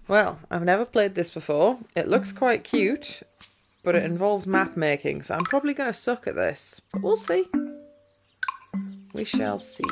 Well, I've never played this before. It looks quite cute, but it involves map making, so I'm probably going to suck at this. But we'll see. We shall see.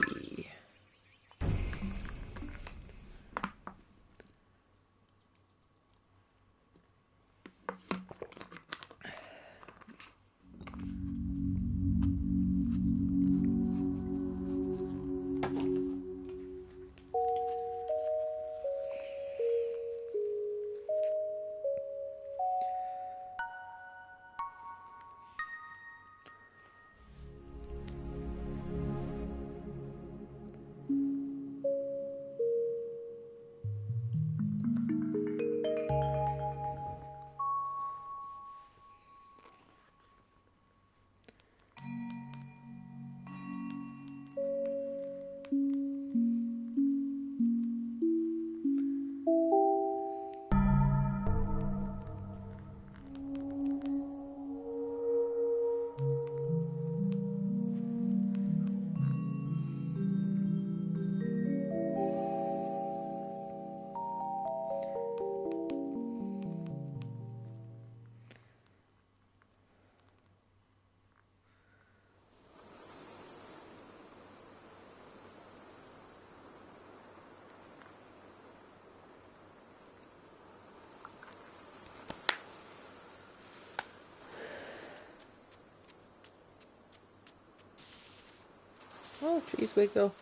Oh, trees wiggle.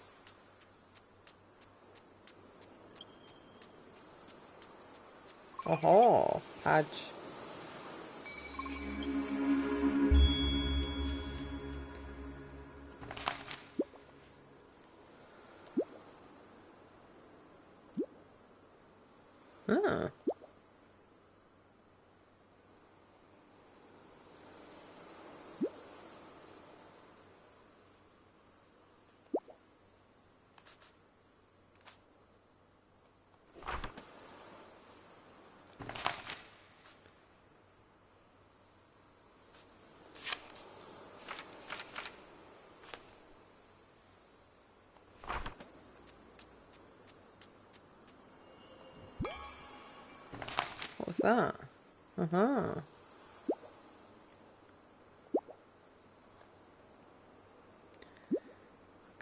Oh, Padge. Ah. What was that? Uh-huh.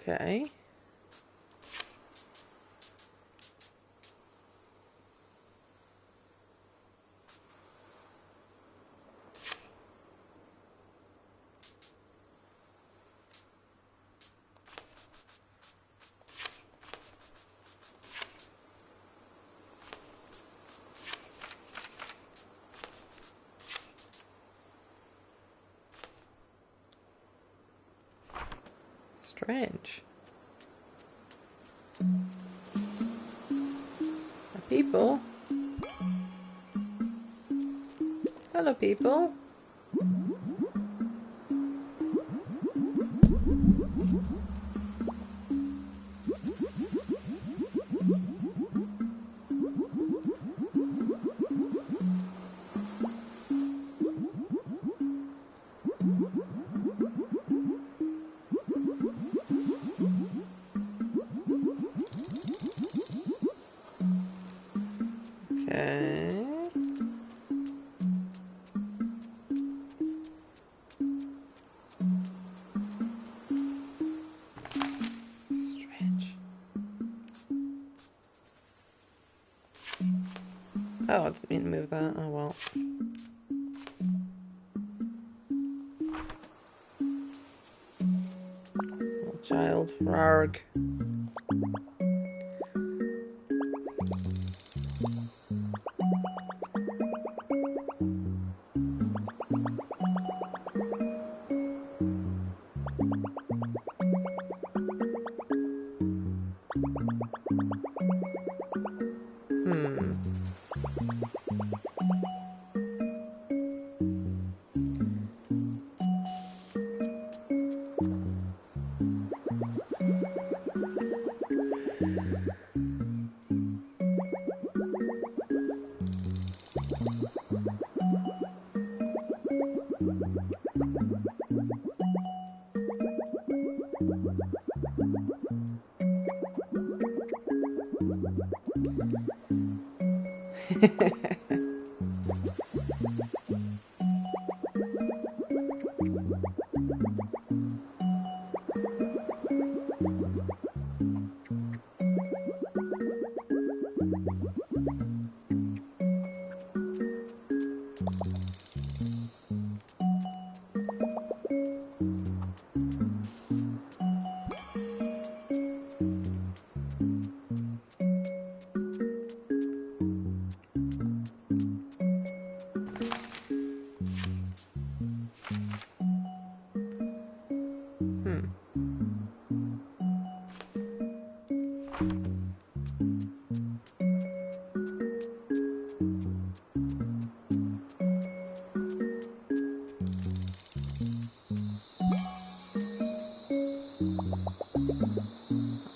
Okay. Strange. People? Hello, people. Okay. Strange. Oh, I didn't mean to move that. Oh well. Little child. Rarg.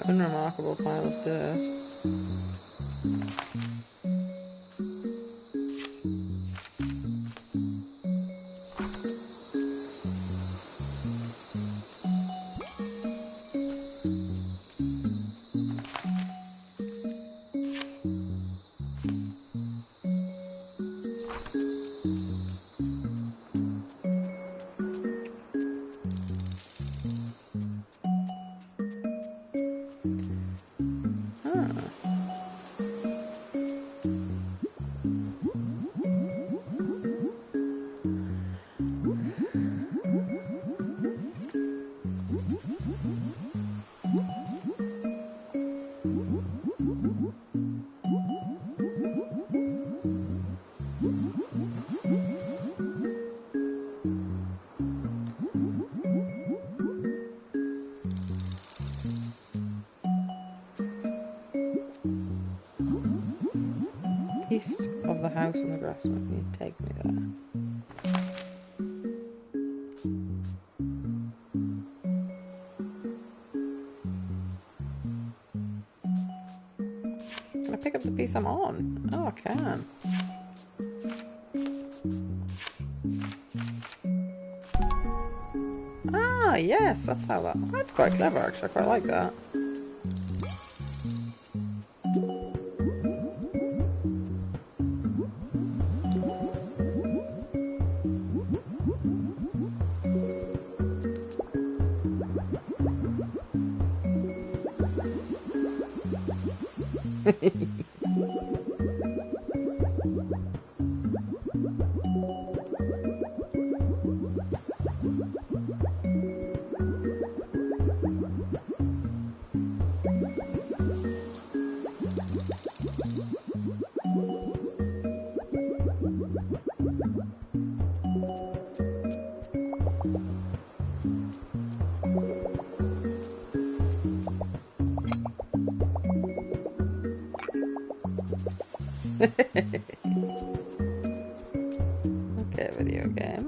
Unremarkable pile of dirt. East of the house on the grass. Can you take me there? Can I pick up the piece I'm on? Oh, I can. Ah, yes, that's how that... That's quite clever, actually. I quite like that. Okay, video game.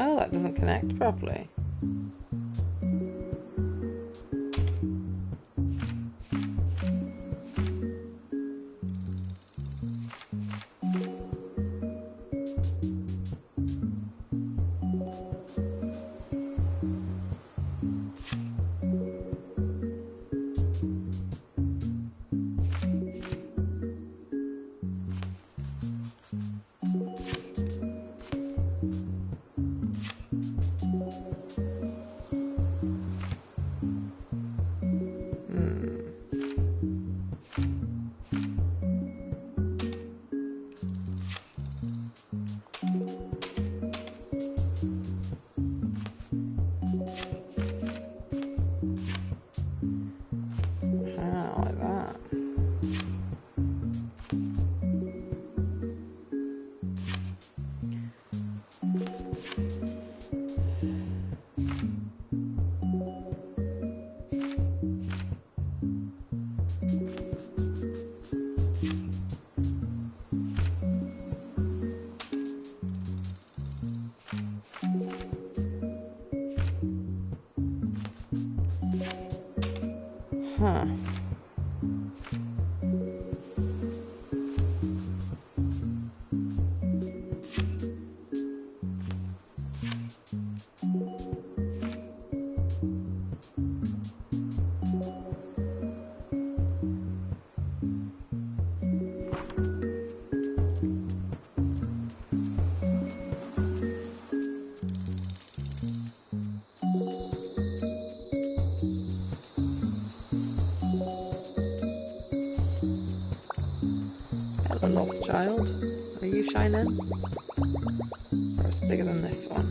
Oh, that doesn't connect properly. Huh. Hello, lost child. Are you shining? Or it's bigger than this one?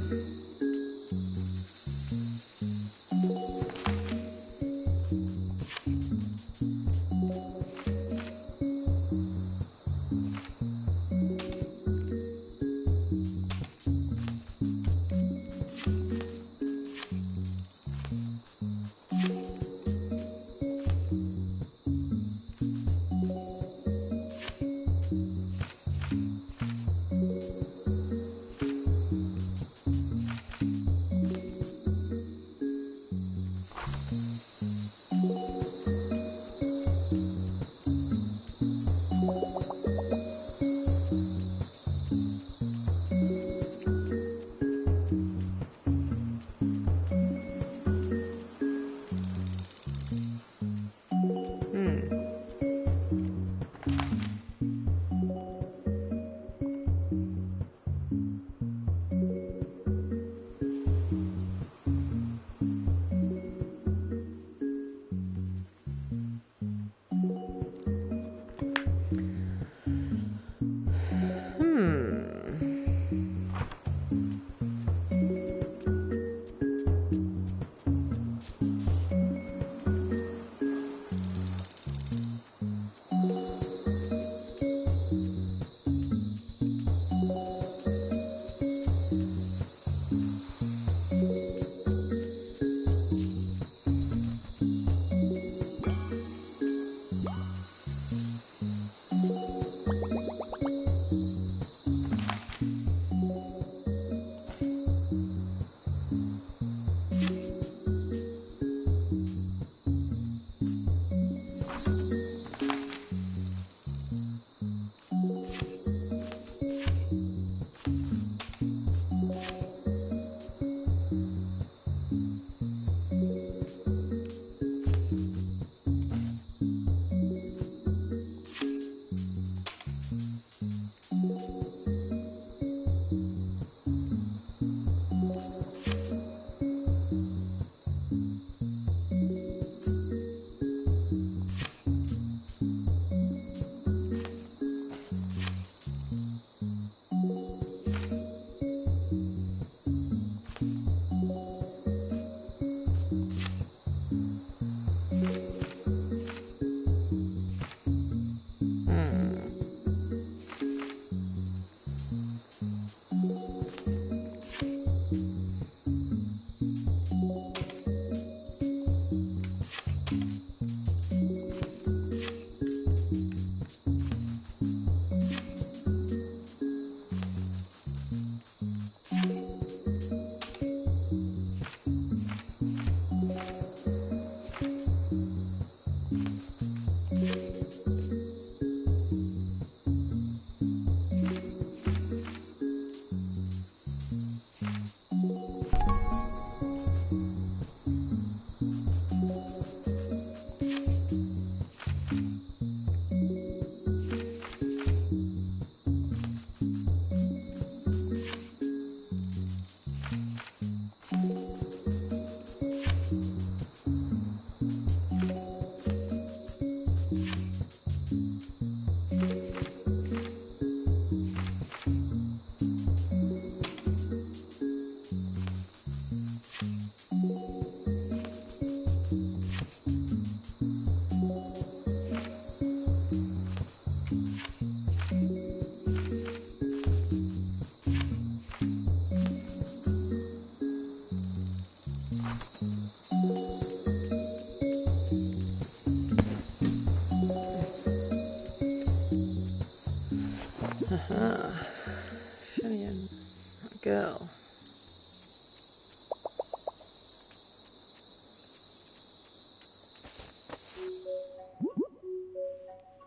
Haha. Cheyenne. That girl.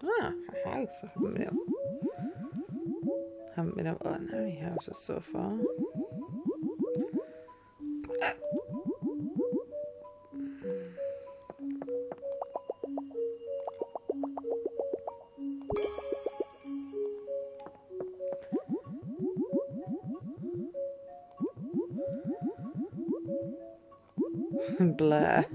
Ah, a house. Haven't been able to open any houses so far. Blair.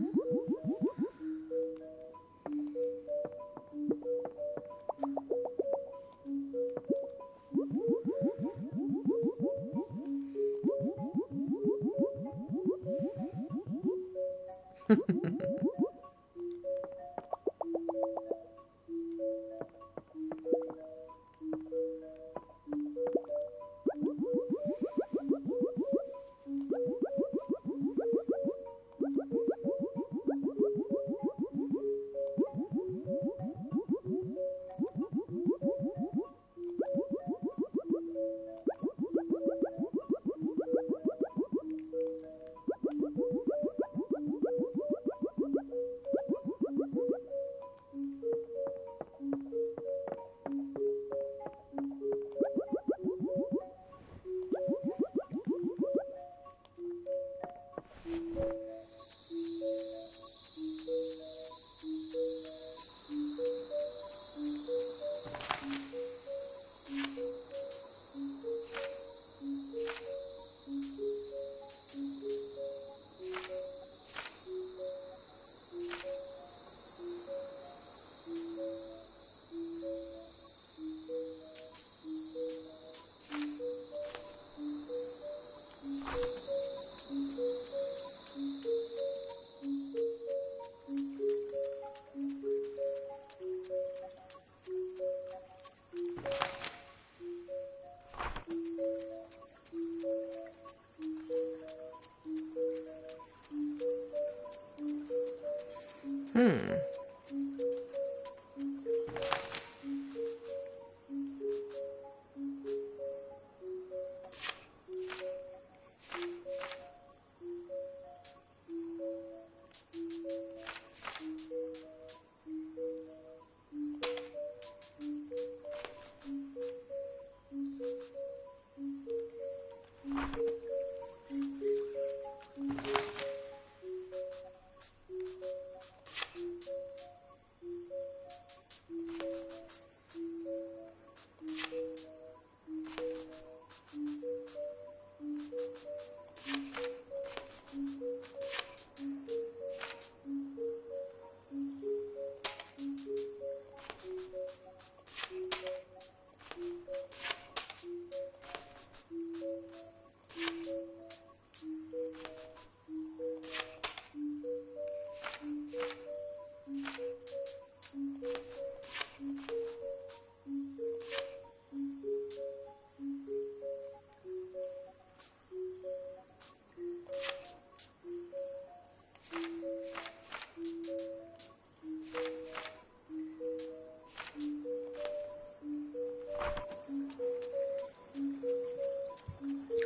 Hmm.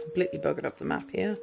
Completely buggered up the map here.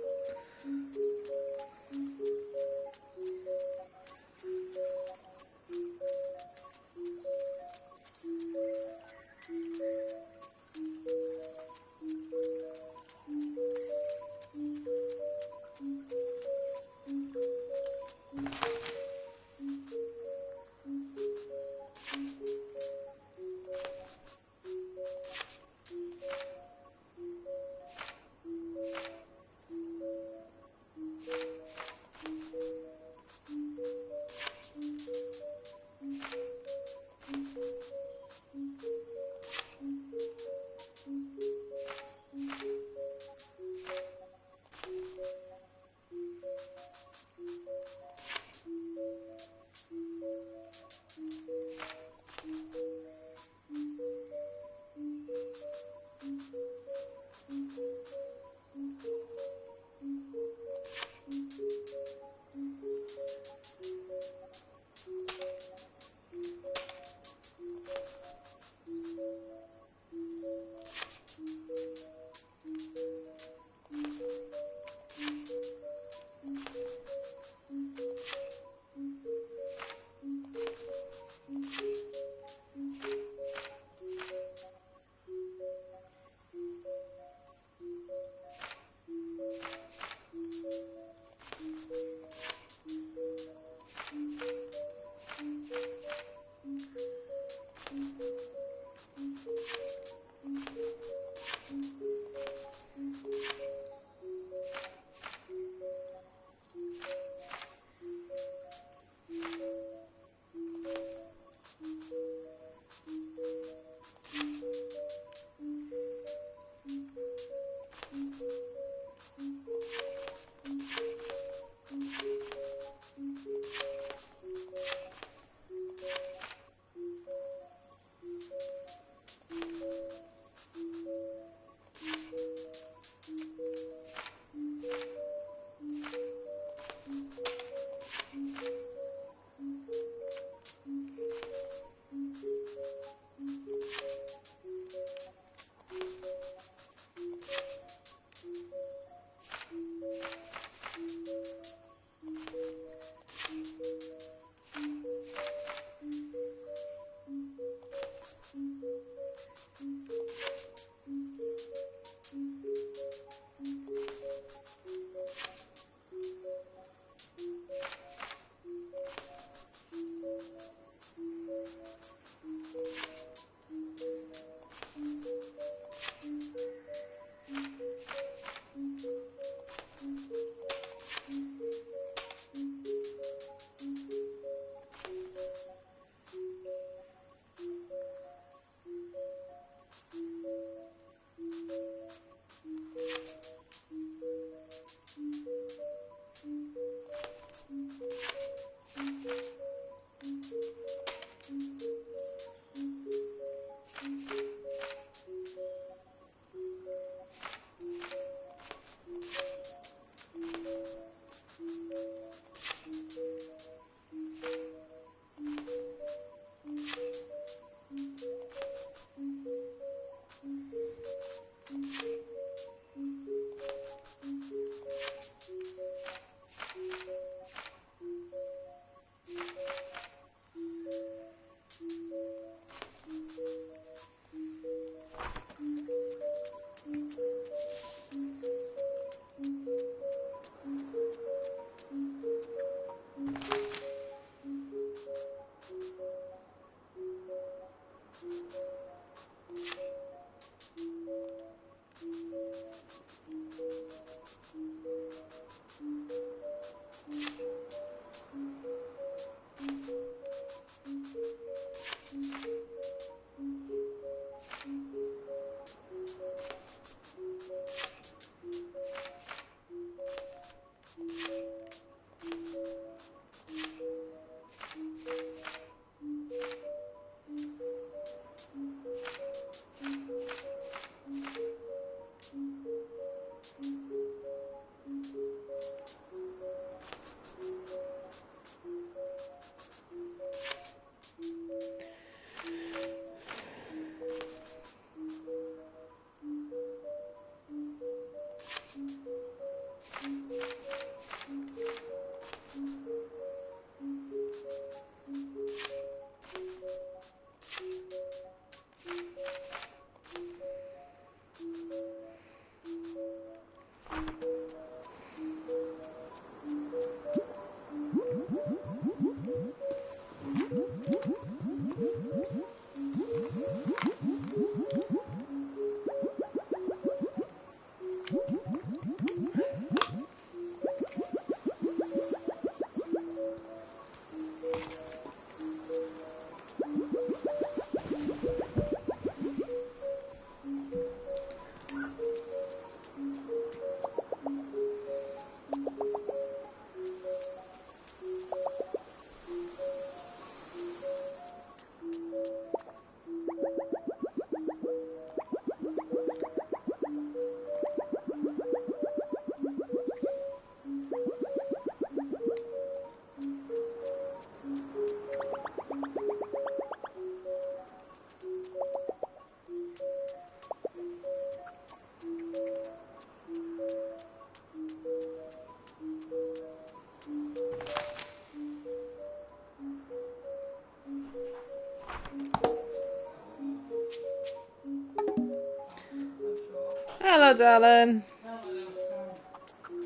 Hello, darling. Felt like there was some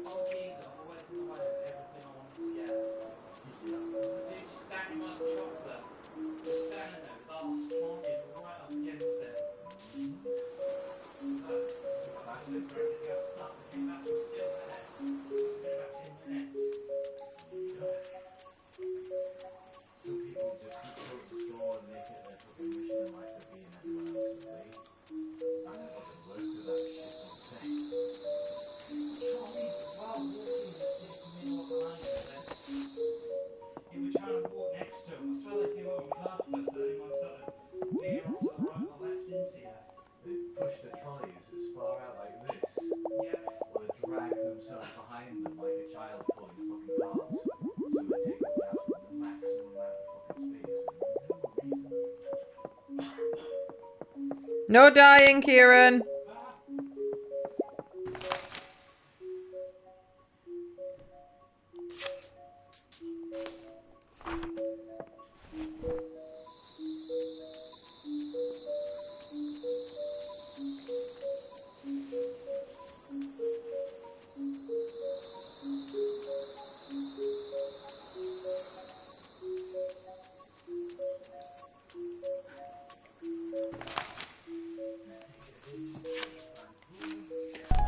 old geezer always in the way of everything I wanted to get. Yeah. There was a dude just standing by the chocolate, just standing there, his arse planted right up against it. Look, I just looked around, did you have stuff? I came back, he was still there. Must have been about 10 minutes. Some people just go to the store and make it their fucking mission in life to be in everyone else's way. I have to fucking work with that shit, honestly. Trolleys as well, walking just dipped the middle of the lane and then you were trying to walk next to him. I swear they do it on purpose, so they might sort of veer off to the right or left into you. They push the trolleys as far out like this, Yep. or they drag themselves behind them like a child pulling a fucking cart. So they take up the absolute maximum amount of fucking space for no reason. No dying, Kieran. Ah,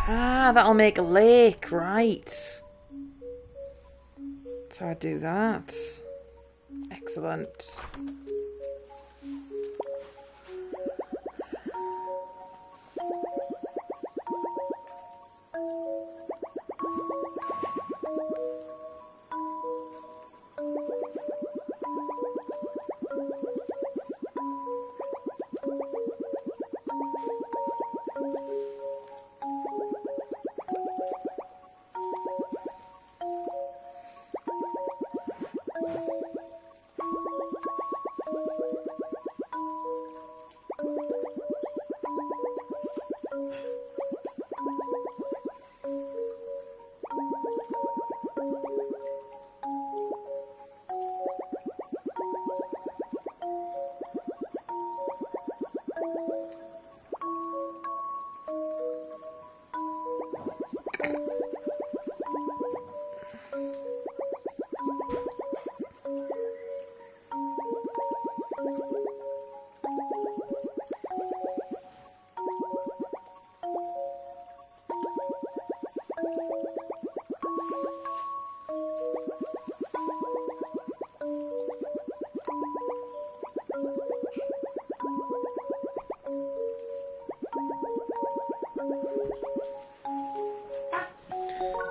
Ah, that'll make a lake, right. That's how I do that. Excellent.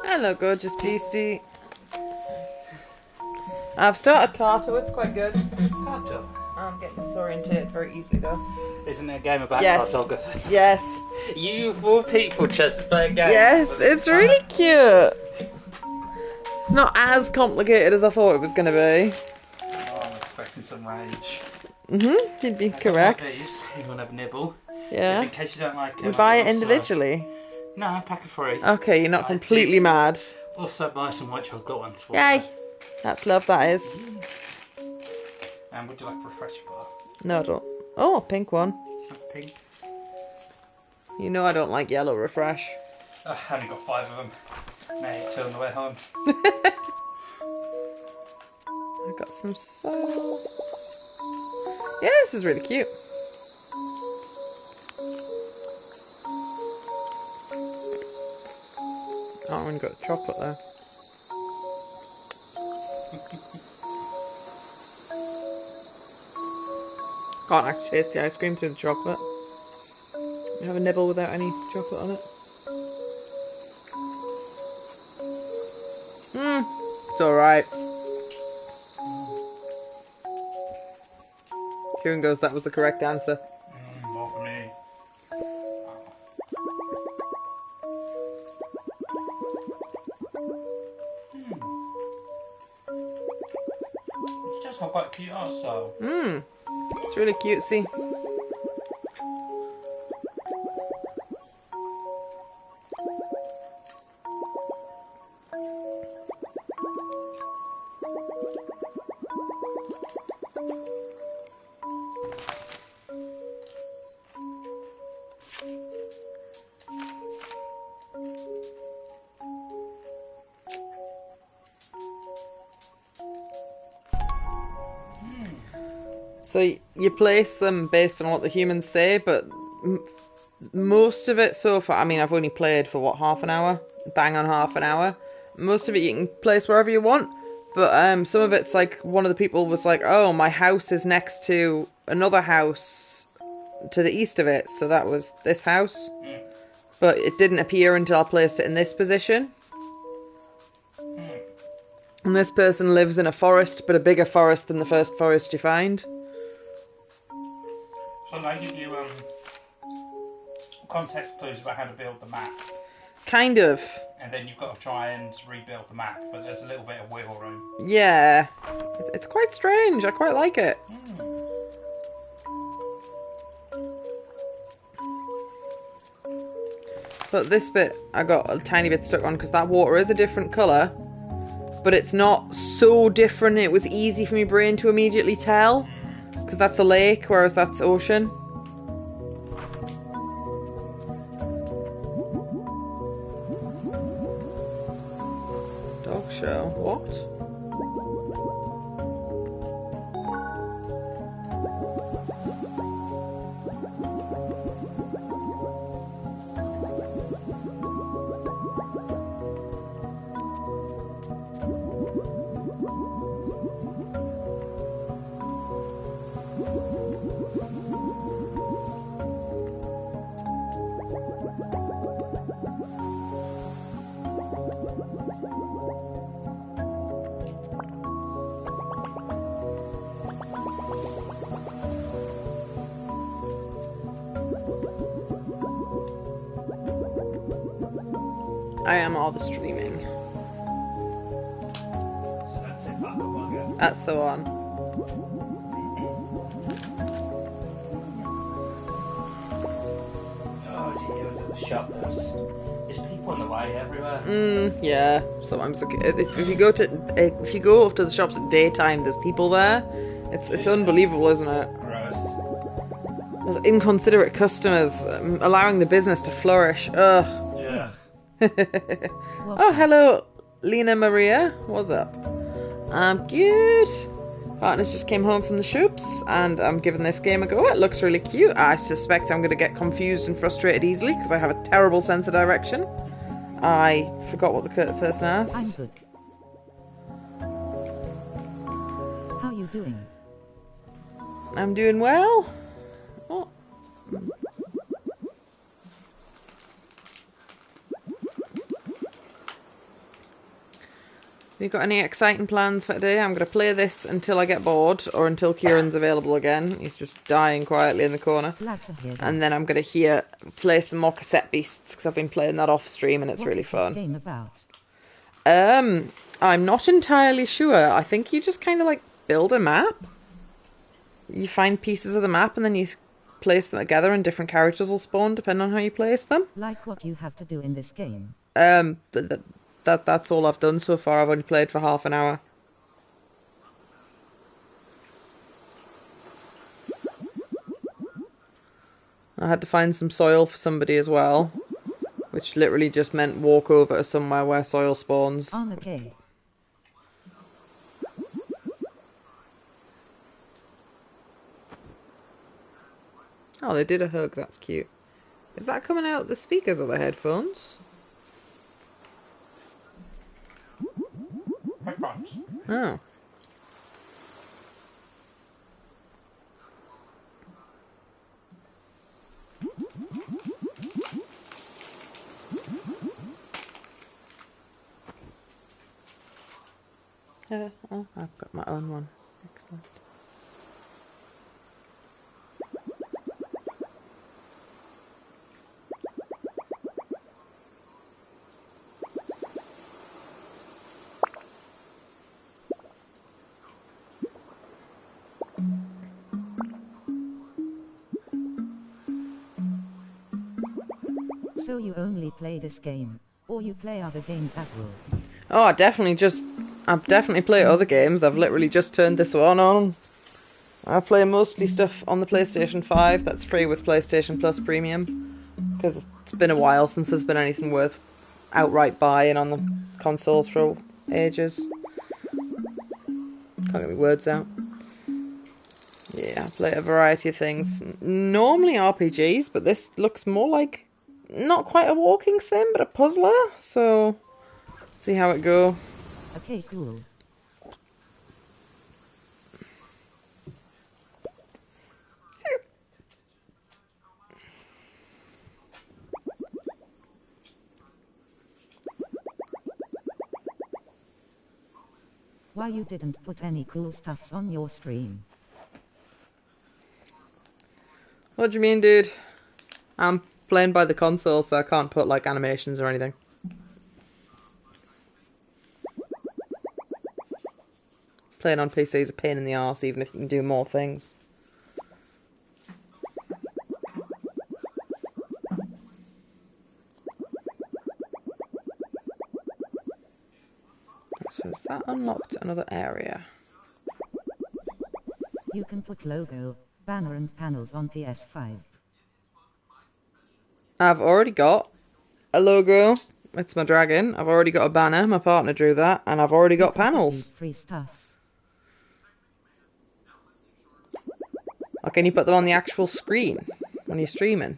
Hello, gorgeous beastie. I've started CARTO, it's quite good. CARTO. I'm getting disorientated very easily though. Isn't it a game about Yes. cartography? Yes. You of all people just play a game. Yes, it's really cute. Not as complicated as I thought it was going to be. Oh, I'm expecting some rage. You'd be correct. These, you want to have a nibble? Yeah. In case you don't like them. We buy it also- individually. No, a pack of 3. Okay, you're not I completely did. mad. Also buy some white chocolate ones for Yay. you. That's love, that is. And would you like a refresher bar? No, I don't. Oh, pink one. Pink. You know I don't like yellow refresh. I only got 5 of them. Made 2 on the way home. I got some soul. Yeah, this is really cute. Oh, I've only got the chocolate there. Can't actually taste the ice cream through the chocolate. You have a nibble without any chocolate on it. It's alright. Kieran goes, that was the correct answer. More for me. It's just not quite cute also. It's really cutesy. So you place them based on what the humans say, but most of it so far, I mean, I've only played for what, half an hour? Bang on half an hour. Most of it you can place wherever you want, but some of it's like one of the people was like, oh, my house is next to another house to the east of it, so that was this house. But it didn't appear until I placed it in this position. And this person lives in a forest, but a bigger forest than the first forest you find. So they give you context clues about how to build the map. Kind of. And then you've got to try and rebuild the map, but there's a little bit of wiggle room. Yeah. It's quite strange. I quite like it. But this bit I got a tiny bit stuck on because that water is a different colour. But it's not so different it was easy for my brain to immediately tell. Because that's a lake, whereas that's ocean. Dog show. What? I am all the streaming. So that's it, back up again. That's the one. Oh, gee, I was at the shop. There's people in the way everywhere. Yeah. Sometimes if you go up to the shops at daytime, there's people there. It's unbelievable, isn't it? Gross. Those inconsiderate customers allowing the business to flourish. Ugh. Yeah. Oh, hello, Lena Maria. What's up? I'm good. Partners just came home from the shops, and I'm giving this game a go. It looks really cute. I suspect I'm going to get confused and frustrated easily because I have a terrible sense of direction. I forgot what the person asked. I'm good. How you doing? I'm doing well. Oh. Have you got any exciting plans for today? I'm going to play this until I get bored or until Kieran's available again. He's just dying quietly in the corner. Glad to hear that. And then I'm going to play some more Cassette Beasts because I've been playing that off stream and it's really fun. What is this game about? I'm not entirely sure. I think you just kind of like build a map. You find pieces of the map and then you place them together and different characters will spawn depending on how you place them. Like what you have to do in this game. That's all I've done so far. I've only played for half an hour. I had to find some soil for somebody as well, which literally just meant walk over to somewhere where soil spawns. Okay. Oh, they did a hug. That's cute. Is that coming out the speakers or the headphones? Headphones. Oh. Oh, I've got my own one. Excellent. So you only play this game, or you play other games as well? Oh, I've definitely played other games. I've literally just turned this one on. I play mostly stuff on the PlayStation 5 that's free with PlayStation Plus Premium. Because it's been a while since there's been anything worth outright buying on the consoles for ages. Can't get my words out. Yeah, I play a variety of things. Normally RPGs, but this looks more like not quite a walking sim, but a puzzler. So, see how it go. Okay, cool. Why you didn't put any cool stuffs on your stream? What do you mean, dude? I'm playing by the console, so I can't put like animations or anything. Playing on PC is a pain in the arse, even if you can do more things. So has that unlocked another area? You can put logo, banner and panels on PS5. I've already got a logo. It's my dragon. I've already got a banner. My partner drew that. And I've already got You can put panels. these free stuffs. Or can you put them on the actual screen when you're streaming?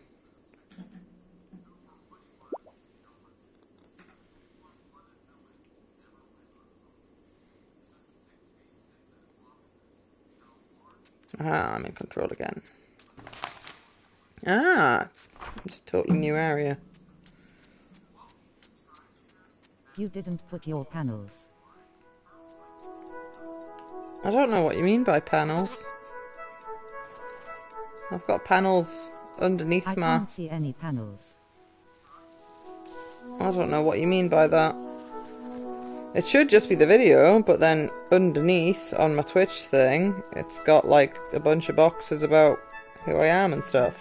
Ah, I'm in control again. Ah, it's a totally new area. You didn't put your panels. I don't know what you mean by panels. I've got panels underneath I my... can't see any panels. I don't know what you mean by that. It should just be the video, but then underneath on my Twitch thing, it's got like a bunch of boxes about who I am and stuff.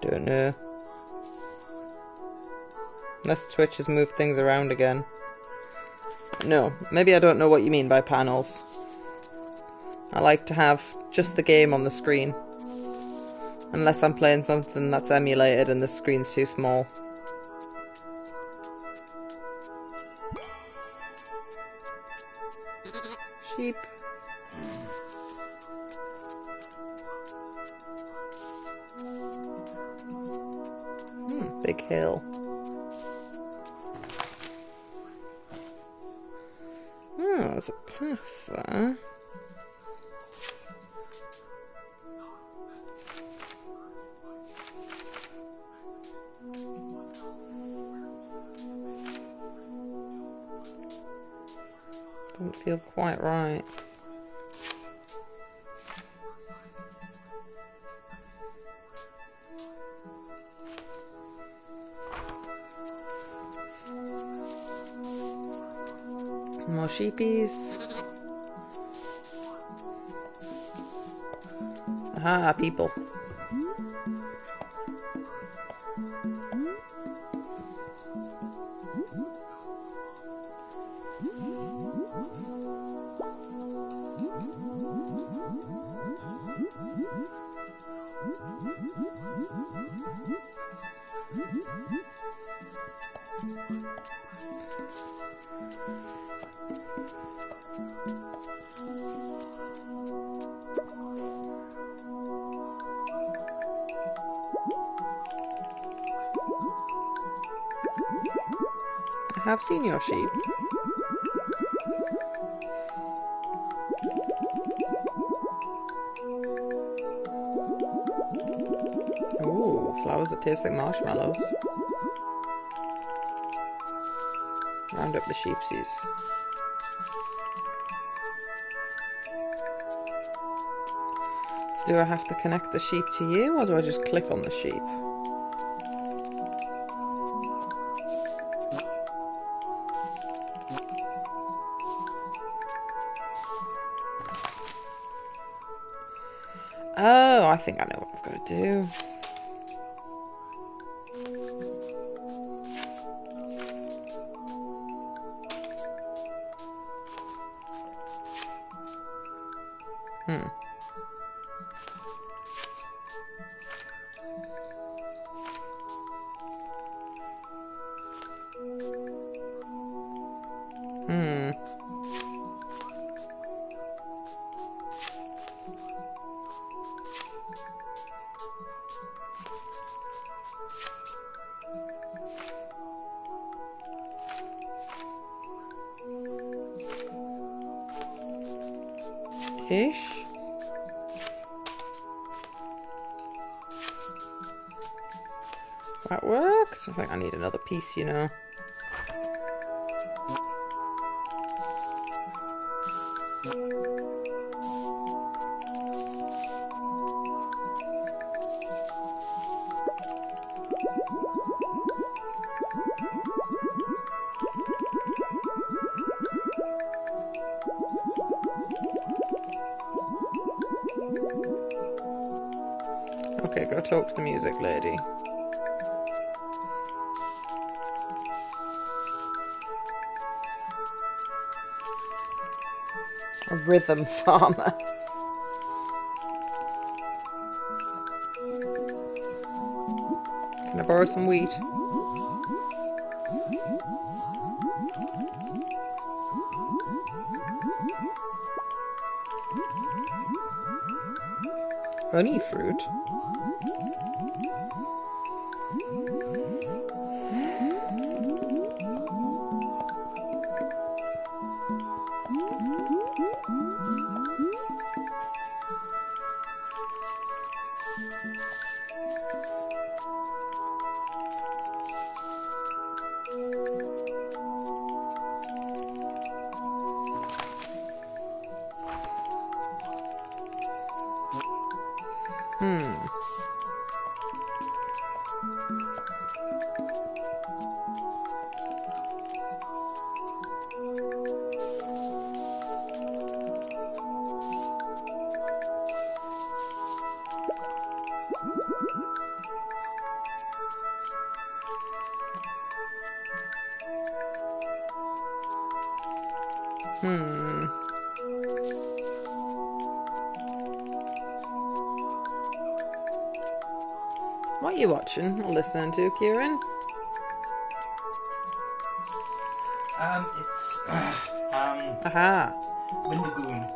Don't know. Unless Twitch has moved things around again. No, maybe I don't know what you mean by panels. I like to have just the game on the screen. Unless I'm playing something that's emulated and the screen's too small. Sheep. Big hill. Oh, there's a path there. Doesn't feel quite right. More sheepies. Aha, people. I have seen your sheep. Ooh, flowers that taste like marshmallows. Round up the sheepsies. So do I have to connect the sheep to you, or do I just click on the sheep? Oh, I think I know what I've got to do. Ish. Does that work? I think I need another piece, you know. Okay, go talk to the music lady. A rhythm farmer. Can I borrow some wheat? Honey fruit? What are you watching or listening to, Kieran? It's Aha. Windagoon.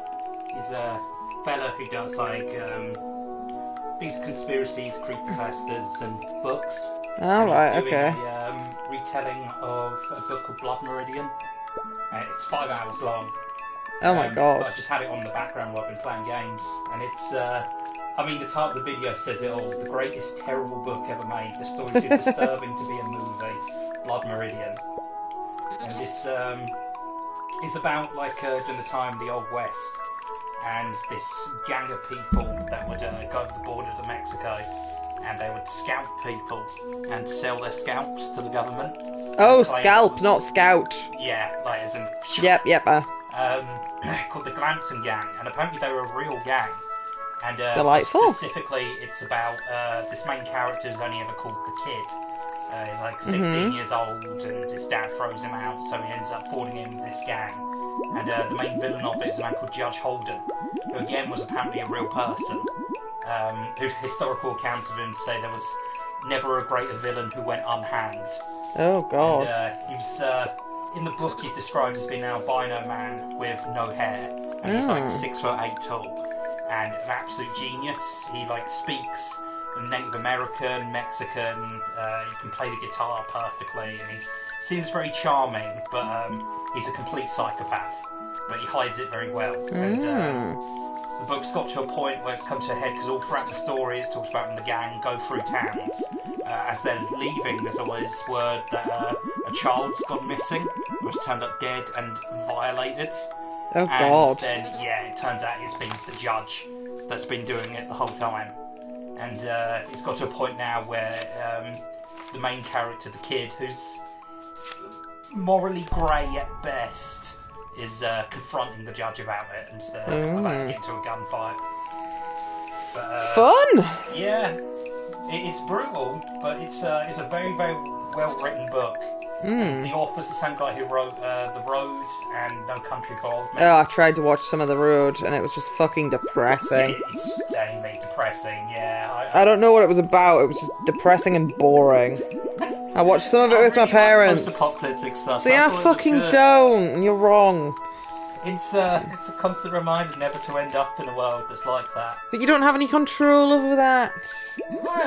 He's a fella who does like these conspiracies, creepypastas, and books. Oh, And right, he's doing okay. a retelling of a book called Blood Meridian. It's 5 hours long. Oh my god. But I just had it on the background while I've been playing games, and it's. I mean, the title of the video says it all. The greatest terrible book ever made. The story too disturbing to be a movie. Blood Meridian. And this is about like during the time of the Old West, and this gang of people that would go over the border to Mexico, and they would scalp people and sell their scalps to the government. Oh, scalp, not scout. Yeah, like as in. Yep. Called the Glampton Gang, and apparently they were a real gang. And Delightful. specifically, it's about this main character is only ever called the Kid. He's like 16 years old, and his dad throws him out, so he ends up falling in with this gang. And the main villain of it is a man called Judge Holden, who again was apparently a real person. Who historical accounts of him say there was never a greater villain who went unhanged. Oh god. And, he was in the book he's described as being an albino man with no hair, and he's like 6'8" tall. And an absolute genius. He like speaks Native American, Mexican. He can play the guitar perfectly, and he seems very charming. But he's a complete psychopath. But he hides it very well. And the book's got to a point where it's come to a head because all throughout the story it talks about when the gang go through towns. As they're leaving, there's always word that a child's gone missing, or has turned up dead and violated. Oh god. And then, yeah, it turns out it's been the judge that's been doing it the whole time. And it's got to a point now where the main character, the Kid, who's morally grey at best, is confronting the judge about it, and about to get into a gunfight. But, Fun! Yeah, it's brutal, but it's a very, very well written book. The author's the same guy who wrote The Road and No Country for Old Men. Oh, I tried to watch some of The Road and it was just fucking depressing. It's genuinely depressing, yeah. I don't know what it was about, it was just depressing and boring. I watched some of it with my parents. Post-apocalyptic stuff. See, I fucking don't, you're wrong. It's a constant reminder never to end up in a world that's like that. But you don't have any control over that.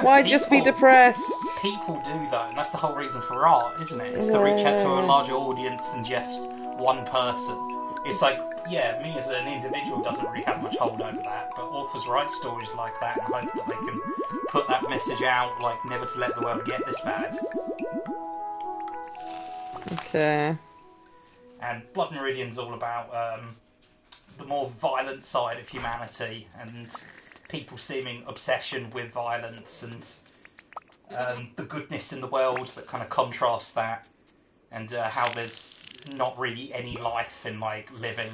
Why just be depressed? People do though, and that's the whole reason for art, isn't it? It's to reach out to a larger audience than just one person. it's like, yeah, me as an individual doesn't really have much hold over that, but authors write stories like that and hope that they can put that message out, like never to let the world get this bad. Okay. And Blood Meridian's all about the more violent side of humanity and people seeming obsession with violence and the goodness in the world that kind of contrasts that, and how there's not really any life in like living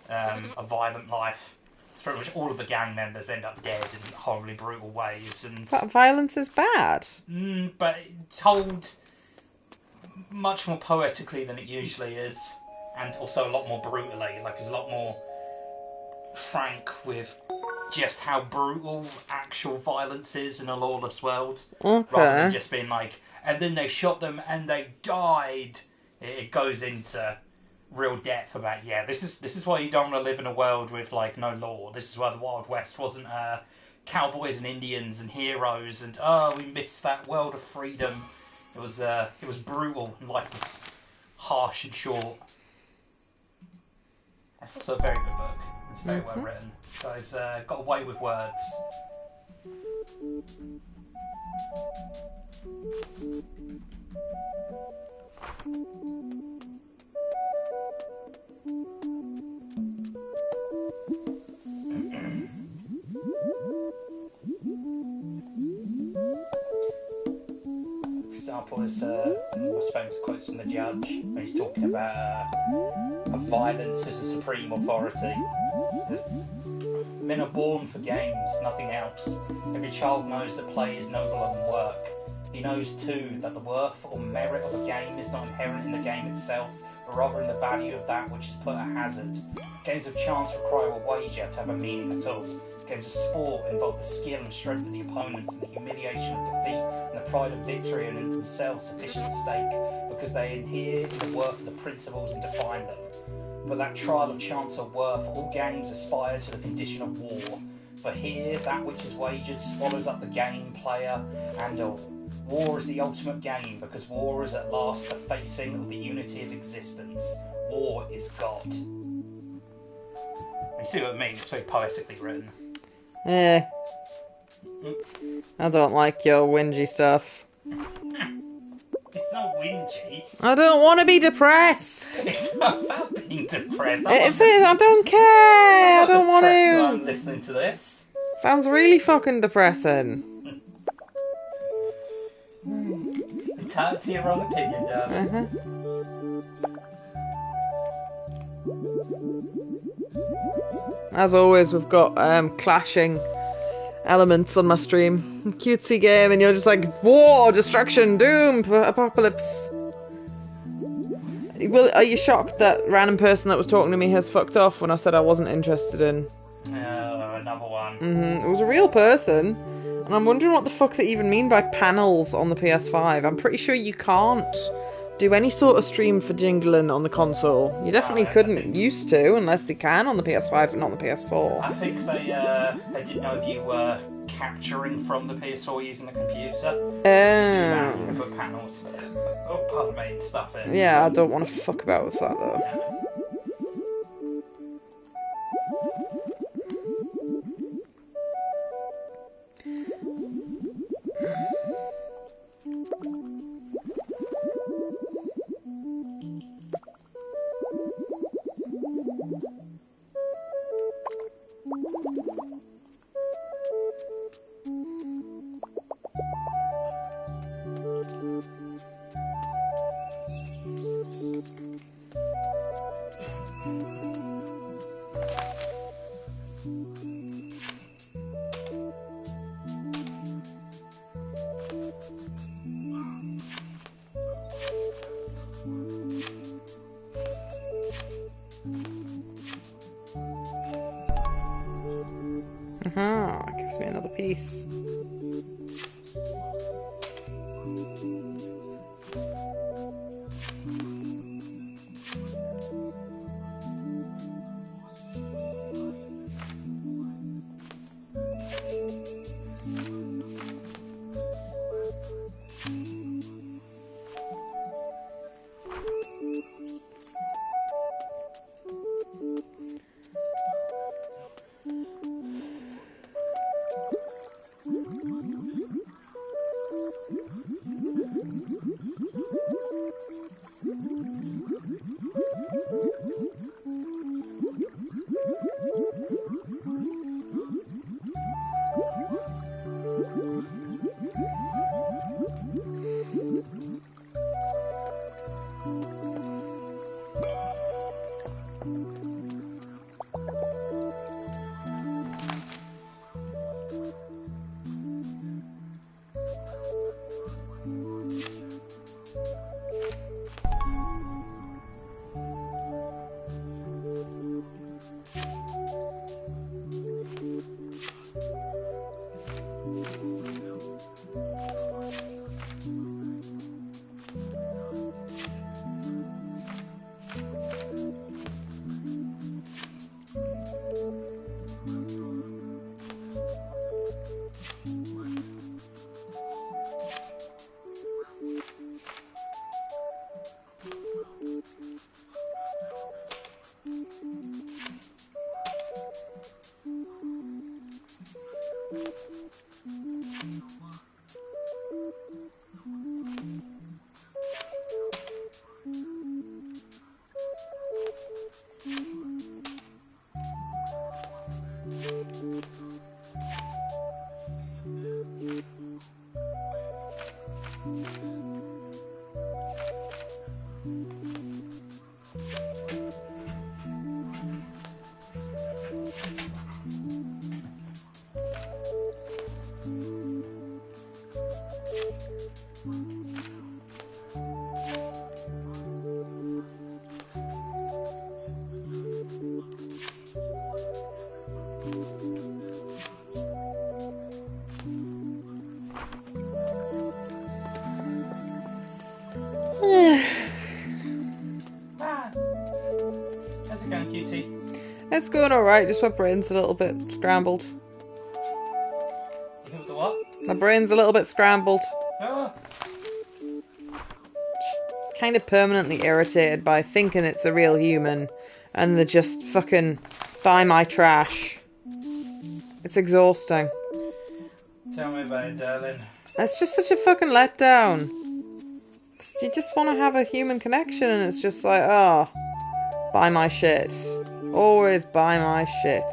a violent life. It's pretty much all of the gang members end up dead in horribly brutal ways, and That violence is bad. but told much more poetically than it usually is, and also a lot more brutally. Like, there's a lot more frank with just how brutal actual violence is in a lawless world, rather than Okay. just being like, and then they shot them and they died. It goes into real depth about, yeah, this is why you don't want to live in a world with like no law. This is why the Wild West wasn't cowboys and Indians and heroes and we missed that world of freedom. It was brutal and life was harsh and short. It's also a very good book. It's very well written. So it's got away with words. For example, there's most famous quotes from the judge when he's talking about violence as a supreme authority. Men are born for games, nothing else. Every child knows that play is nobler than work. He knows too that the worth or merit of a game is not inherent in the game itself, but rather in the value of that which is put at hazard. Games of chance require a wager to have a meaning at all. Games of sport involve the skill and strength of the opponents and the humiliation of defeat and the pride of victory and in themselves sufficient stake, because they adhere in the worth of the principles and define them. But that trial of chance or worth, all games aspire to the condition of war. For here, that which is wagered swallows up the game, player, and all. War is the ultimate game, because war is at last the facing of the unity of existence. War is God. You see what I mean? It's very poetically written. Eh. I don't like your whingy stuff. It's not whingy. I don't want to be depressed. It's not about being depressed. It's it. I don't care. I don't want I'm to. listening to this. Sounds really fucking depressing. Entitled to your own opinion, darling. As always, we've got clashing elements on my stream. Cutesy game, and you're just like, war, destruction, doom, apocalypse. Well, are you shocked that random person that was talking to me has fucked off when I said I wasn't interested in? Another one. It was a real person, and I'm wondering what the fuck they even mean by panels on the PS5. I'm pretty sure you can't do any sort of stream for jingling on the console. You definitely couldn't used to, unless they can on the PS5 and not the PS4. I think they didn't know if you were capturing from the PS4 using the computer. You can put panels. Oh, pardon me, and stuff in. Yeah, I don't want to fuck about with that though. Yeah. Gives me another piece. How's it going, cutie? It's going alright, just my brain's a little bit scrambled. You hit the what? My brain's a little bit scrambled. Oh. Just kind of permanently irritated by thinking it's a real human and they just fucking buy my trash. It's exhausting. Tell me about it, darling. It's just such a fucking letdown. 'Cause you just want to have a human connection and it's just like, oh, buy my shit. Always buy my shit.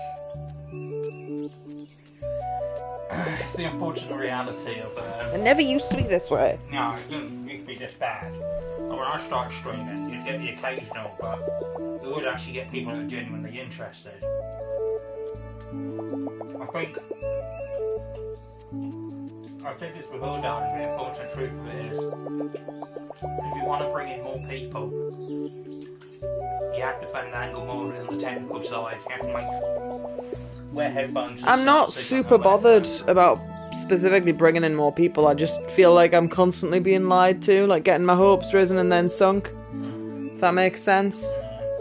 It's the unfortunate reality of It never used to be this way. no, it didn't used to be this bad. And when I started streaming, you'd get the occasional, but you would actually get people that are genuinely interested. I've said this before, darling, the unfortunate truth of it is, if you want to bring in more people, you have to find an angle more on the technical side. You have to wear headphones. I'm not super bothered about specifically bringing in more people. I just feel like I'm constantly being lied to, like getting my hopes risen and then sunk. If that makes sense.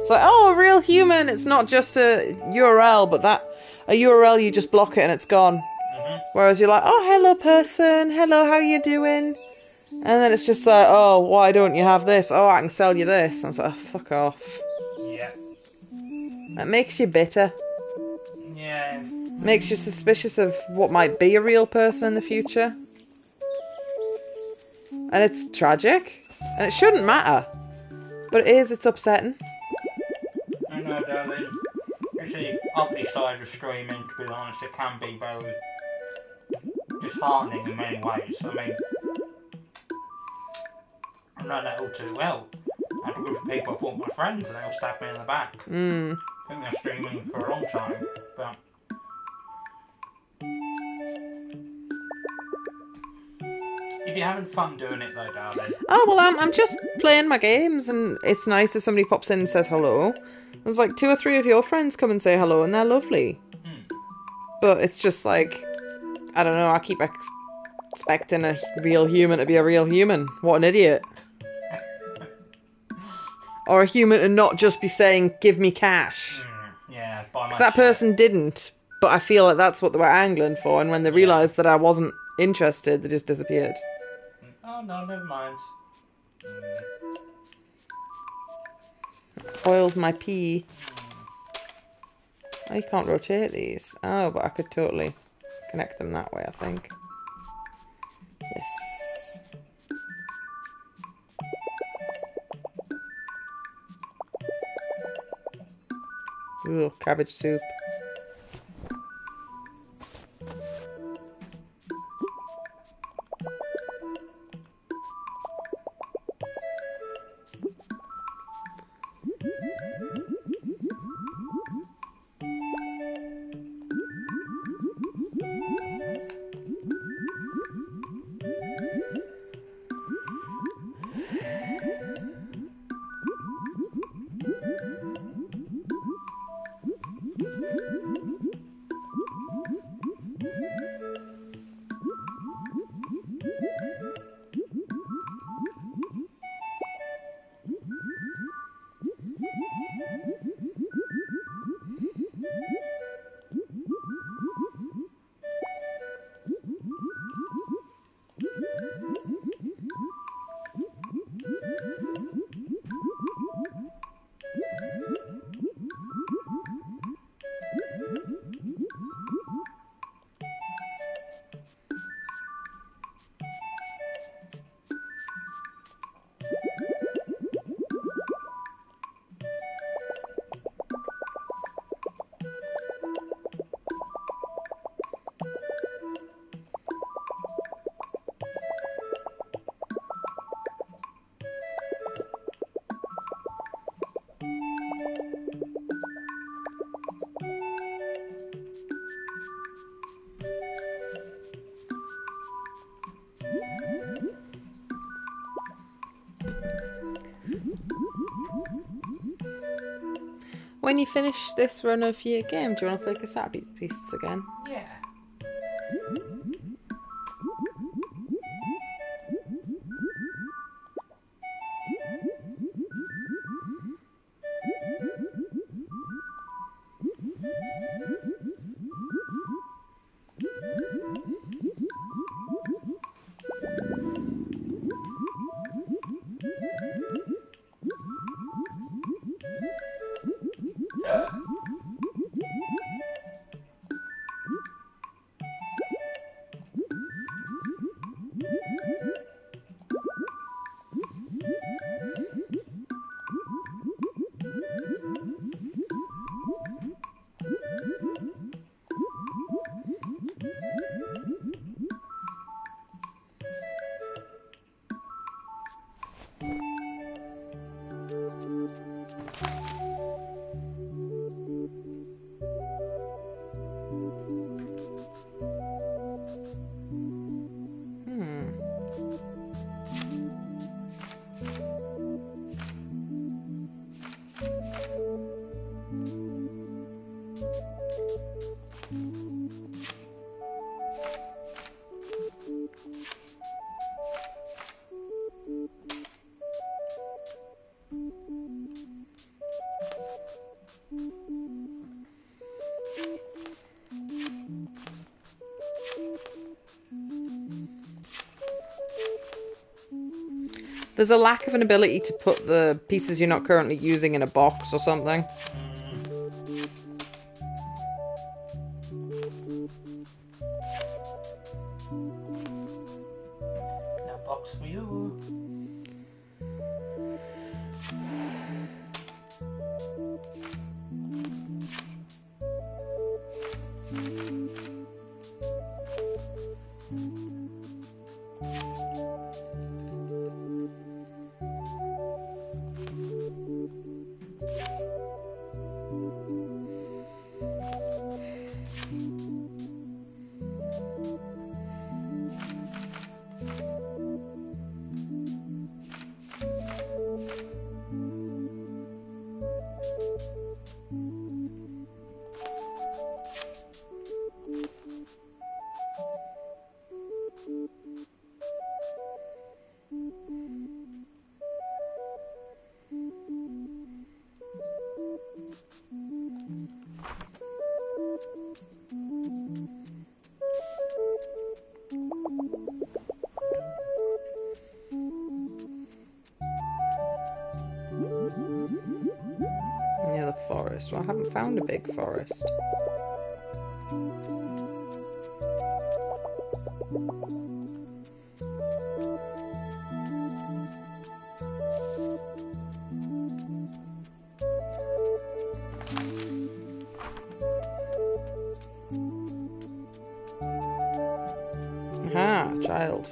It's like, oh, a real human. It's not just a URL, but a URL, you just block it and it's gone. Whereas you're like, oh, hello person, hello, how you doing? And then it's just like, oh, why don't you have this? Oh, I can sell you this. And I was like, oh, fuck off. Yeah. That makes you bitter. Yeah. Makes you suspicious of what might be a real person in the future. And it's tragic. And it shouldn't matter. But it is, it's upsetting. I know, darling. You see, ugly side of streaming, to be honest, it can be very disheartening in many ways. I mean, I know that all too well. I had a group of people I thought were my friends and they all stabbed me in the back. I think they're streaming for a long time, but if you're having fun doing it though, darling. Oh, well, I'm just playing my games and it's nice if somebody pops in and says hello. There's like 2 or 3 of your friends come and say hello and they're lovely. But it's just like, I don't know, I keep expecting a real human to be a real human. What an idiot. Or a human and not just be saying, give me cash. Yeah, buy my Because that shit. person didn't. But I feel like that's what they were angling for. And when they realised that I wasn't interested, they just disappeared. Oh no, never mind. Oils my pee. Oh, you can't rotate these. Oh, but I could totally connect them that way, I think. Yes. Ooh, cabbage soup. When you finish this run of your game, do you want to play cassette pieces again? Yeah. There's a lack of an ability to put the pieces you're not currently using in a box or something. No box for you. Near the forest. Well, I haven't found a big forest. Aha, child.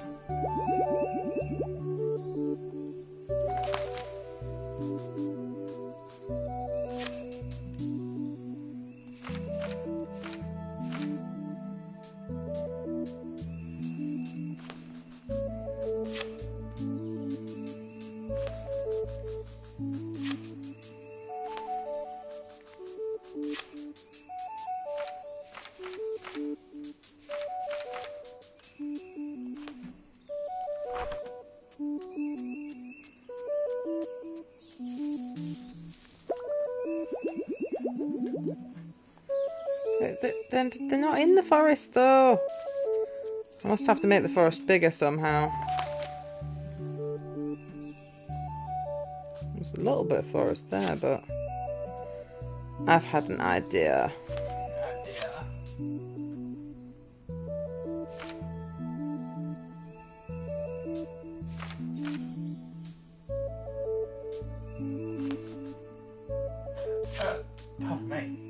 They're not in the forest though. I must have to make the forest bigger somehow. There's a little bit of forest there, but I've had an idea. Pardon me.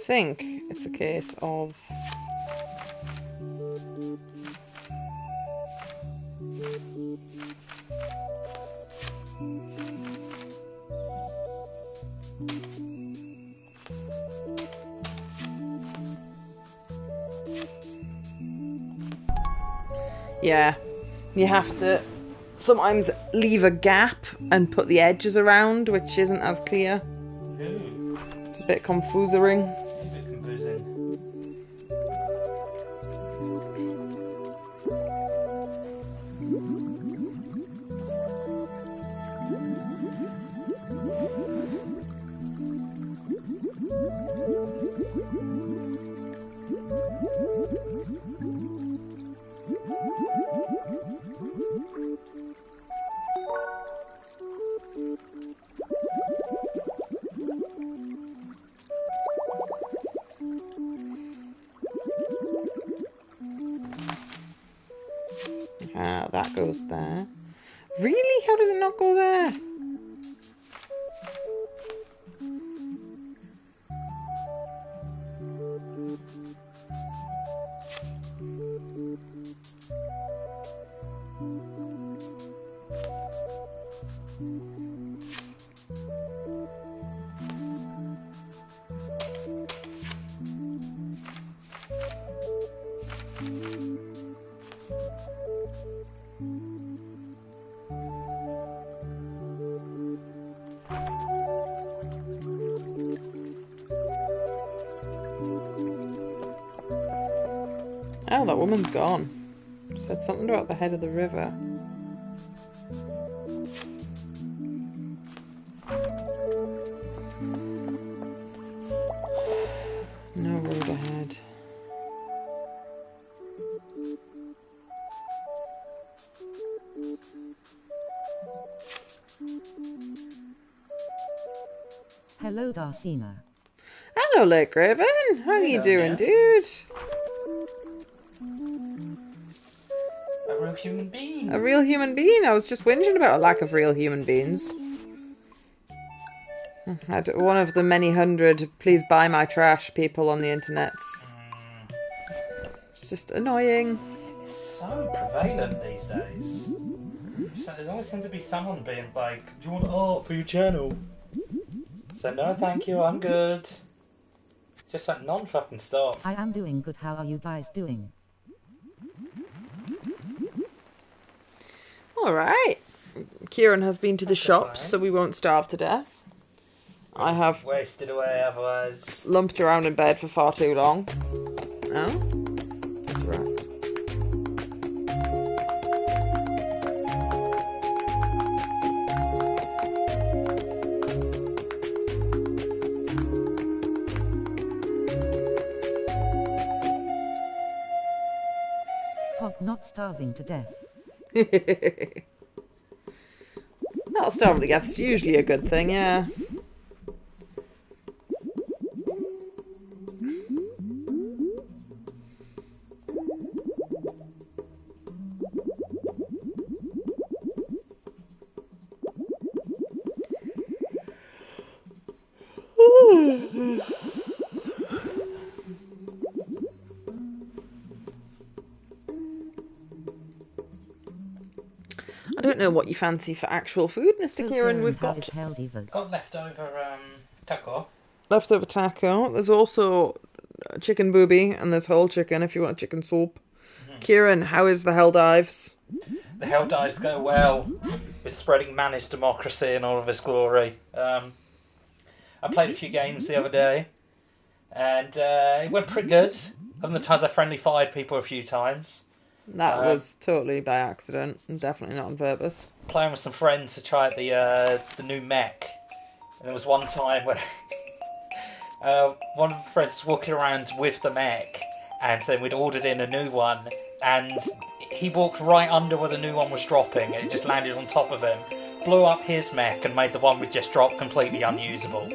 think it's a case of... Yeah, you have to sometimes leave a gap and put the edges around, which isn't as clear. Ooh, It's a bit confusing. a bit confusing. Ah, that goes there. Really? How does it not go there? Oh, that woman's gone. Said something about the head of the river. No road ahead. Hello, Darcina. Hello, Lake Raven. How are you Hello, doing, yeah. dude? A real human being. A real human being. I was just whinging about a lack of real human beings. I had one of the many hundred please buy my trash people on the internets. It's just annoying. It's so prevalent these days. So there always seems to be someone being like, "Do you want art for your channel?" So no, thank you, I'm good. Just like non-fucking stop. I am doing good. How are you guys doing? Alright. Kieran has been to the That's shops, fine. so we won't starve to death. I have Wasted away otherwise. lumped around in bed for far too long. Oh? That's right. Hog not starving to death. Not starving to death is usually a good thing, yeah. I don't know what you fancy for actual food, Mr. So Kieran. We've how got is Helldivers? Got leftover taco. leftover taco. There's also chicken booby, and there's whole chicken if you want chicken soup. Kieran, how is the Hell Dives? The hell dives go well with spreading managed democracy in all of its glory. I played a few games the other day, and it went pretty good. Other than the times I friendly fired people a few times. That was totally by accident, and definitely not on purpose. Playing with some friends to try out the new mech, and there was one time where one of the friends was walking around with the mech, and then we'd ordered in a new one, and he walked right under where the new one was dropping, and it just landed on top of him, blew up his mech, and made the one we just dropped completely unusable.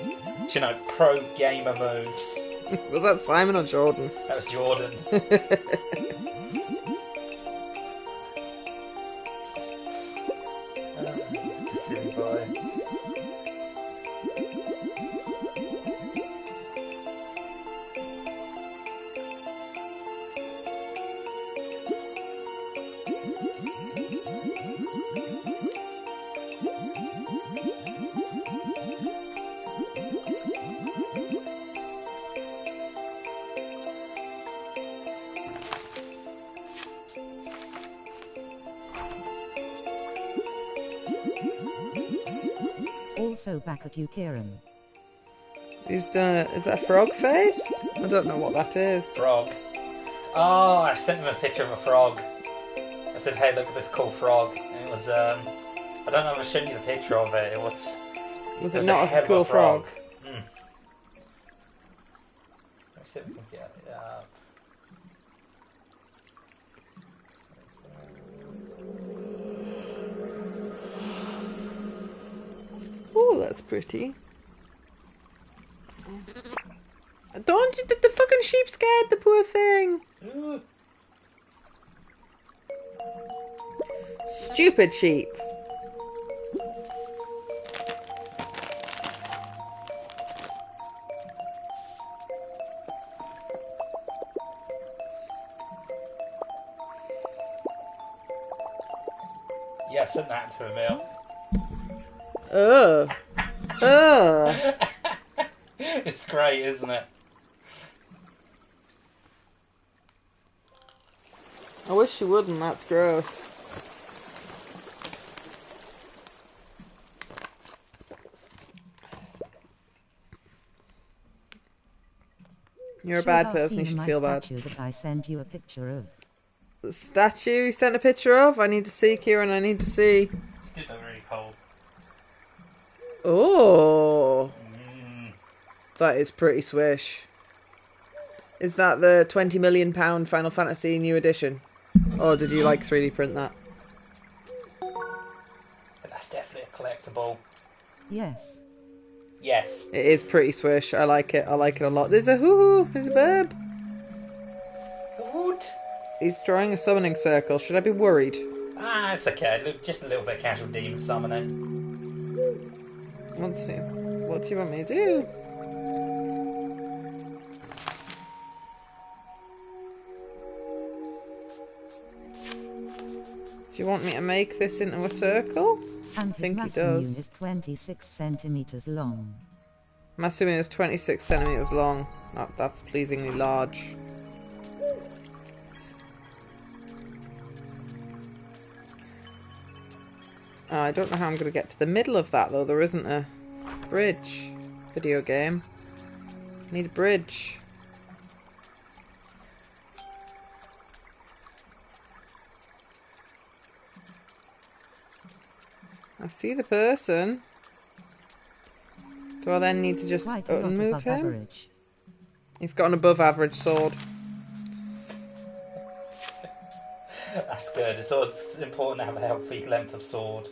You know, pro gamer moves. Was that Simon or Jordan? That was Jordan. Silly boy. Also back at you, Kieran. He's done a, is that a frog face? I don't know what that is. Frog. Oh, I sent him a picture of a frog. I said, hey, look at this cool frog. And it was, I don't know if I've shown you the picture of it. It was it a not hell a of cool frog? Mm. Let's see if we can get it up. Oh, that's pretty. Don't you, the fucking sheep scared the poor thing. Ooh. Stupid sheep. Yeah, send that to him, Ugh. Ugh. It's great, isn't it? I wish you wouldn't, that's gross. You're a bad person, you should feel bad. Statue that I sent you a picture of. The statue you sent a picture of? I need to see, Kieran, I need to see. It did look really cold. Oh. That is pretty swish. Is that the £20 million Final Fantasy New Edition? Or did you like 3D print that? But that's definitely a collectible. Yes. Yes. It is pretty swish. I like it. I like it a lot. There's a hoo-hoo. There's a burb. What? He's drawing a summoning circle. Should I be worried? Ah, it's okay. Look, just a little bit of casual demon summoning. What do you want me to do? Do you want me to make this into a circle? And I think he his does. Masamune is 26 centimeters long. Masamune is 26 centimeters long. That's pleasingly large. I don't know how I'm going to get to the middle of that though. There isn't a bridge. Video game. I need a bridge. I see the person. Do I then need to just unmove him? Average. He's got an above average sword. That's good. It's always important to have a healthy length of sword.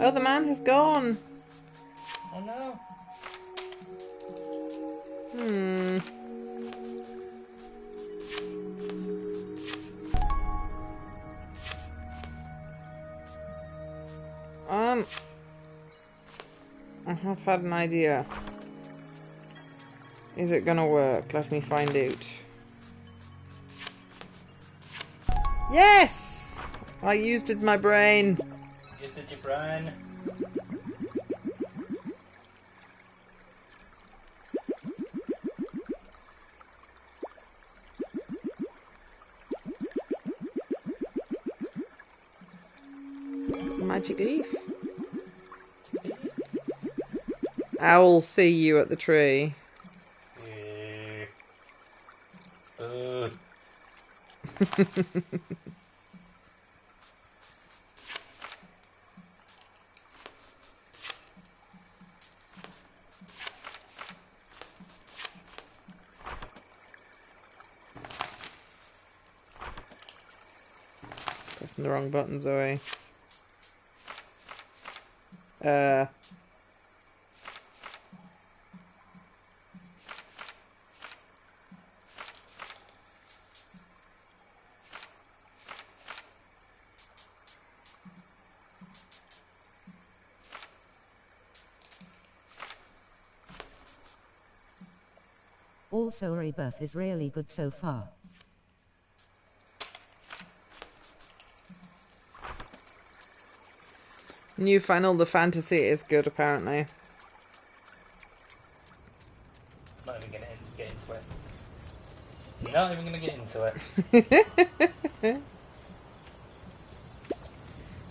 Oh, the man has gone. Oh no. I have had an idea. Is it gonna work? Let me find out. Yes! I used it my brain. Used it your brain. Magic leaf. Owl, see you at the tree. Pressing the wrong button, Zoe. Also, Rebirth is really good so far. New Final the Fantasy is good, apparently. Not even gonna get into it. Not even gonna get into it.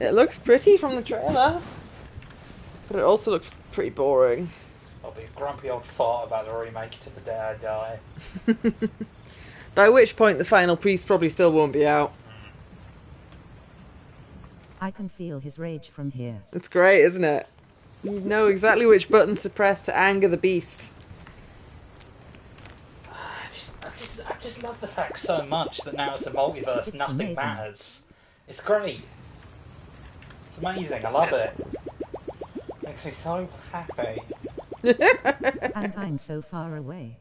It looks pretty from the trailer, but it also looks pretty boring. I'll be a grumpy old fart about the remake to the day I die. By which point the final piece probably still won't be out. I can feel his rage from here. It's great, isn't it? You know exactly which buttons to press to anger the beast. I just love the fact so much that now it's a multiverse, It's nothing amazing. matters. It's great. It's amazing, I love it. Makes me so happy. And I'm so far away.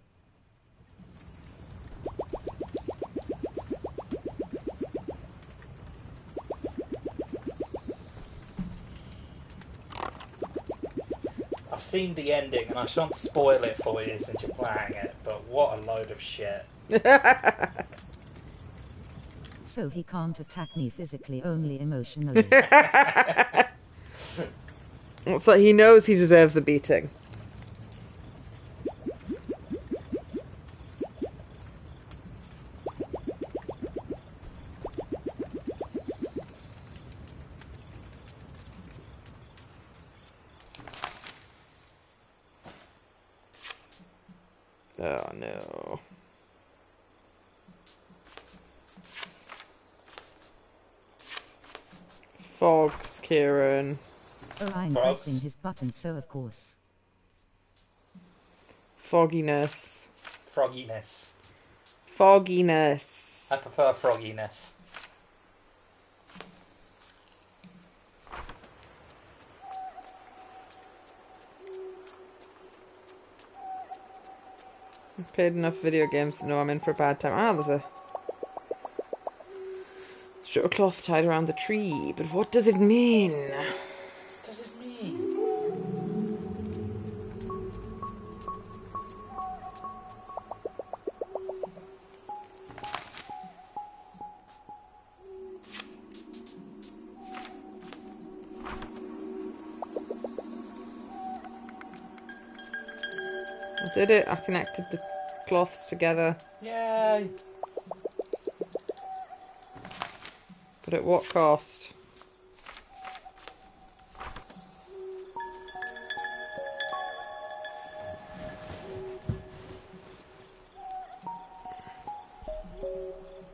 I've seen the ending and I shan't spoil it for you since you're playing it, but what a load of shit. So he can't attack me physically, only emotionally. It's like he knows he deserves a beating. Oh no. Fogs, Kieran. Oh, I'm Frogs. pressing his button, so of course. Fogginess. Frogginess. Fogginess. I prefer frogginess. I've played enough video games to know I'm in for a bad time. Ah, there's a strip of cloth tied around the tree, but what does it mean? What does it mean? I did it. I connected the cloths together. Yay! But at what cost?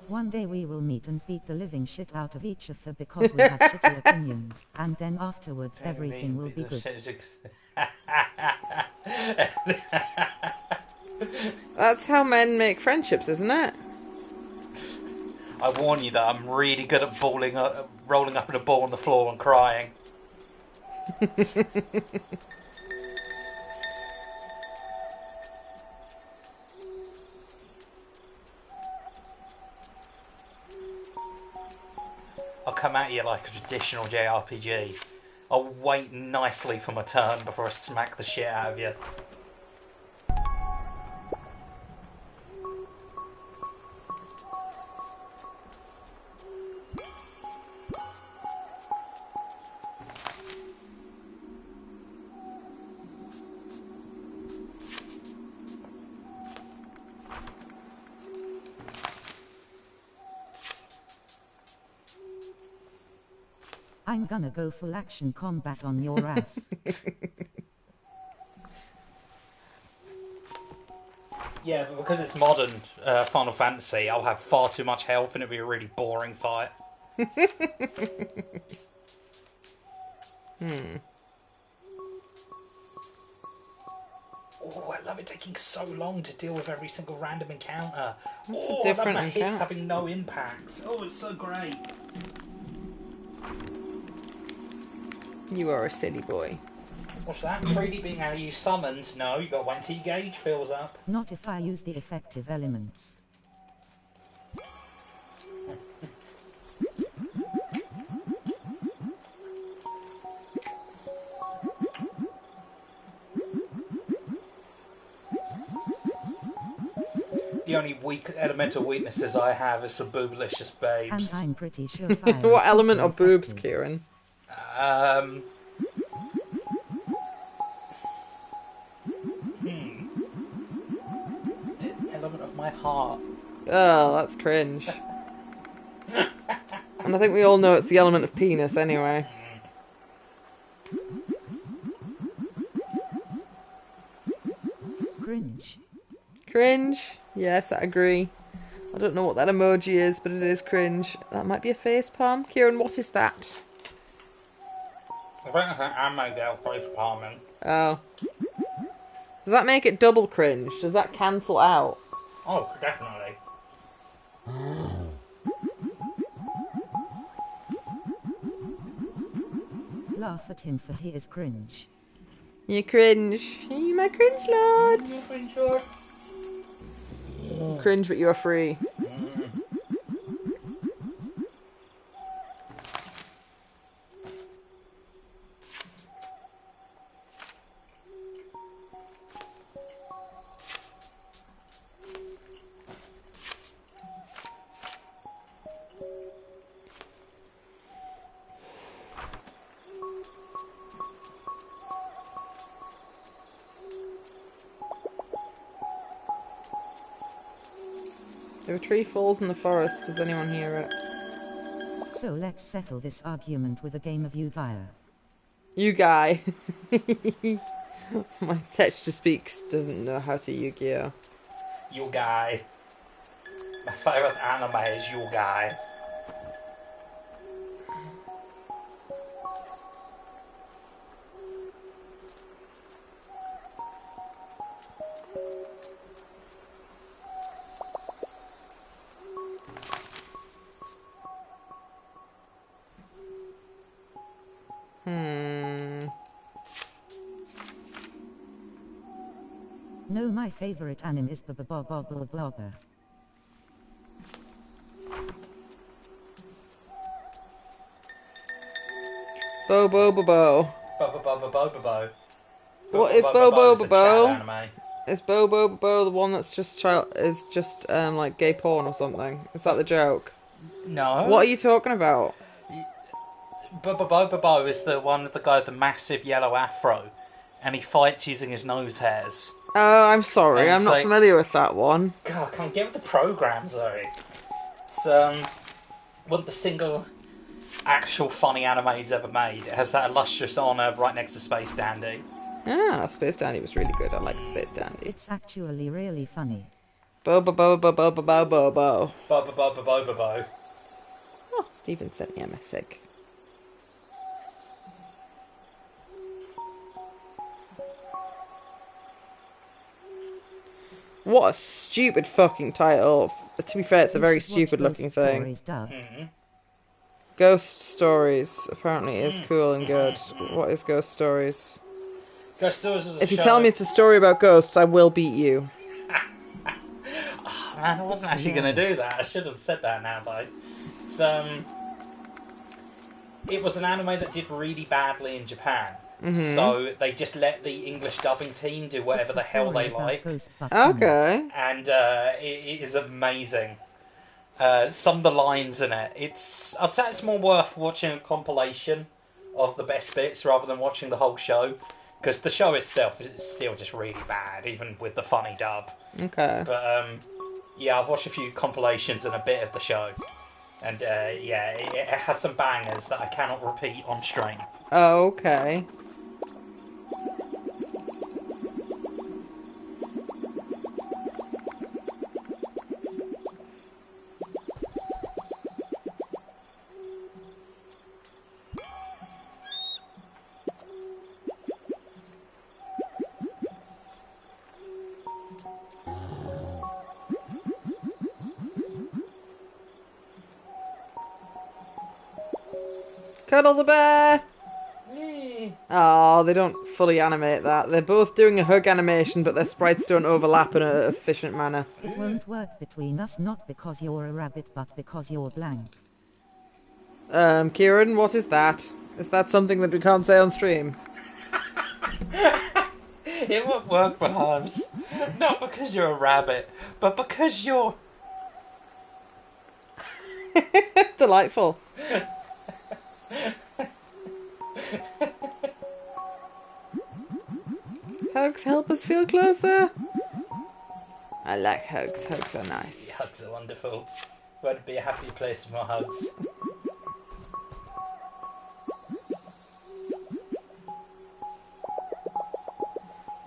One day we will meet and beat the living shit out of each other because we have shitty opinions, and then afterwards everything will be good. That's how men make friendships, isn't it? I warn you that I'm really good at rolling up in a ball on the floor and crying. I'll come at you like a traditional JRPG. I'll wait nicely for my turn before I smack the shit out of you. I'm gonna go full action combat on your ass. Yeah, but because it's modern Final Fantasy, I'll have far too much health and it'll be a really boring fight. Oh, I love it taking so long to deal with every single random encounter. That's a I love different my hits encounter. having no impact. Oh, it's so great. You are a silly boy. What's that? 3D being how you use summons? No, you got to wait until your gauge fills up. Not if I use the effective elements. The only elemental weaknesses I have is for boobalicious And babes. I'm pretty sure fire is What element super are boobs, effective. Kieran? Um. The element of my heart. Oh, that's cringe. And I think we all know it's the element of penis anyway. Cringe. Cringe? Yes, I agree. I don't know what that emoji is, but it is cringe. That might be a face palm. Kieran, what is that? I think it's an anime girl face palming. Oh. Does that make it double cringe? Does that cancel out? Oh, definitely. Laugh at him for he is cringe. You cringe. You my cringe lord. Cringe, but you are free. If a tree falls in the forest, does anyone hear it? So let's settle this argument with a game of Yu-Gi-Oh! You guy. My text-to-speak doesn't know how to Yu-Gi-Oh! You guy. My favourite anime is You Guy. No, my favorite anime is Blogger. Bo bo bo bo. Bo. What is Bo Bo Bo Bo? Anime. Is Bo Bo Bo Bo the one that's just like gay porn or something? Is that the joke? No. What are you talking about? Bo is the one with the guy with the massive yellow afro, and he fights using his nose hairs. Oh, I'm sorry, And I'm it's not like- familiar with that one. God, I can't get with the programs though. It's one of the single actual funny anime he's ever made. It has that illustrious honour right next to Space Dandy. Ah, Space Dandy was really good. I liked Space Dandy. It's actually really funny. Bo bo bo bo bo bo bo bo bo. Bo. Oh, Stephen sent me a message. What a stupid fucking title. To be fair, it's a very You should watch stupid looking Ghost thing. Stories dubbed. Ghost Stories apparently is cool and good. What is Ghost Stories? Ghost Stories was a If you show- tell me it's a story about ghosts, I will beat you. Oh, man, I wasn't actually going to do that. I should have said that now, though. It's, it was an anime that did really badly in Japan. So they just let the English dubbing team do whatever the It's a hell story they about like. ghost butt Okay. And it is amazing. Some of the lines in it, I'd say it's more worth watching a compilation of the best bits rather than watching the whole show, because the show itself is still just really bad, even with the funny dub. Okay. But yeah, I've watched a few compilations and a bit of the show, and yeah, it has some bangers that I cannot repeat on stream. Oh, okay. Cuddle the bear! Oh, they don't fully animate that. They're both doing a hug animation, but their sprites don't overlap in an efficient manner. It won't work between us, not because you're a rabbit, but because you're blank. Kieran, what is that? Is that something that we can't say on stream? It won't work for Hubs. Not because you're a rabbit, but because you're... Delightful. Hugs help us feel closer. I like hugs. Hugs are nice. Hugs are wonderful. Would be a happy place for more hugs.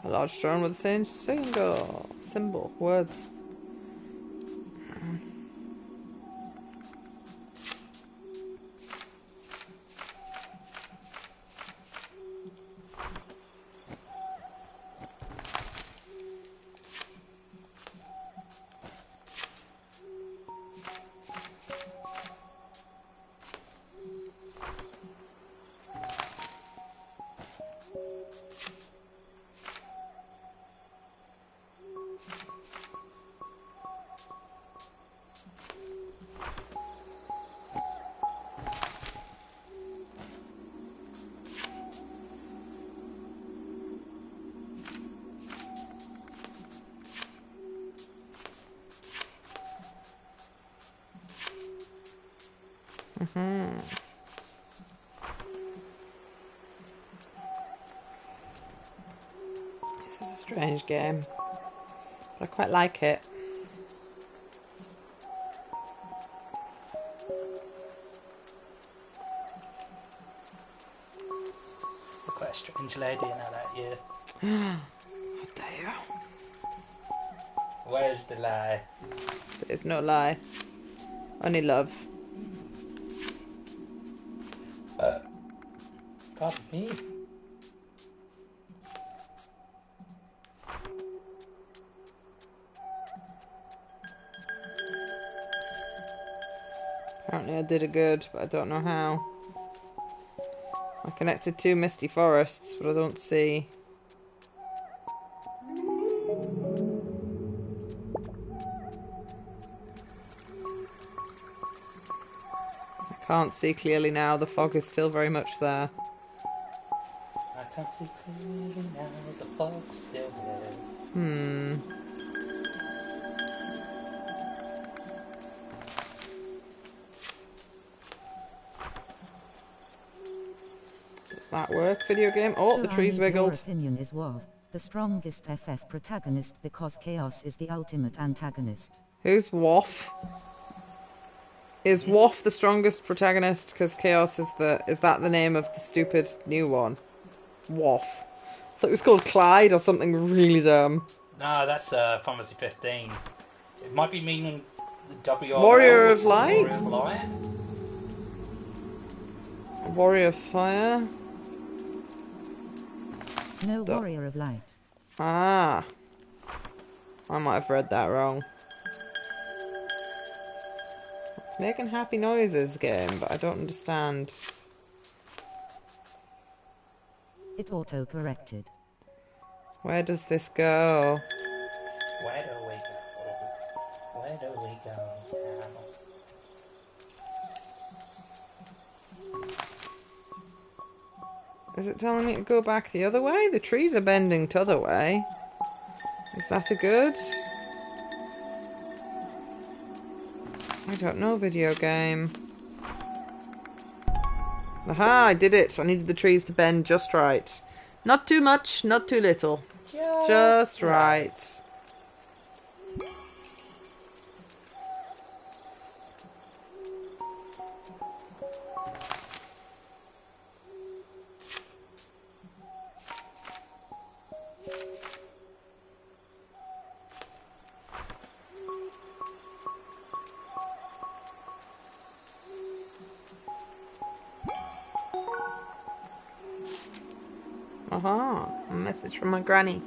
A large stone with the same symbol, words. This is a strange game, but I quite like it. Quite a strange lady in that year. How dare you? Where's the lie? There's no lie. Only love. Pardon me. Apparently I did a good, but I don't know how. I connected 2 misty forests, but I don't see. I can't see clearly now. The fog is still very much there. I can't see clearly now, the fog's still there. Does that work, video game? Oh, So the trees I need your wiggled. opinion is WoW, the strongest FF protagonist because Chaos is the ultimate antagonist. Who's Waff? Is Waff the strongest protagonist? Because Chaos is the... Is that the name of the stupid new one? Waff. I thought it was called Clyde or something really dumb. No, that's Pharmacy 15. It might be meaning the WRL, Warrior of which is Light? Warrior of Light. Warrior of Fire. No Warrior of Light. Ah. I might have read that wrong. It's making happy noises game, but I don't understand. It auto-corrected. Where does this go? Where do we go? Where do we go now? Is it telling me to go back the other way? The trees are bending t'other way. Is that a good? I don't know, video game. Aha, I did it. I needed the trees to bend just right. Not too much, not too little. Just right. Aha, a message from my granny.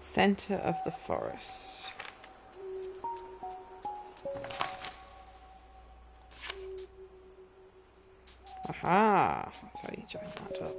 Center of the forest. Aha, that's how you join that up.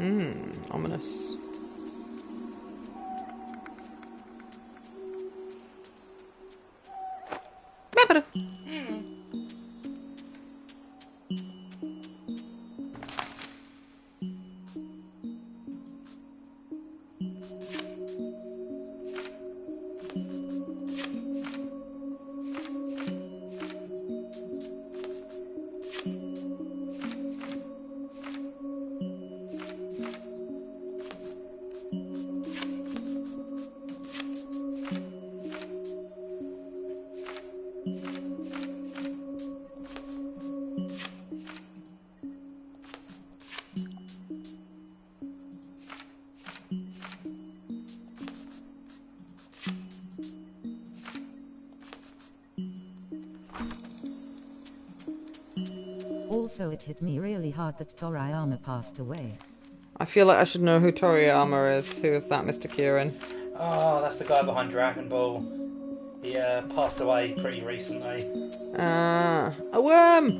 Ominous. Also, it hit me really hard that Toriyama passed away. I feel like I should know who Toriyama is. Who is that, Mr. Kieran? Oh, that's the guy behind Dragon Ball. He passed away pretty recently. Ah, a worm!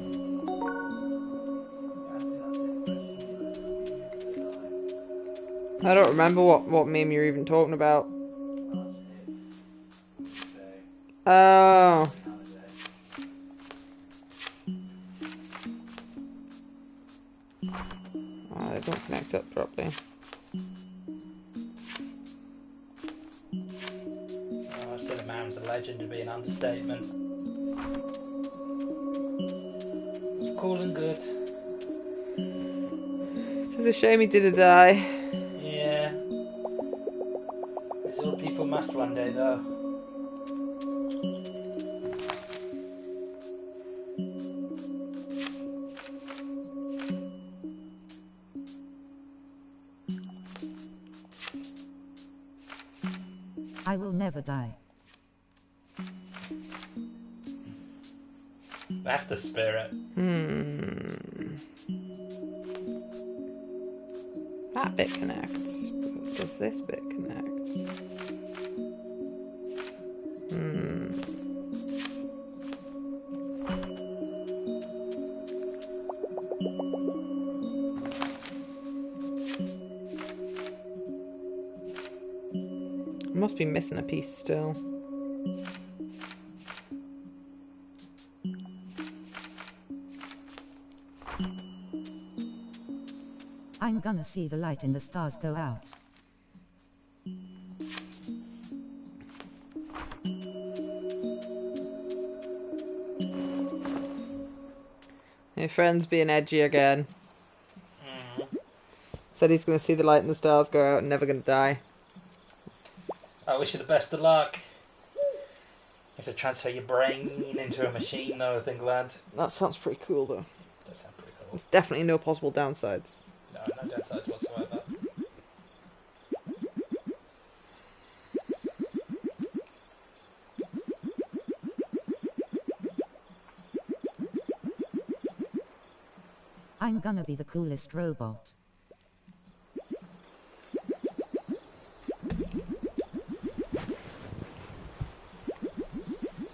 I don't remember what meme you're even talking about. Oh. Oh, they don't connect up properly. Oh, still a man's a legend to be an understatement. It's cool and good. It's a shame he did die. Yeah. These all people must one day, though. I will never die. That's the spirit. That bit connects. But does this bit connect? I must be missing a piece still. I'm gonna see the light in the stars go out. Your friend's being edgy again. Said he's going to see the light in the stars go out and never going to die. I wish you the best of luck. You have to transfer your brain into a machine, though, I think, lad. That sounds pretty cool, though. That sounds pretty cool. There's definitely no possible downsides. No downsides whatsoever. I'm gonna be the coolest robot.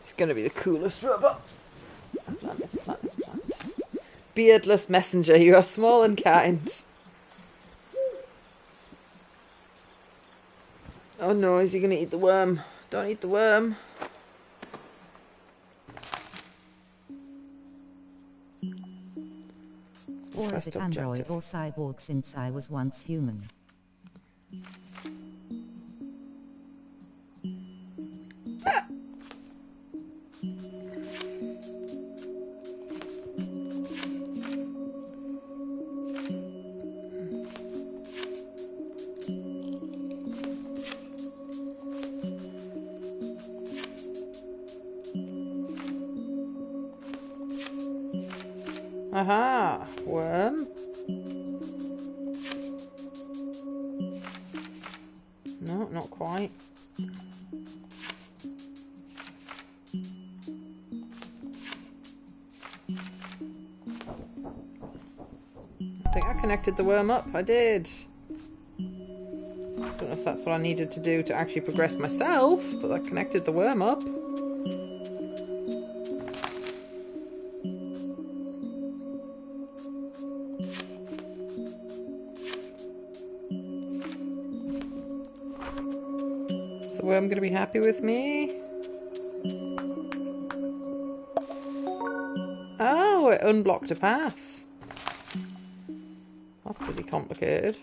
He's going to be the coolest robot. Plant this, plant this, plant. Beardless messenger, you are small and kind. Oh no, is he going to eat the worm? Don't eat the worm. Or is it android or cyborg since I was once human? Aha, worm. No, not quite. I think I connected the worm up. I did. Don't know if that's what I needed to do to actually progress myself, but I connected the worm up. going to be happy with me? Oh, it unblocked a path. That's pretty complicated.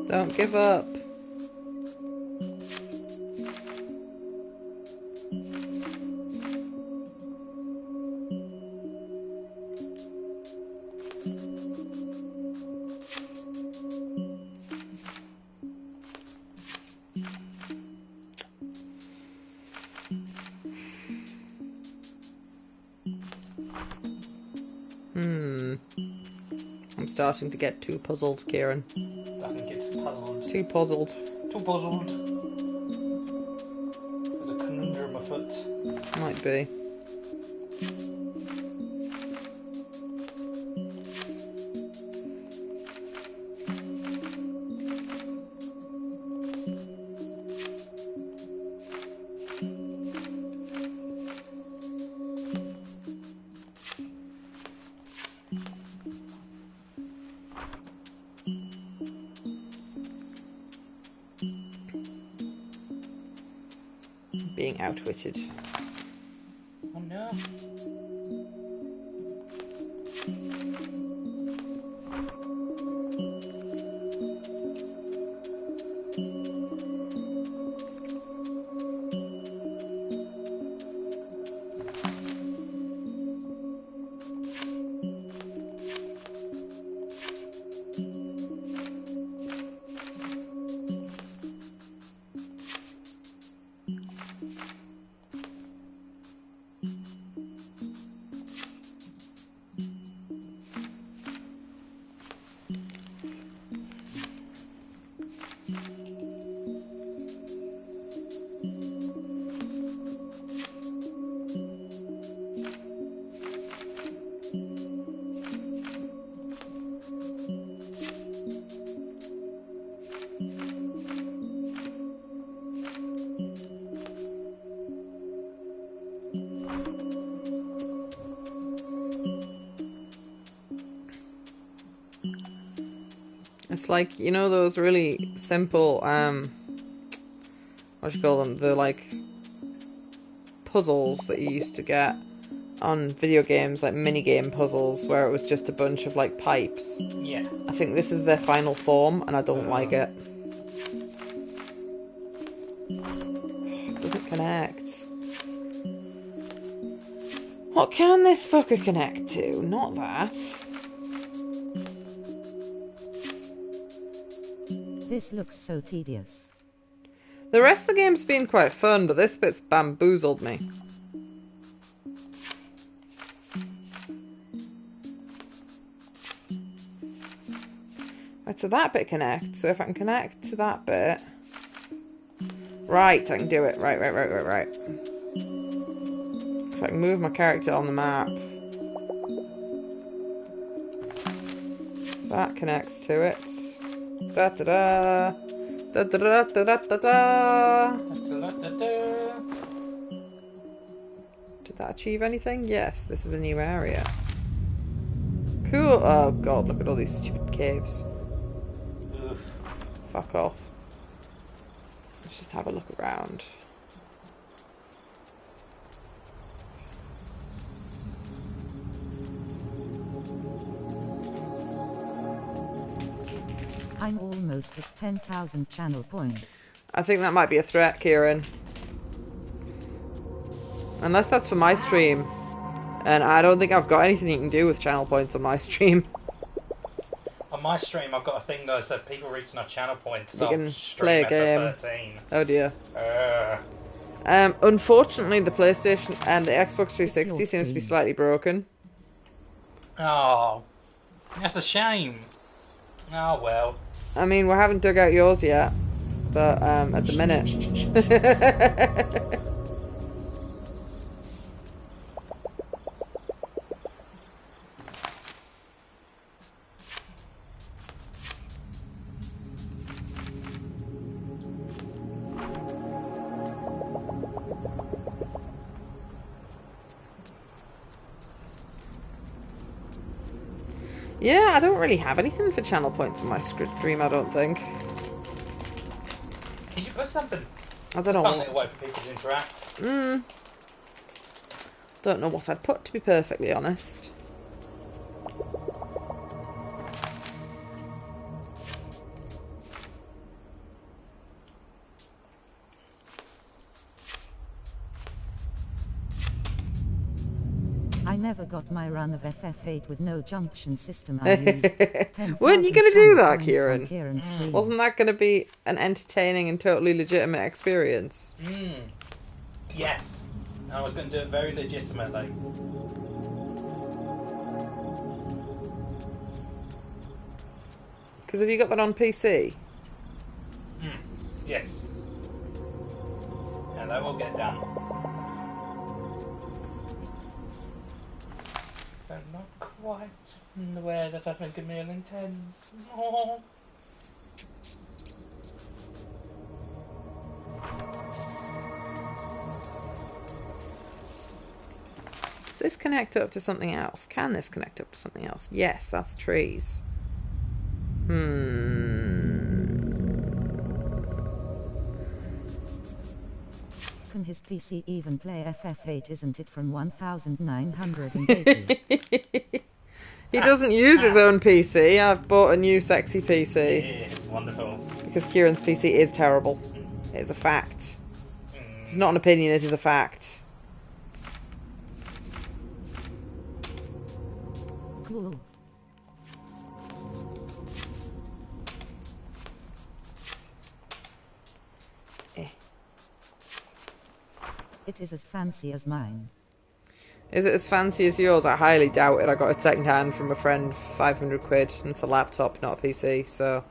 Don't give up. I'm starting to get too puzzled, Kieran. I think it's puzzled. Too puzzled. Too puzzled. There's a conundrum afoot. Might be. Being outwitted. Oh no. It's like, you know, those really simple, what do you call them? The, like, puzzles that you used to get on video games, like minigame puzzles, where it was just a bunch of, like, pipes. Yeah. I think this is their final form, and I don't like it. It doesn't connect. What can this fucker connect to? Not that. This looks so tedious. The rest of the game's been quite fun, but this bit's bamboozled me. Right, so that bit connects. So if I can connect to that bit... Right, I can do it. Right. So I can move my character on the map. That connects to it. Da da da. Da da da da da da da. Did that achieve anything? Yes, this is a new area. Cool. Oh god, look at all these stupid caves. Oof. Fuck off. Let's just have a look around. I'm almost at 10,000 channel points. I think that might be a threat, Kieran. Unless that's for my stream. And I don't think I've got anything you can do with channel points on my stream. On my stream, I've got a thing though, so people reach enough channel points. You can play a game. 13. Oh dear. Unfortunately, the PlayStation and the Xbox 360 seems to be slightly broken. Oh, that's a shame. Oh well. I mean, we haven't dug out yours yet, but at the minute. Yeah, I don't really have anything for channel points on my stream, I don't think. Did you put something? I don't know. Fun little way for people to interact. Don't know what I'd put, to be perfectly honest. I never got my run of FF8 with no junction system. I used 10,000 Weren't you going to do channel that, points on Kieran? Kieran's stream. Wasn't that going to be an entertaining and totally legitimate experience? Yes. I was going to do it very legitimately. Because have you got that on PC? Yes. And that will get done. But not quite in the way that I think Emil intends. Oh. Does this connect up to something else? Can this connect up to something else? Yes, that's trees. Can his PC even play FF8? Isn't it from 1980? He doesn't use his own PC. I've bought a new sexy PC. It's wonderful. Because Kieran's PC is terrible. It is a fact. It's not an opinion, it is a fact. Cool. It is as fancy as mine. Is it as fancy as yours? I highly doubt it. I got it second hand from a friend, 500 quid. And it's a laptop, not a PC, so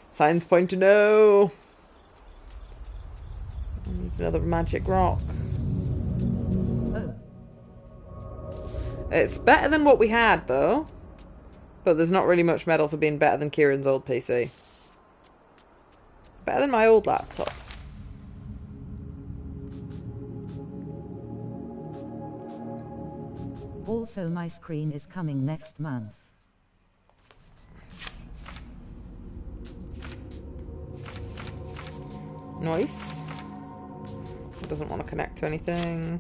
signs point to no. I need another magic rock. Oh. It's better than what we had, though. But there's not really much medal for being better than Kieran's old PC. It's better than my old laptop. Also, my screen is coming next month. Nice. It doesn't want to connect to anything.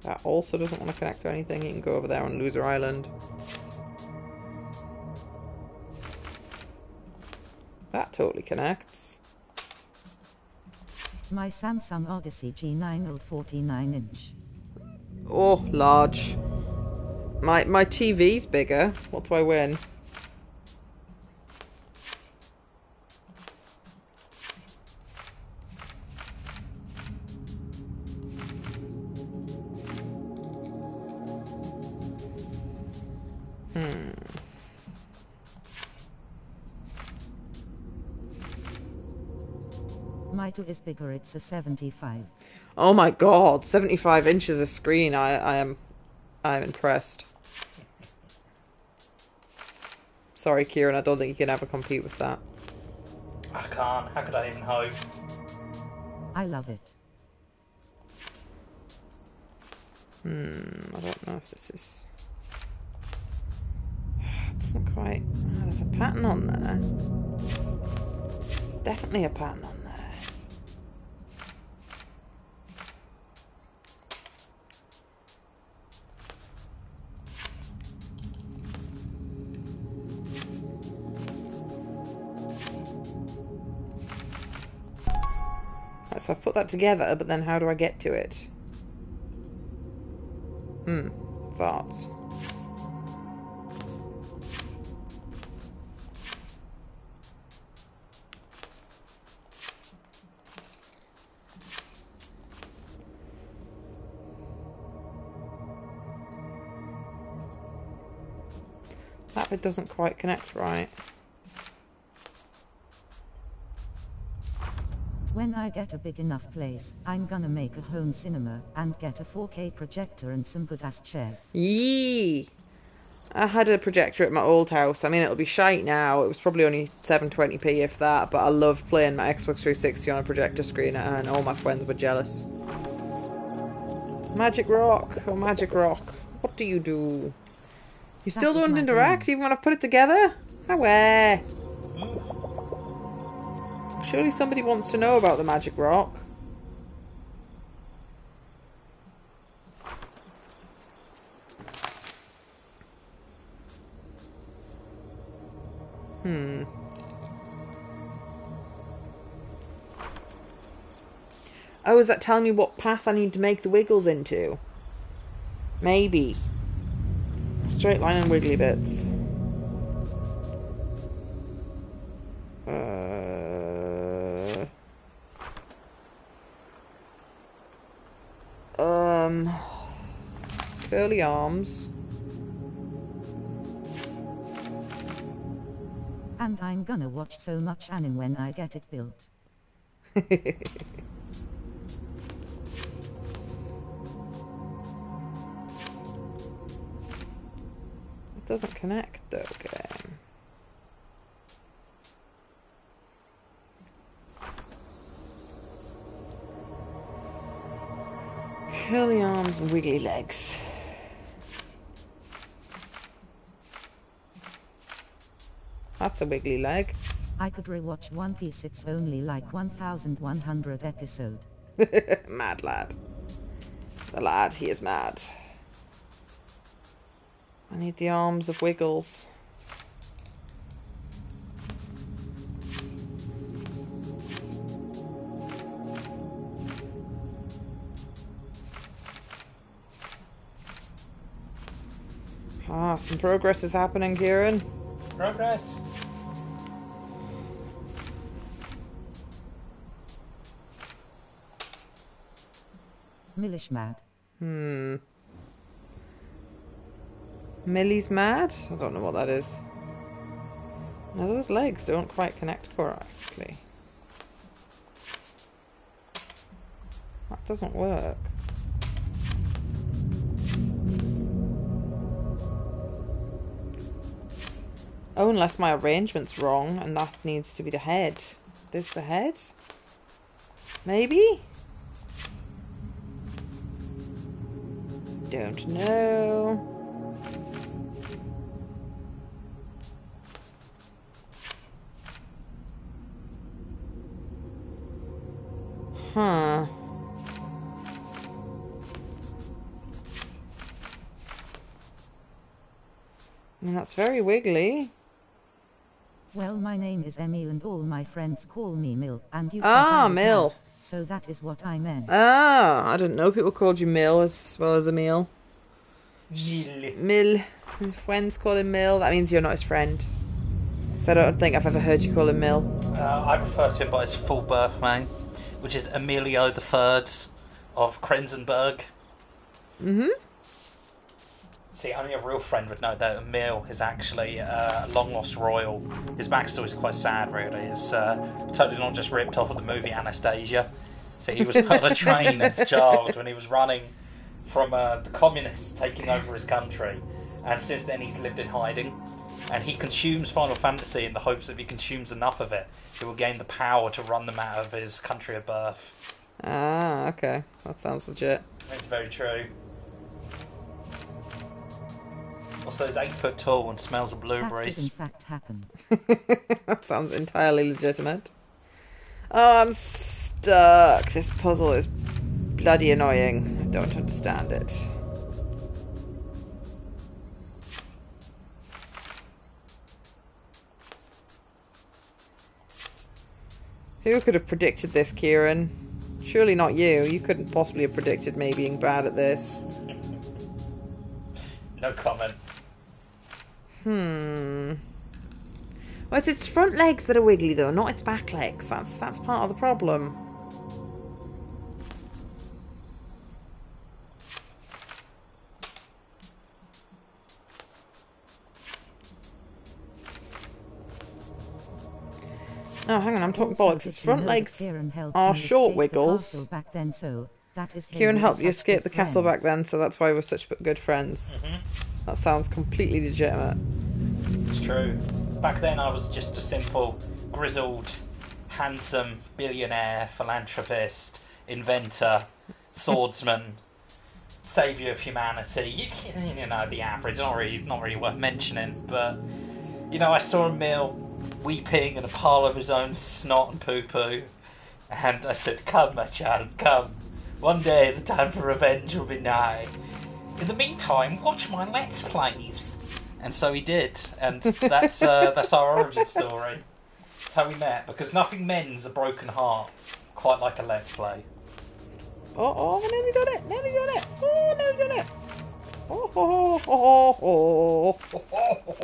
That also doesn't want to connect to anything. You can go over there on Loser Island. That totally connects. My Samsung Odyssey G9 old 49-inch. Oh, large. My TV's bigger. What do I win? My 2 is bigger, it's a 75. Oh my god, 75 inches of screen. I am impressed. Sorry, Kieran, I don't think you can ever compete with that. I can't. How could I even hope? I love it. I don't know if this is... It's not quite... Oh, there's a pattern on there. There's definitely a pattern on there. Right, so I've put that together, but then how do I get to it? Farts. That bit doesn't quite connect right. When I get a big enough place, I'm gonna make a home cinema and get a 4K projector and some good ass chairs. Yee! I had a projector at my old house. I mean, it'll be shite now. It was probably only 720p if that, but I loved playing my Xbox 360 on a projector screen, and all my friends were jealous. Magic Rock! Oh, Magic Rock. What do you do? You still don't interact even when I've put it together? How? Surely somebody wants to know about the Magic Rock. Oh, is that telling me what path I need to make the wiggles into? Maybe. Straight line and wiggly bits. Curly arms. And I'm gonna watch so much anime when I get it built. It doesn't connect though, game. Curly arms and wiggly legs. That's a wiggly leg. I could rewatch One Piece, it's only like 1100 episode. Mad lad. The lad, he is mad. I need the arms of Wiggles. Ah, some progress is happening, Kieran. Progress. Millish mad. Millie's mad? I don't know what that is. No, those legs don't quite connect correctly. That doesn't work. Oh, unless my arrangement's wrong and that needs to be the head. This the head? Maybe? Don't know. Huh. I mean, that's very wiggly. Well, my name is Emil and all my friends call me Mil, and you said Ah, I was Mil. mad, so that is what I meant. Ah, I didn't know people called you Mill as well as Emil. Mill. His friends call him Mill. That means you're not his friend. So I don't think I've ever heard you call him Mill. I refer to him by his full birth name, which is Emilio III of Krenzenberg. Mm-hmm. See, only a real friend would know that Emil is actually a long-lost royal. His backstory is quite sad, really. It's totally not just ripped off of the movie Anastasia. So he was put on a train as a child when he was running from the communists taking over his country. and since then he's lived in hiding. And he consumes Final Fantasy in the hopes that if he consumes enough of it, he will gain the power to run them out of his country of birth. Ah, okay. That sounds legit. It's very true. Also, he's 8 foot tall and smells of That did in blueberries. fact happen. That sounds entirely legitimate. Oh, I'm stuck. This puzzle is bloody annoying. I don't understand it. Who could have predicted this, Kieran? Surely not you. You couldn't possibly have predicted me being bad at this. No comment. Well, it's its front legs that are wiggly, though, not its back legs. That's part of the problem. Oh, hang on, I'm talking Also, bollocks. Its did you front know that legs Kieran helped are me short escape the wiggles. castle back then, so that is Kieran him, helped we you were such escape good the castle back friends. then, so that's why we're such good friends. That sounds completely legitimate. It's true. Back then I was just a simple, grizzled, handsome, billionaire, philanthropist, inventor, swordsman, saviour of humanity. You know, the average. Not really worth mentioning, but you know, I saw Emil weeping in a pile of his own snot and poo-poo, and I said, "Come, my child, come. One day the time for revenge will be nigh. In the meantime, watch my Let's Plays." And so he did, and that's our origin story. That's how we met, because nothing mends a broken heart quite like a Let's Play. Oh, I nearly done it! Nearly done it! Oh, nearly done it!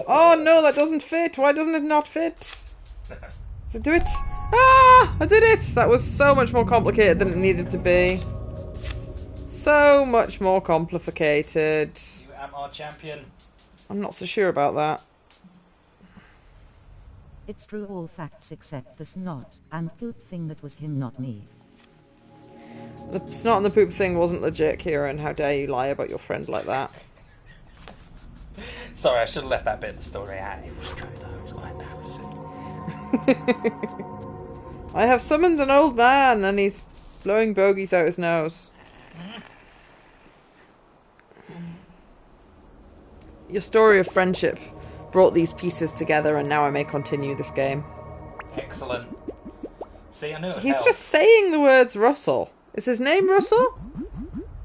Oh no, that doesn't fit! Why doesn't it not fit? Does it do it? Ah! I did it! That was so much more complicated than it needed to be. So much more complicated. You am our champion. I'm not so sure about that. It's true, all facts except the snot and poop thing. That was him, not me. The snot and the poop thing wasn't legit, Kieran. How dare you lie about your friend like that? Sorry, I should have left that bit of the story out. It was true though, it's quite embarrassing. I have summoned an old man and he's blowing bogies out his nose. Your story of friendship brought these pieces together and now I may continue this game. Excellent. See, I knew it He's helped. just saying the words Russell. Is his name Russell?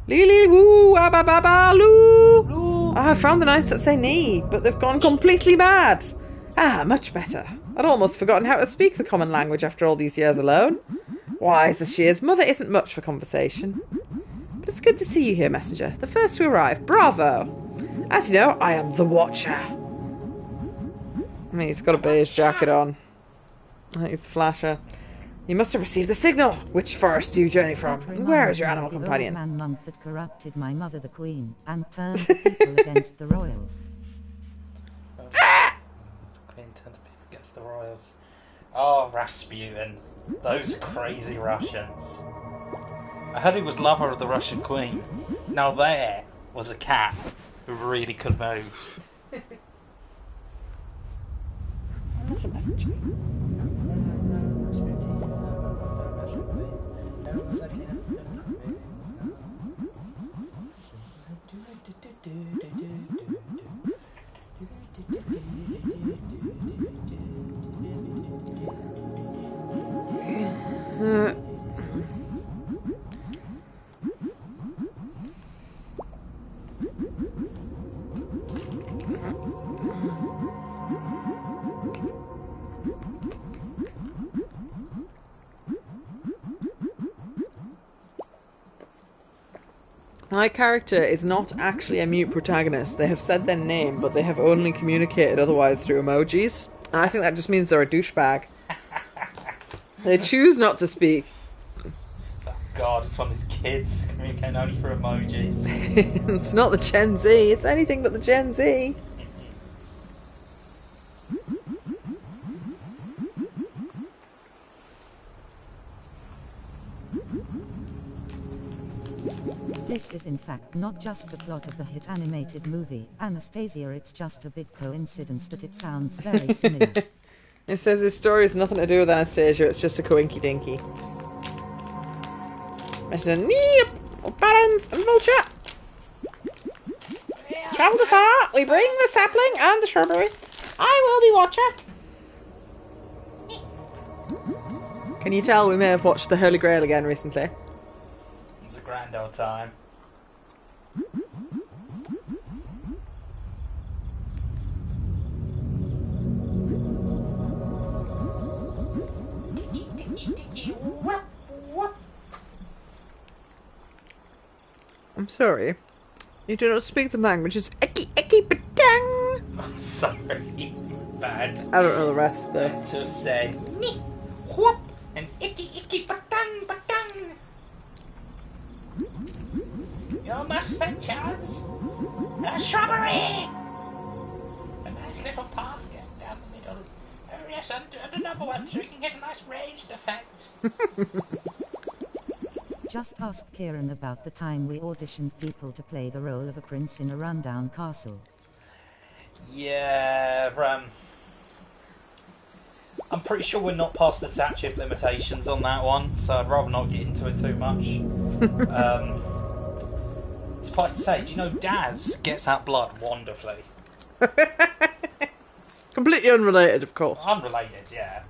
Lily woo abababa loo. I found the knights that say nee, but they've gone completely mad. Ah, much better. I'd almost forgotten how to speak the common language after all these years alone. Wise as she is, Mother isn't much for conversation. But it's good to see you here, Messenger. The first to arrive. Bravo. As you know, I am the Watcher. I mean, he's got a beige jacket on. I think he's the Flasher. You must have received the signal. Which forest do you journey from? That And where is your reminds animal me of the companion? old man monk that corrupted my mother, the queen, and turned the people against the royal. Queen turned people against the royals. Oh, Rasputin. Those crazy Russians. I heard he was lover of the Russian queen. Now there was a cat who really could move. I'm not a messenger. My character is not actually a mute protagonist. They have said their name, but they have only communicated otherwise through emojis. And I think that just means they're a douchebag. They choose not to speak. Oh God, it's one of these kids communicating only through emojis. It's not the Gen Z. It's anything but the Gen Z. This is in fact not just the plot of the hit animated movie, Anastasia. It's just a big coincidence that it sounds very similar. It says this story has nothing to do with Anastasia, it's just a coinky dinky. Mention Neep, Barons, and Vulture. Travel to far, we bring the sapling and the shrubbery. I will be watcher. Can you tell we may have watched the Holy Grail again recently? It was a grand old time. I'm sorry. You do not speak the languages. Eki patang. I'm sorry. Bad. I don't know the rest though. Let's just say ni whoop and icky patang patang. Your must ventures a shrubbery. A nice little path going down the middle. Oh yes, and another one so you can get a nice raised effect. Just ask Kieran about the time we auditioned people to play the role of a prince in a rundown castle. Yeah, I'm pretty sure we're not past the statute of limitations on that one, so I'd rather not get into it too much. Suffice to say, do you know Daz gets that blood wonderfully? Completely unrelated, of course. Unrelated, yeah.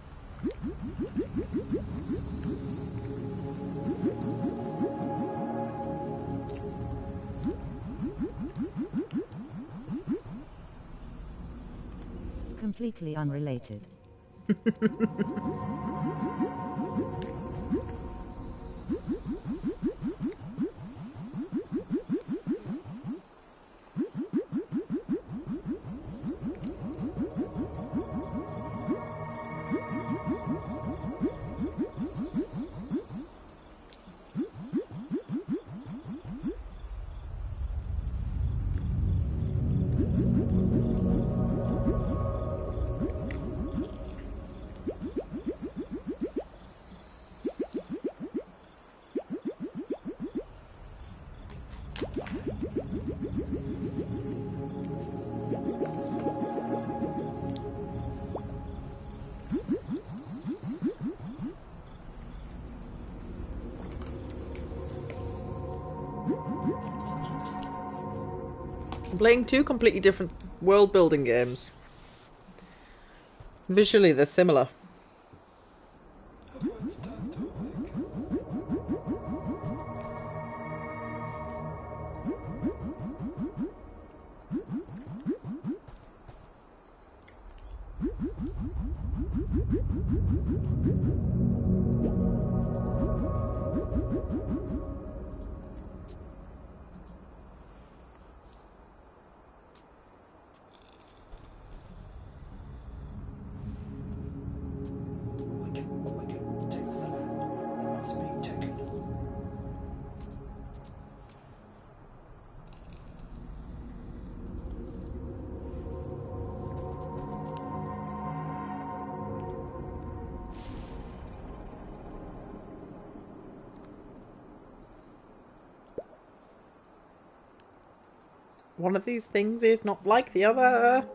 Completely unrelated. I'm playing two completely different world building games. Visually, they're similar. One of these things is not like the other.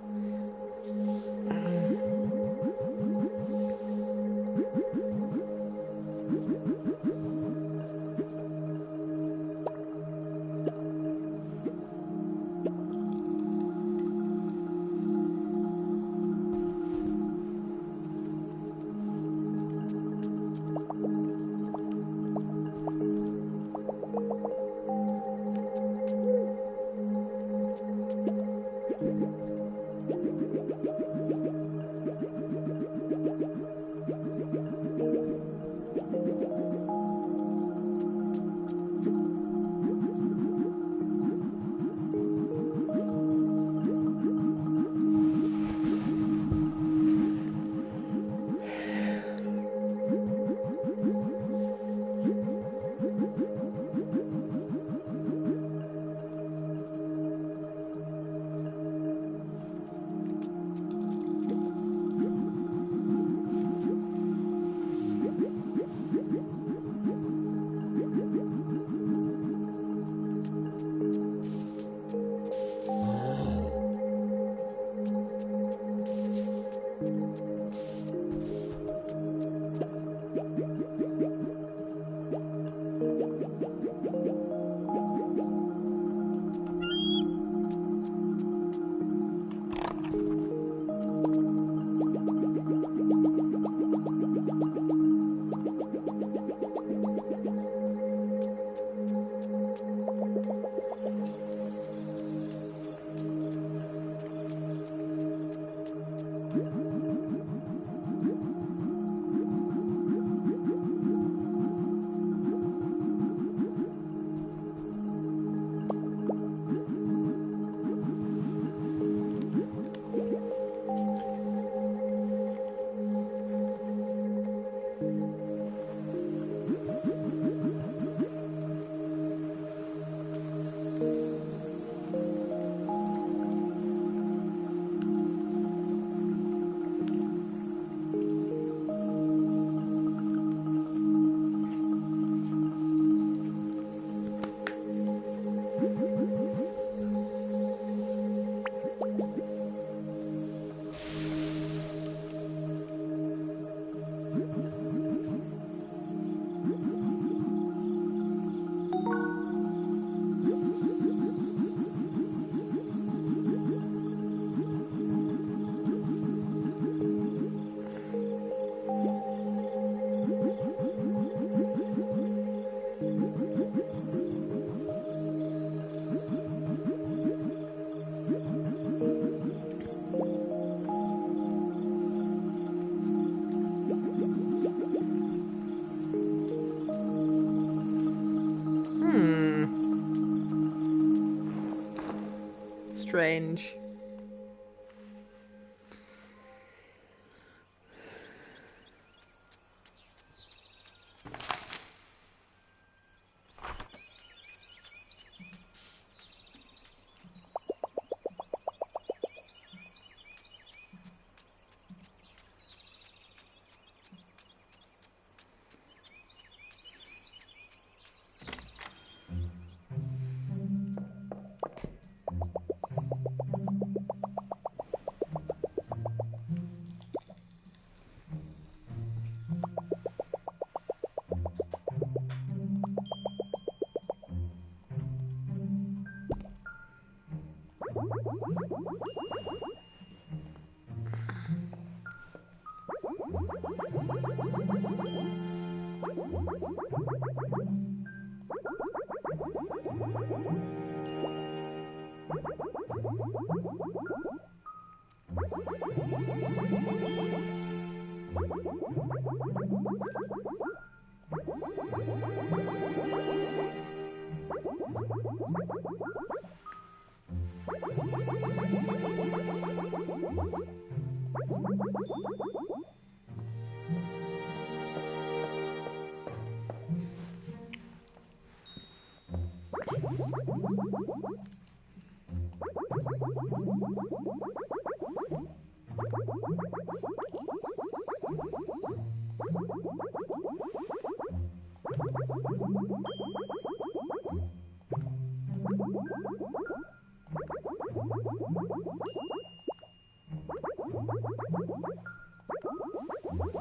Strange.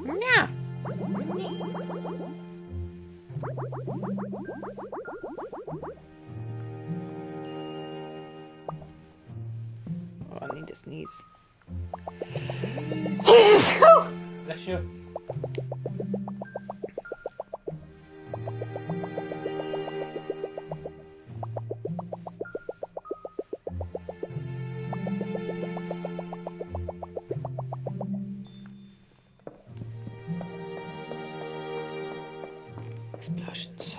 Yeah. Oh, I need to sneeze. Bless you. Explosions.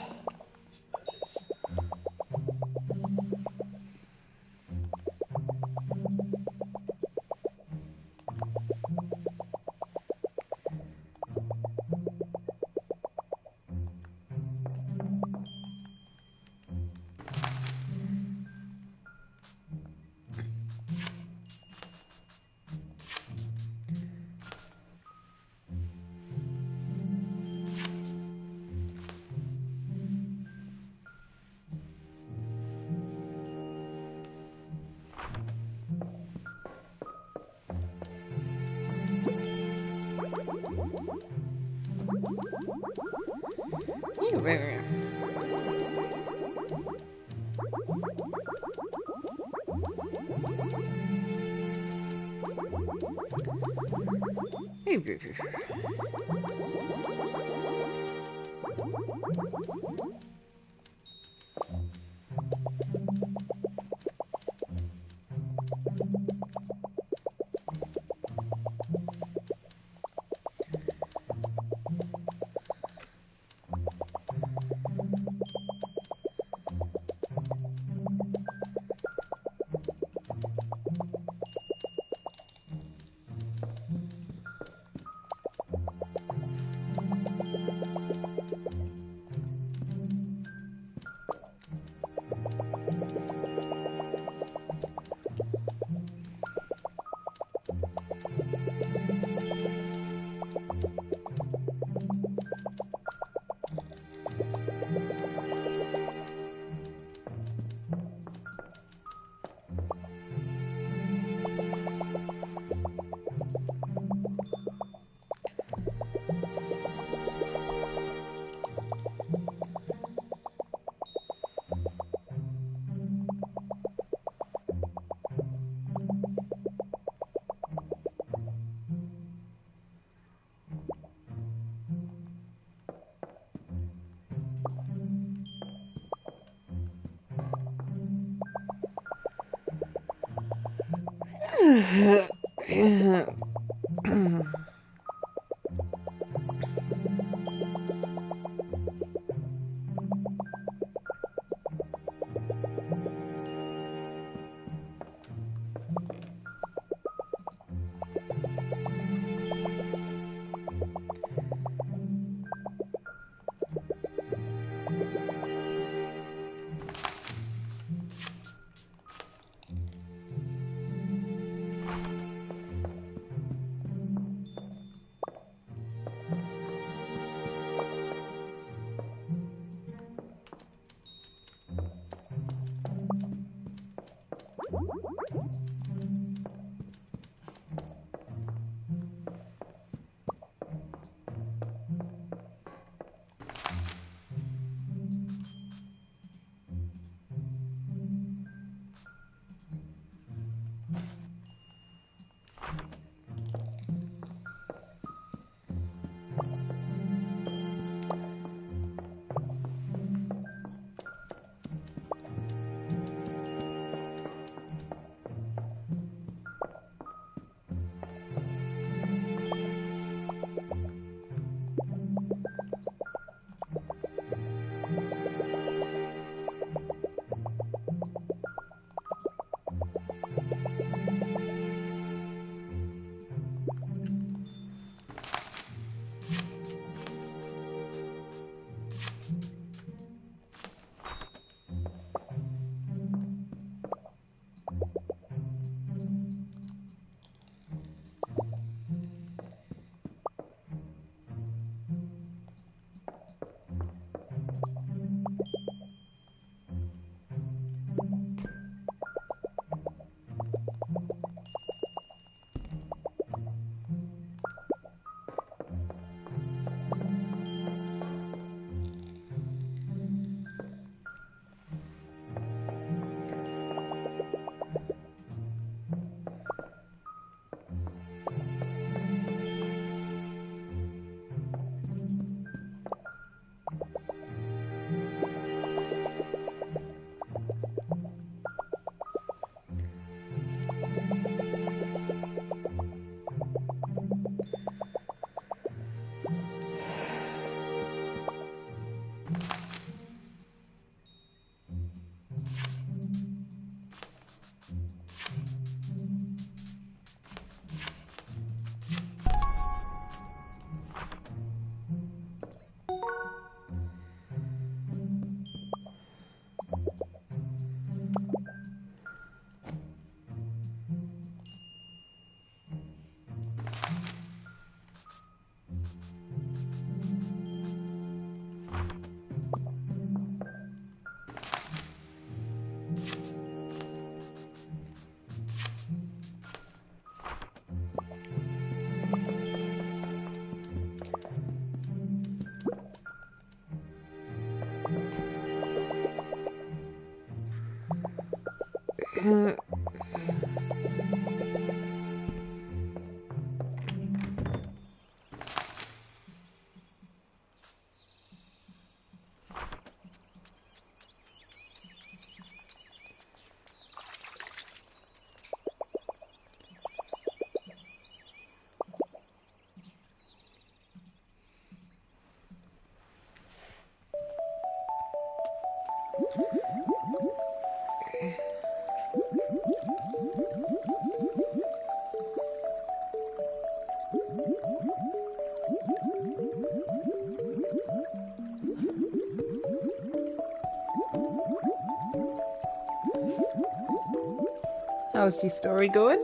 How's your story going?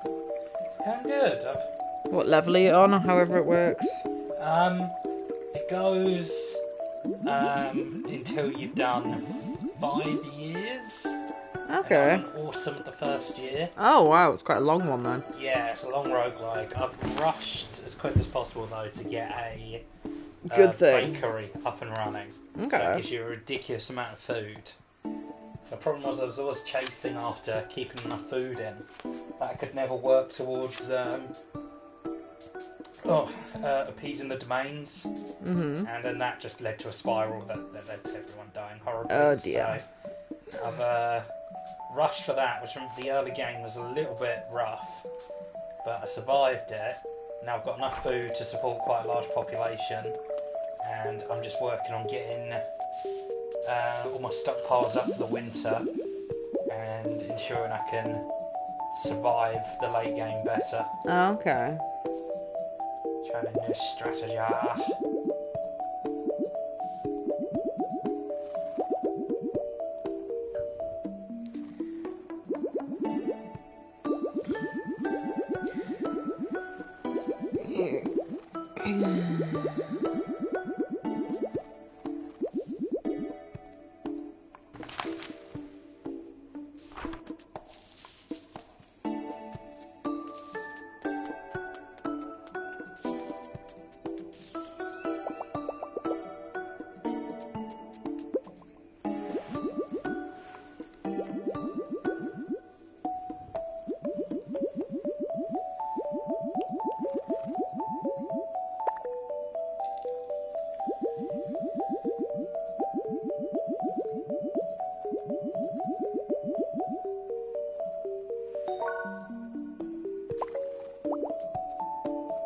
It's going good. What level are you on, or however it works? It goes until you've done 5 years. Okay. And I'm on autumn of the first year. Oh wow, it's quite a long one then. Yeah, it's a long roguelike. I've rushed as quick as possible though to get a Good thing. bakery up and running. Okay. So it gives you a ridiculous amount of food. The problem was I was always chasing after keeping enough food in. But I could never work towards appeasing the domains. Mm-hmm. And then that just led to a spiral that led to everyone dying horribly. Oh dear. So I've rushed for that, which from the early game was a little bit rough, but I survived it. Now I've got enough food to support quite a large population, and I'm just working on getting all my stockpiles up for the winter and ensuring I can survive the late game better. Oh, okay. Trying a new strategy.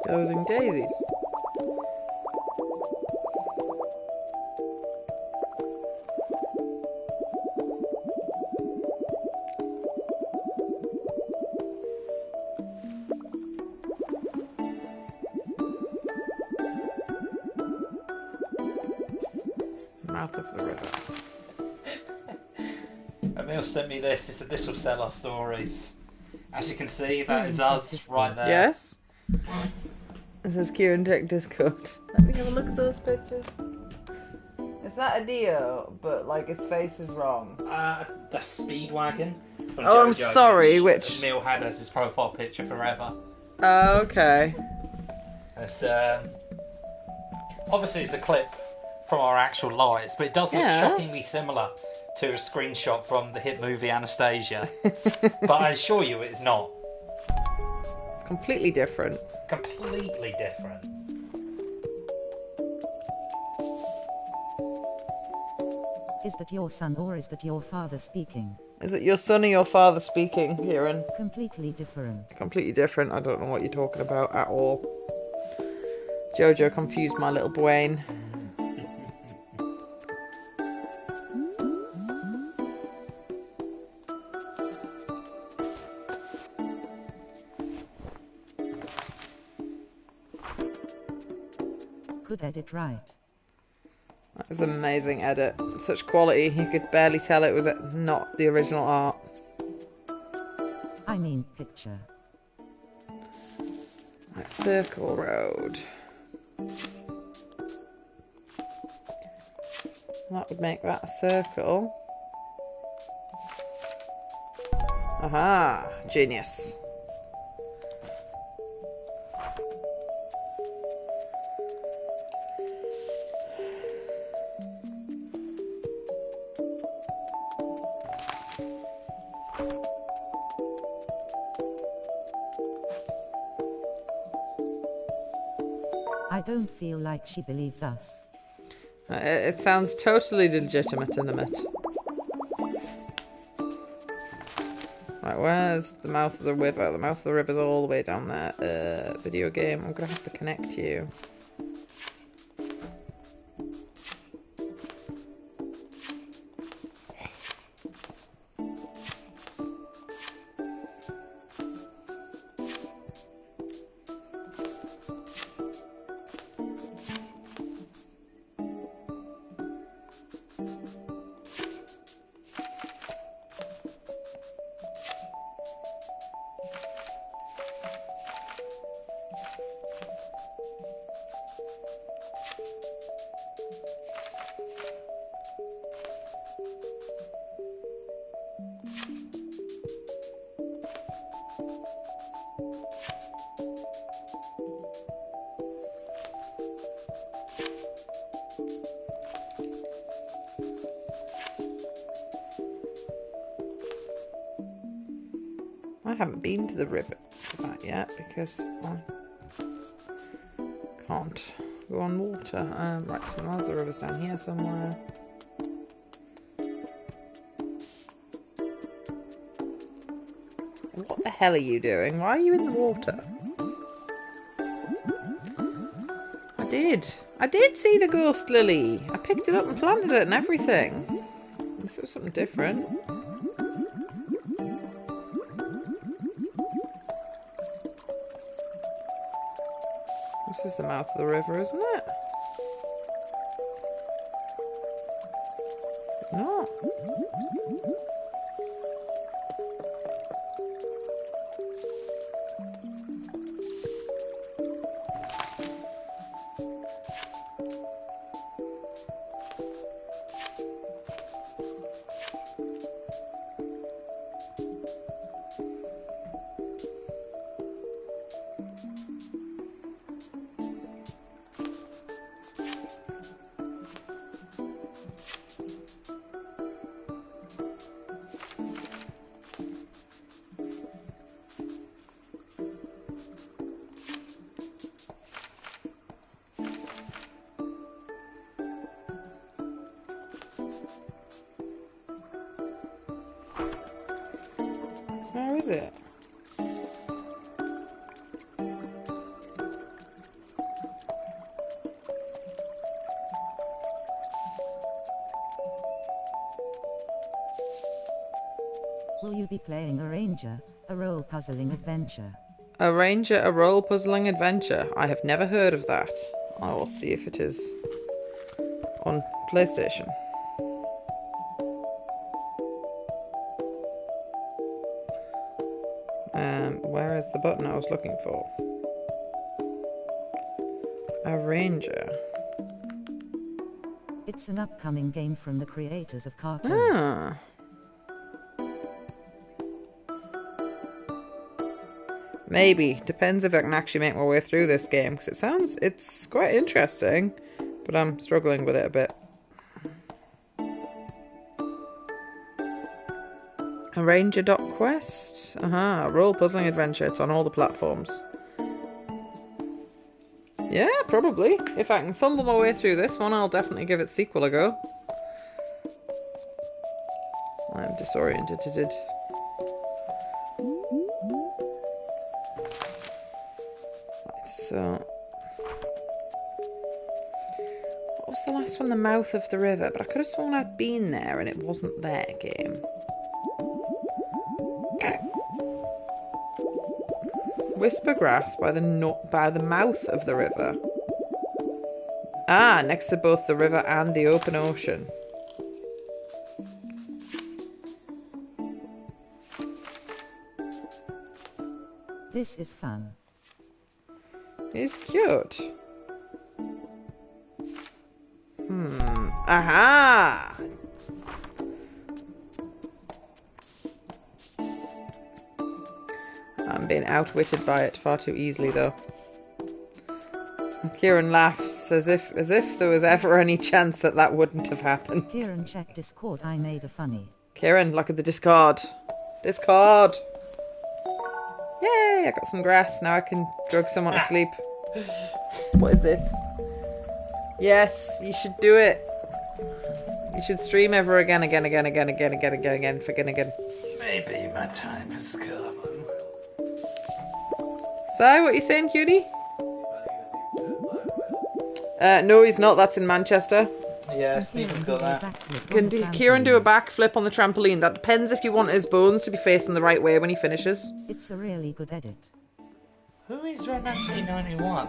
Dozing daisies. Mouth of the river. Emil sent me this. He said this will sell our stories. As you can see, that is Feelings of us Discord. right there. Yes. This is Kieran Tech Discord. Let me have a look at those pictures. Is that a Dio, but like his face is wrong? The Speedwagon. From Oh, I'm JoJo, sorry, which- Emil had as his profile picture forever. Oh, okay. It's obviously it's a clip from our actual lives, but it does look Yeah. shockingly similar to a screenshot from the hit movie Anastasia. But I assure you, it is not. Completely different. Completely different. Is that your son or is that your father speaking? Is it your son or your father speaking, Kieran? Completely different. Completely different. I don't know what you're talking about at all. Jojo confused my little brain. Could edit right. That was an amazing edit. Such quality, you could barely tell it was not the original art. I mean picture. Right, Circle Road. That would make that a circle. Aha! Genius. I don't feel like she believes us. It sounds totally legitimate in a minute. Right, where's the mouth of the river? The mouth of the river's all the way down there. Video game, I'm gonna have to connect you. I haven't been to the river for that yet because I can't go on water. Right, so the river's down here somewhere. hell are you doing? Why are you in the water? I did see the ghost lily. I picked it up and planted it and everything. This was something different. This is the mouth of the river, isn't it? No. Where is it? Will you be playing a ranger, a role puzzling adventure? A ranger, a role puzzling adventure. I have never heard of that. I will see if it is on PlayStation. Where is the button I was looking for? A ranger. It's an upcoming game from the creators of CARTO. Ah. Maybe. Depends if I can actually make my way through this game, because it's quite interesting, but I'm struggling with it a bit. A ranger.quest? Role puzzling adventure. It's on all the platforms. Yeah, probably. If I can fumble my way through this one, I'll definitely give its sequel a go. I'm disoriented. So, what was the last one? The mouth of the river. But I could have sworn I'd been there and it wasn't there, game. Whisper grass by the mouth of the river. Ah, next to both the river and the open ocean. This is fun. It's cute. Aha! I'm being outwitted by it far too easily, though. Kieran laughs as if there was ever any chance that wouldn't have happened. Kieran, check Discord. I made a funny. Kieran, look at the Discord. Discord! Yay! I got some grass. Now I can drug someone to sleep. What is this? Yes, you should do it. You should stream ever again. Maybe my time has come. Si, what are you saying, cutie? No, he's not. That's in Manchester. Yeah, Stephen's got that. Can Kieran do a backflip on the trampoline? That depends if you want his bones to be facing the right way when he finishes. It's a really good edit. Who is Romancey 91?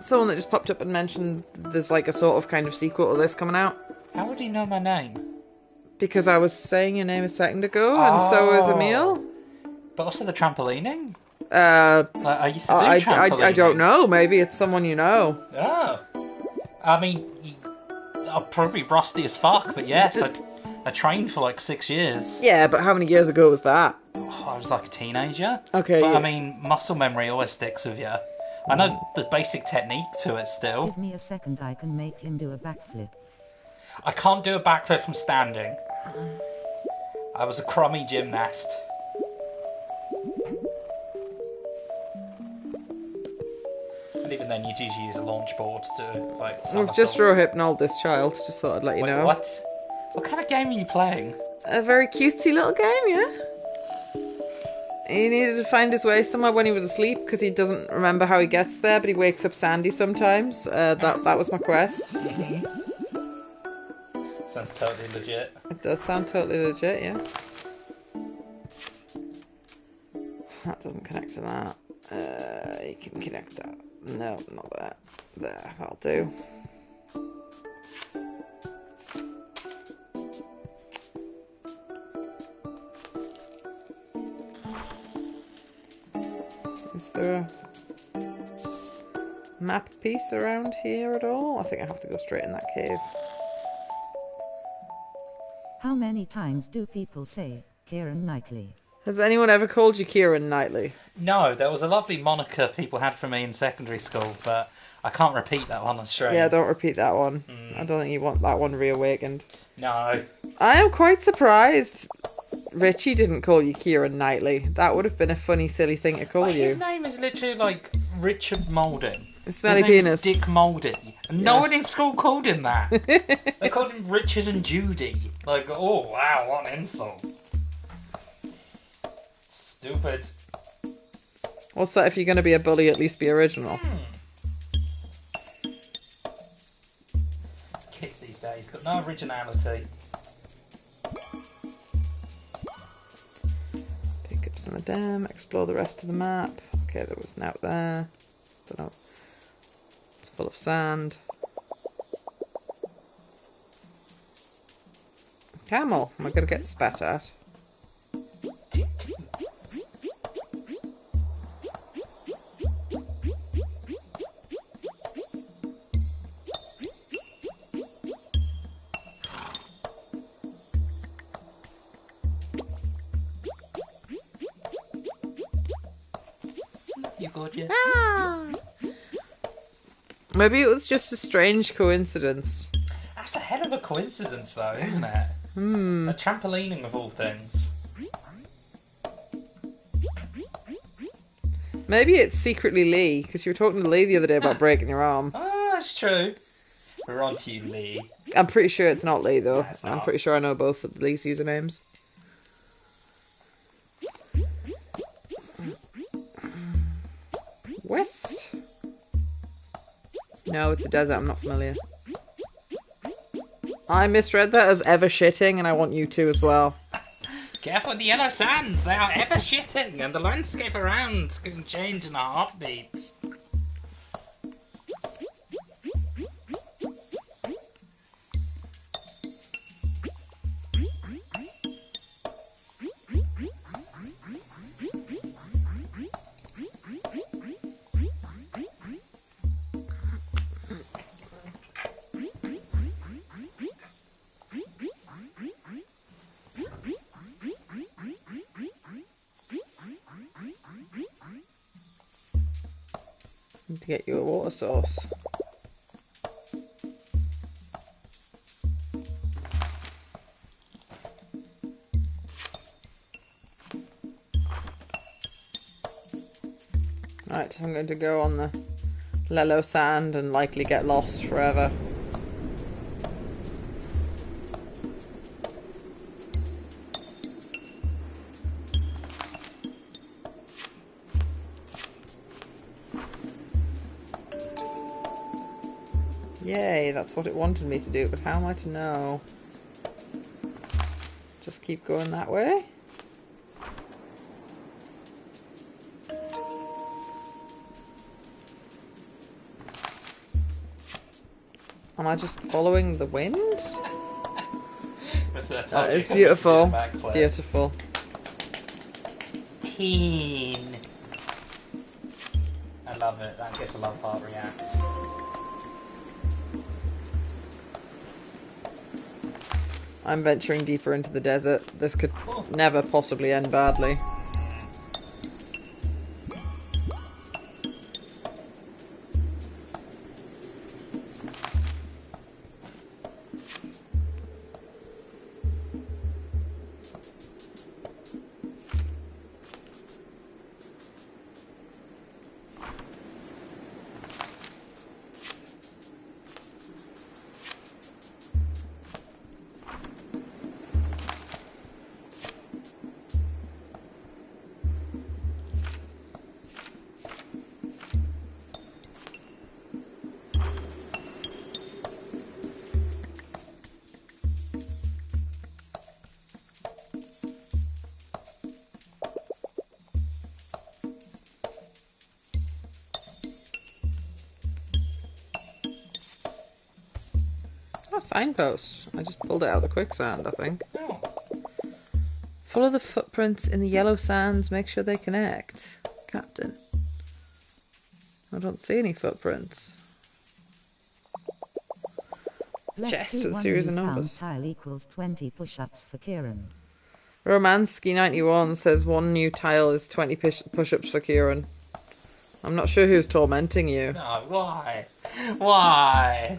Someone that just popped up and mentioned there's like a sort of kind of sequel to this coming out. How would he know my name? Because I was saying your name a second ago, and so was Emil. But also the trampolining? I used to do trampolining. I don't know. Maybe it's someone you know. Oh. I mean, I'm probably rusty as fuck, but yes, I trained for like 6 years. Yeah, but how many years ago was that? Oh, I was like a teenager. Okay. But yeah. I mean, muscle memory always sticks with you. I know the basic technique to it still. Give me a second, I can make him do a backflip. I can't do a backflip from standing. I was a crummy gymnast. And even then, you'd usually use a launch board to like. We've just raw hypnoled this child. Just thought I'd let you Wait, know. what? What kind of game are you playing? A very cutesy little game, yeah. He needed to find his way somewhere when he was asleep because he doesn't remember how he gets there, but he wakes up Sandy sometimes. That was my quest. Sounds totally legit. It does sound totally legit, yeah. That doesn't connect to that. You can connect that. No, not that. There, that'll do. Is there a map piece around here at all? I think I have to go straight in that cave. How many times do people say, Kieran Knightley? Has anyone ever called you Kieran Knightley? No, there was a lovely moniker people had for me in secondary school, but I can't repeat that one on stream. Yeah, don't repeat that one. I don't think you want that one reawakened. No. I am quite surprised Richie didn't call you Kieran Knightley. That would have been a funny, silly thing to call you. His name is literally like Richard Moulding. Smelly His name penis. is Dick Moulding. And no one in school called him that. They called him Richard and Judy. Like, oh wow, what an insult. Stupid. What's that? If you're going to be a bully, at least be original. Kids these days got no originality. Pick up some of them, explore the rest of the map. Okay, there was an out there. Don't know. It's full of sand. Camel. Am I going to get spat at? You gorgeous. Maybe it was just a strange coincidence. That's a hell of a coincidence, though, isn't it? A trampolining of all things. Maybe it's secretly Lee, because you were talking to Lee the other day about breaking your arm. Oh, that's true. We're on to you, Lee. I'm pretty sure it's not Lee, though. It's I'm not. pretty sure I know both of Lee's usernames. West? No, it's a desert. I'm not familiar. I misread that as ever shitting, and I want you to as well. Careful with the yellow sands, they are ever shitting, and the landscape around can change in a heartbeat. Need to get you a water source. Right, I'm going to go on the Lello sand and likely get lost forever. Yay, that's what it wanted me to do, but how am I to know? Just keep going that way? Am I just following the wind? That is beautiful. Beautiful. Teen. I love it. That gets a love heart react. I'm venturing deeper into the desert. This could never possibly end badly. Oh, signpost. I just pulled it out of the quicksand, I think. Oh. Follow the footprints in the yellow sands. Make sure they connect. Captain. I don't see any footprints. Let's Chest do with a one series of newfound numbers. tile equals 20 push-ups for Kieran. Romansky91 says 1 new tile is 20 push-ups for Kieran. I'm not sure who's tormenting you. No, why? Why?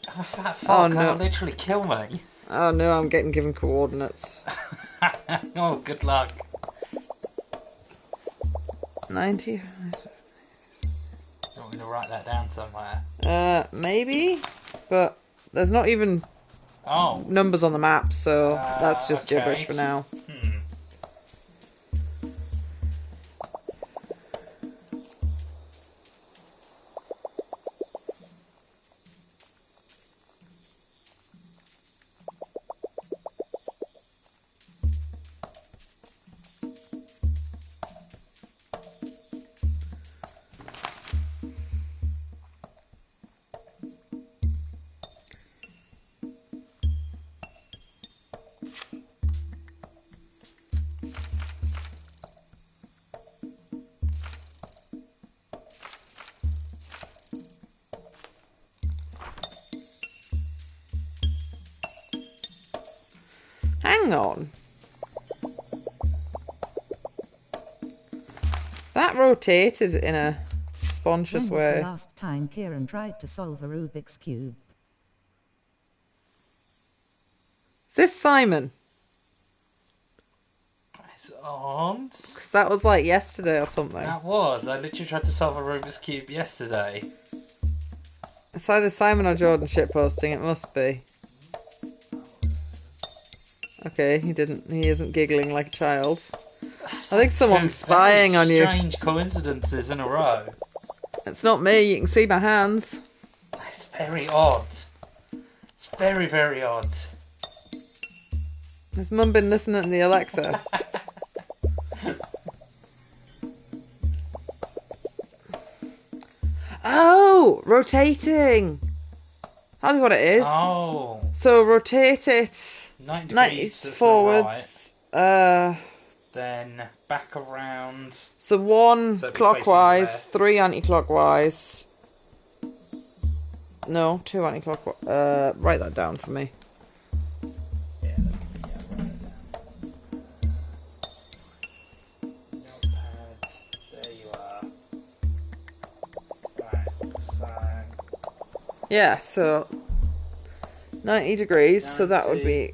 I'm a fat fuck. Oh, no. That'll literally kill me. Oh no, I'm getting given coordinates. Oh, good luck. 90. You want me to write that down somewhere? Maybe, but there's not even Oh. numbers on the map, so that's just okay. gibberish for now. Hang on. That rotated in a spontious When was the way. last time Kieran tried to solve a Rubik's Cube? Is this Simon? It's odd. 'Cause that was like yesterday or something. That was. I literally tried to solve a Rubik's Cube yesterday. It's either Simon or Jordan shitposting, it must be. Okay, he isn't giggling like a child. I think someone's spying on you. Strange coincidences in a row. It's not me, you can see my hands. It's very odd. It's very, very odd. Has Mum been listening to the Alexa? Oh, rotating. That'll be what it is. Oh. So rotate it 90 90 degrees to the forwards. Then back around. So 1 So it'll be clockwise, facing 3 anti-clockwise. No, 2 anti-clockwise. Write that down for me. Yeah, write it down. Notepad. There you are. Right, so. Yeah, so 90 degrees, so that would 90. be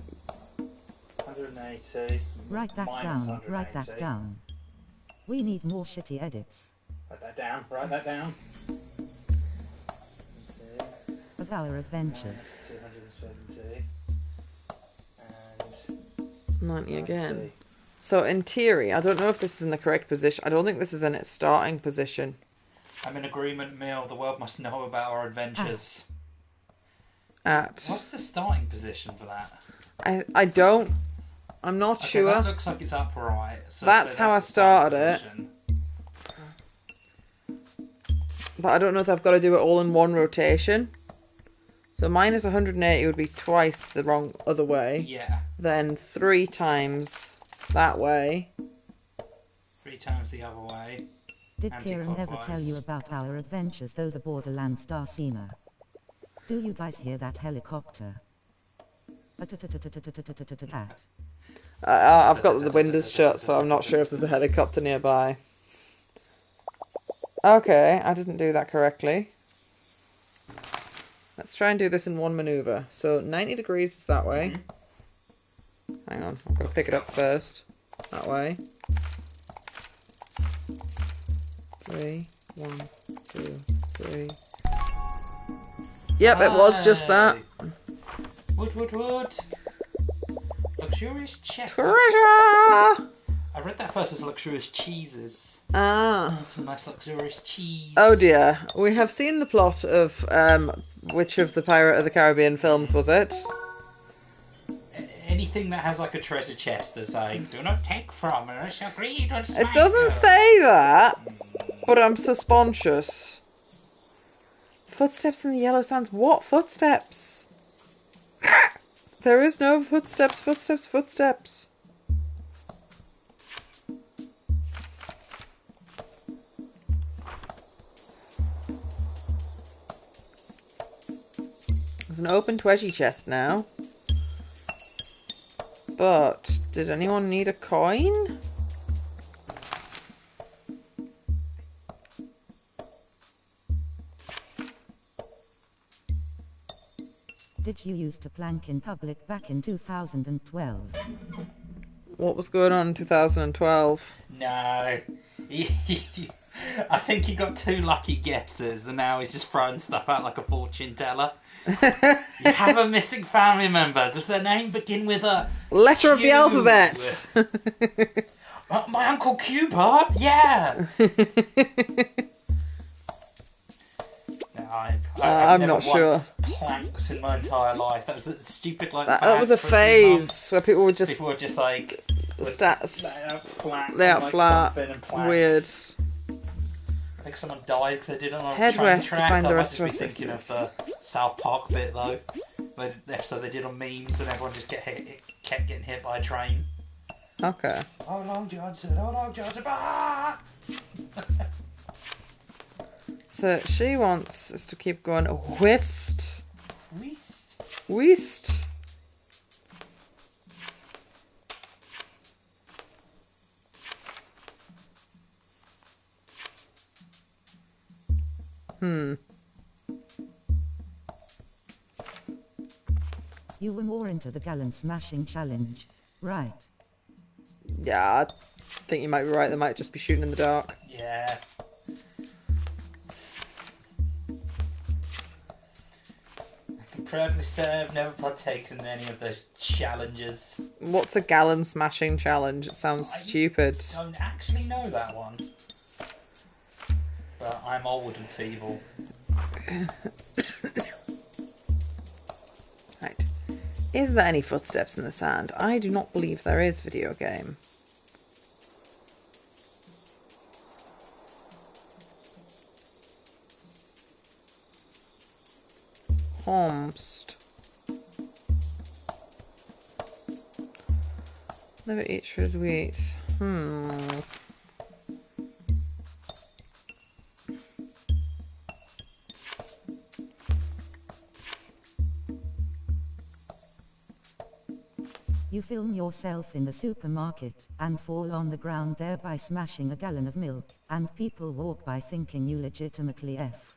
180. Write that minus down, write that 180. down. We need more shitty edits Write that down, write that down. of our adventures. Minus 270. And 90 again. 90. So in theory, I don't know if this is in the correct position. I don't think this is in its starting position. I'm in agreement, Mill. The world must know about our adventures. At What's the starting position for that? I don't. I'm not Okay, sure. that looks like it's upright. So That's how I the starting started it. position. But I don't know if I've got to do it all in one rotation. So minus 180 would be twice the wrong other way. Yeah. Then 3 times that way. 3 times the other way. Did Kieran ever tell Anti-clockwise. you about our adventures though the Borderlands Darsina? Do you guys hear that helicopter? I've got the windows shut, so I'm not sure if there's a helicopter nearby. Okay, I didn't do that correctly. Let's try and do this in one maneuver. So 90 degrees is that way. Hang on, I'm going to pick it up first. That way. 3, 1, 2, 3. Yep, it was just that. Wood. Luxurious chest. Treasure! I read that first as luxurious cheeses. Ah. Some nice luxurious cheese. Oh dear. We have seen the plot of, which of the Pirate of the Caribbean films was it? Anything that has like a treasure chest that's like, do not take from us, agreed on It doesn't say that, but I'm suspicious. Footsteps in the yellow sands. What footsteps? There is no footsteps, footsteps, footsteps. There's an open treasure chest now. But, did anyone need a coin? Did you used to plank in public back in 2012? What was going on in 2012? No. I think he got 2 lucky guesses and now he's just throwing stuff out like a fortune teller. You have a missing family member. Does their name begin with a Letter of the Q? alphabet! My Uncle Cuba? Yeah! No, I've I'm never not sure. once planked in my entire life. That was a stupid like. That was a fad for a few months. phase where people would just People were just like stats lay out flat, lay out like flat, something and plank. weird. I think someone died because they did it on a Head train west to track. find the I rest might of just our be thinking of sisters. the South Park bit though. The episode they did on memes and everyone just kept getting hit by a train. Okay. Oh long Johnson, oh long Johnson, ah! So she wants us to keep going west. West. West. You were more into the gallon smashing challenge, right? Yeah, I think you might be right. They might just be shooting in the dark. Yeah. I can proudly say I've never partaken in any of those challenges. What's a gallon smashing challenge? It sounds stupid. Don't actually know that one. But I'm old and feeble. Right. Is there any footsteps in the sand? I do not believe there is, video game. Homst. Never eat shredded wheat. You film yourself in the supermarket and fall on the ground, thereby smashing a gallon of milk, and people walk by thinking you legitimately F.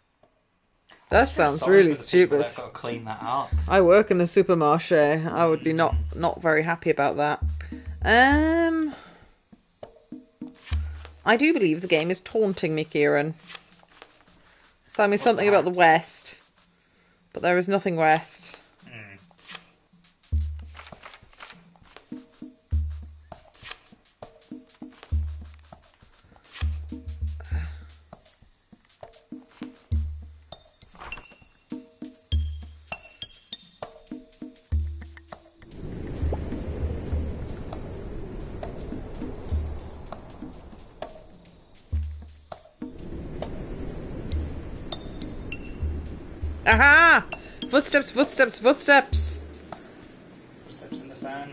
That sounds Sorry really for the people stupid. that got to clean that up. I work in a supermarché. I would be not very happy about that. I do believe the game is taunting me, Kieran. It's telling me something about the west, but there is nothing west. Aha! Footsteps, footsteps, footsteps! Footsteps in the sand.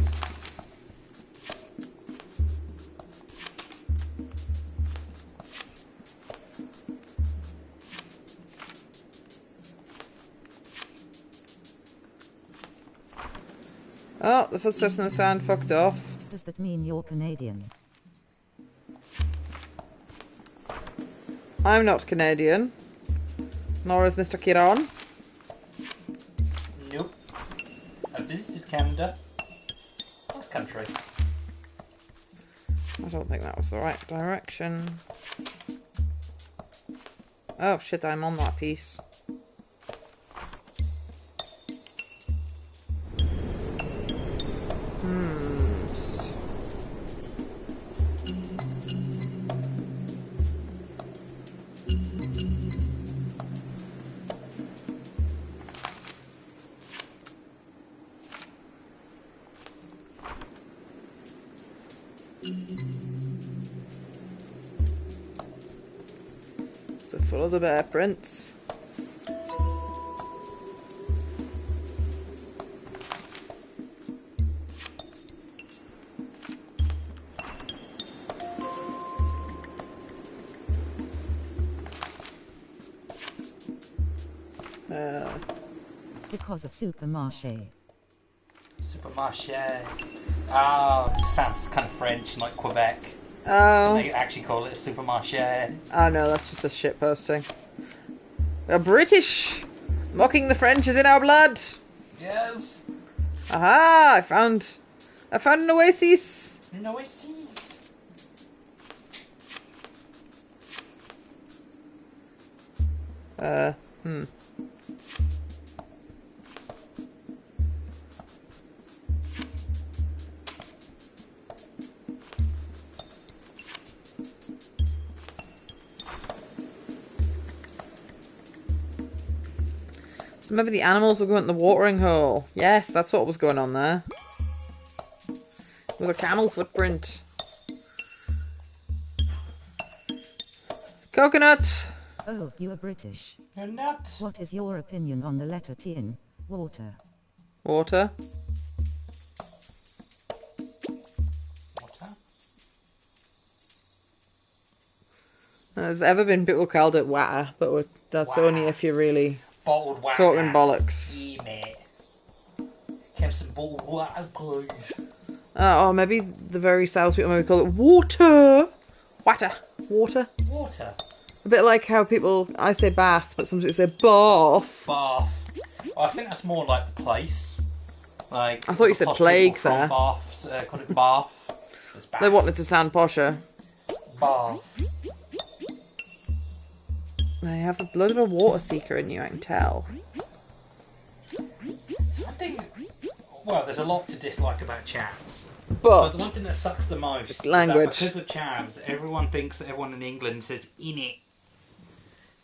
Oh, the footsteps in the sand fucked off. Does that mean you're Canadian? I'm not Canadian. Nor is Mr. Kieran. Nope. I visited Canada. Nice country. I don't think that was the right direction. Oh shit, I'm on that piece. So follow the bear prints. Because of supermarché. Supermarché. Oh, sounds kind of French, like Quebec. Oh. They actually call it a supermarché. Oh no, that's just a shit posting. We're British! Mocking the French is in our blood! Yes. Aha! I found an oasis! An oasis. So maybe the animals will go in the watering hole. Yes, that's what was going on there. It was a camel footprint. Coconut! Oh, you are British. You're not. What is your opinion on the letter T in water? Water. Water? There's ever been people called it water, but that's Water. only if you're really Bottled water. talking bollocks. Yeah, mate. Have some bottled water, please. Or maybe the very south people maybe call it water. Water. Water. Water. A bit like how I say bath, but some people say bath. Bath. I think that's more like the place. Like I thought you said posh plague people from there. Bath, call it Bath. It's Bath. They wanted to sound posher. Bath. They have the blood of a water seeker in you, I can tell. Something. Well, there's a lot to dislike about chavs. But the But one thing that sucks the most It's is language. that because of chavs, everyone thinks that everyone in England says in it.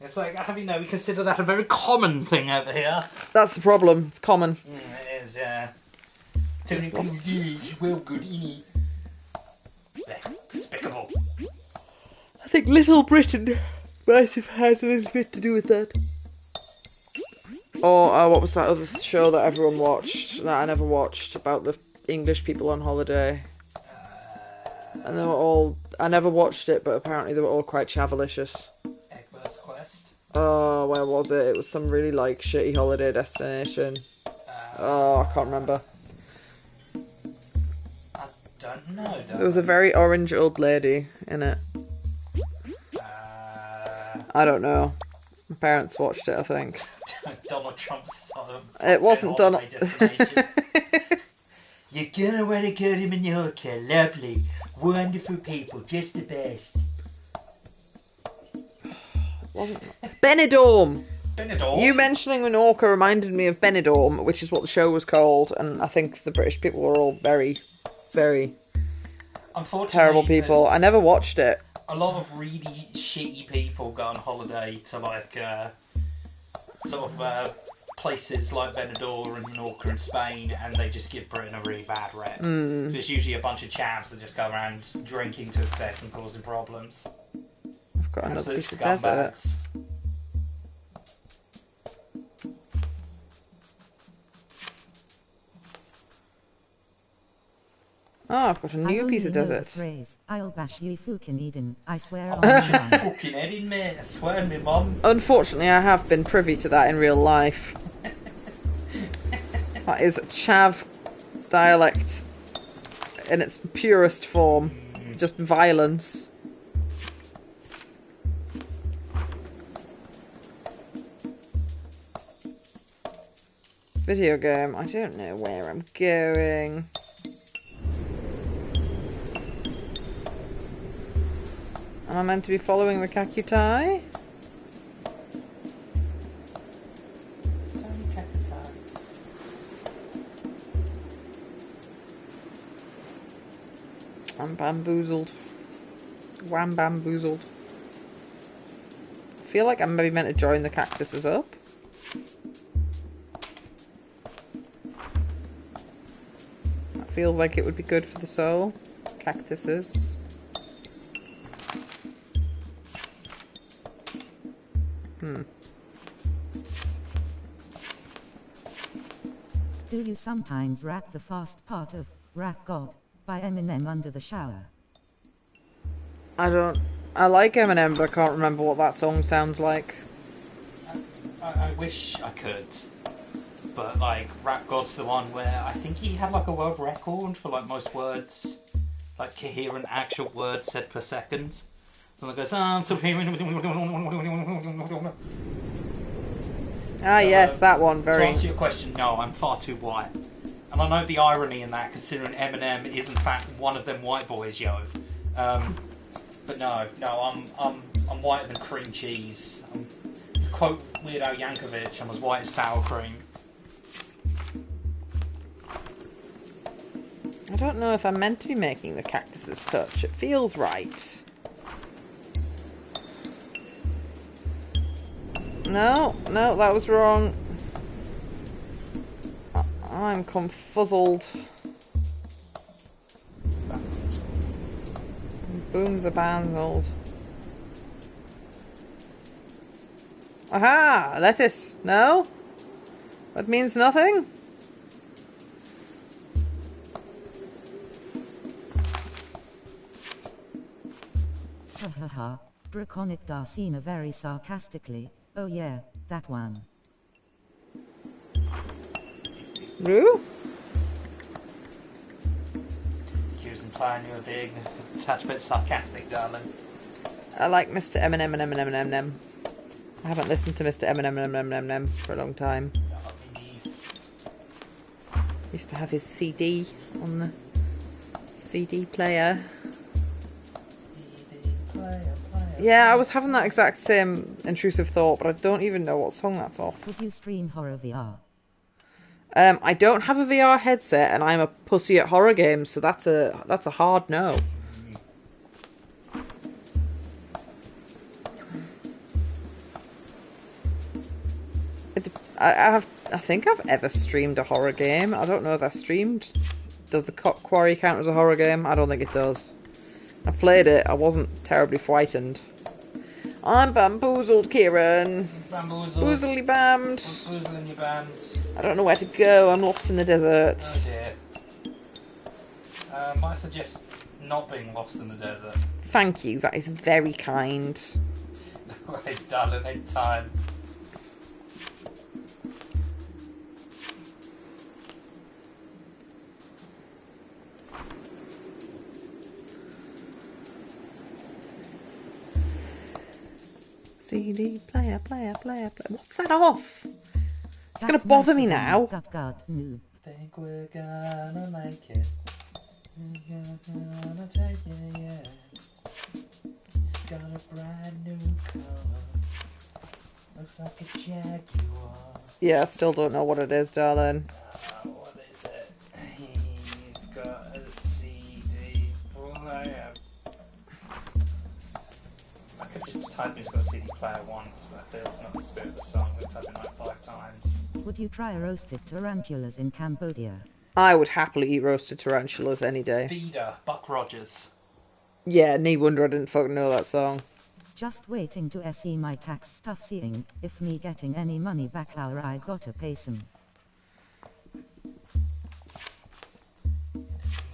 It's like, we consider that a very common thing over here. that's the problem. It's common. It is, yeah. Too many people do well good in it. Despicable. I think Little Britain might have had a little bit to do with that. Or what was that other show that everyone watched that I never watched about the English people on holiday? And they were all... I never watched it, but apparently they were all quite chavalicious. Egbert's Quest. Oh, where was it? It was some really, like, shitty holiday destination. Oh, I can't remember. I don't know. There was a very orange old lady in it. I don't know. My parents watched it, I think. Donald Trump's It wasn't Donald. You're gonna want to go to Menorca. Lovely. Wonderful people. Just the best. Benidorm! Benidorm? You mentioning Menorca reminded me of Benidorm, which is what the show was called, and I think the British people were all very, very Unfortunately, terrible people. there's I never watched it. a lot of really shitty people go on holiday to like places like Benidorm and Menorca in Spain, and they just give Britain a really bad rep. So it's usually a bunch of chavs that just go around drinking to excess and causing problems. I've got another Absolute piece of desert. scumbags. Oh, I've got a I new only piece of know the desert. phrase, I'll bash you fucking Eden. I swear I'm on my mum. fucking heading, mate. I swear, me mum. Unfortunately, I have been privy to that in real life. That is Chav dialect in its purest form. Just violence. Video game. I don't know where I'm going. Am I meant to be following the Kakutai? I'm bamboozled. Wham bamboozled. I feel like I'm maybe meant to join the cactuses up. That feels like it would be good for the soul. Cactuses. Do you sometimes rap the fast part of Rap God by Eminem under the shower? I like Eminem, but I can't remember what that song sounds like. I wish I could, but like Rap God's the one where I think he had like a world record for like most words, like coherent actual words said per second. Someone goes, yes, that one. To Very. answer your question, no, I'm far too white. And I know the irony in that, considering Eminem is in fact one of them white boys, yo. But no, I'm whiter than cream cheese. To quote Weird Al Yankovic, I'm as white as sour cream. I don't know if I'm meant to be making the cactuses touch. It feels right. No, that was wrong. I'm confuzzled. Booms are banzled. Aha! Lettuce. No? That means nothing? Ha ha ha. Draconic Darcina very sarcastically. Oh yeah, that one. Roo? He was implying you were being a touch bit sarcastic, darling. I like Mr. Eminem and Eminem. I haven't listened to Mr. Eminem for a long time. Used to have his CD on the CD player. Yeah, I was having that exact same intrusive thought, but I don't even know what song that's off. Would you stream horror VR? I don't have a VR headset, and I'm a pussy at horror games, so that's a hard no. I think I've ever streamed a horror game. I don't know if I streamed. Does the Quarry count as a horror game? I don't think it does. I played it. I wasn't terribly frightened. I'm bamboozled, Kieran. Bamboozled. Boozily bammed. Boozling your bands. I don't know where to go. I'm lost in the desert. Oh dear. Might suggest not being lost in the desert. Thank you. That is very kind. No worries, darling. In time. CD player. What's that off? It's gonna bother me now. Think we're gonna make it. We're gonna take it, yeah. It's got a brand new color. Looks like a Jaguar. Yeah, I still don't know what it is, darling. What is it? He's got a CD player. I could just type in he's got a CD player once, but I feel it's not the spirit of the song. We've typed it like 5 times. Would you try roasted tarantulas in Cambodia? I would happily eat roasted tarantulas any day. Feeder, Buck Rogers. Yeah, no wonder I didn't fucking know that song. Just waiting to see my tax stuff, seeing if me getting any money back or I gotta pay some.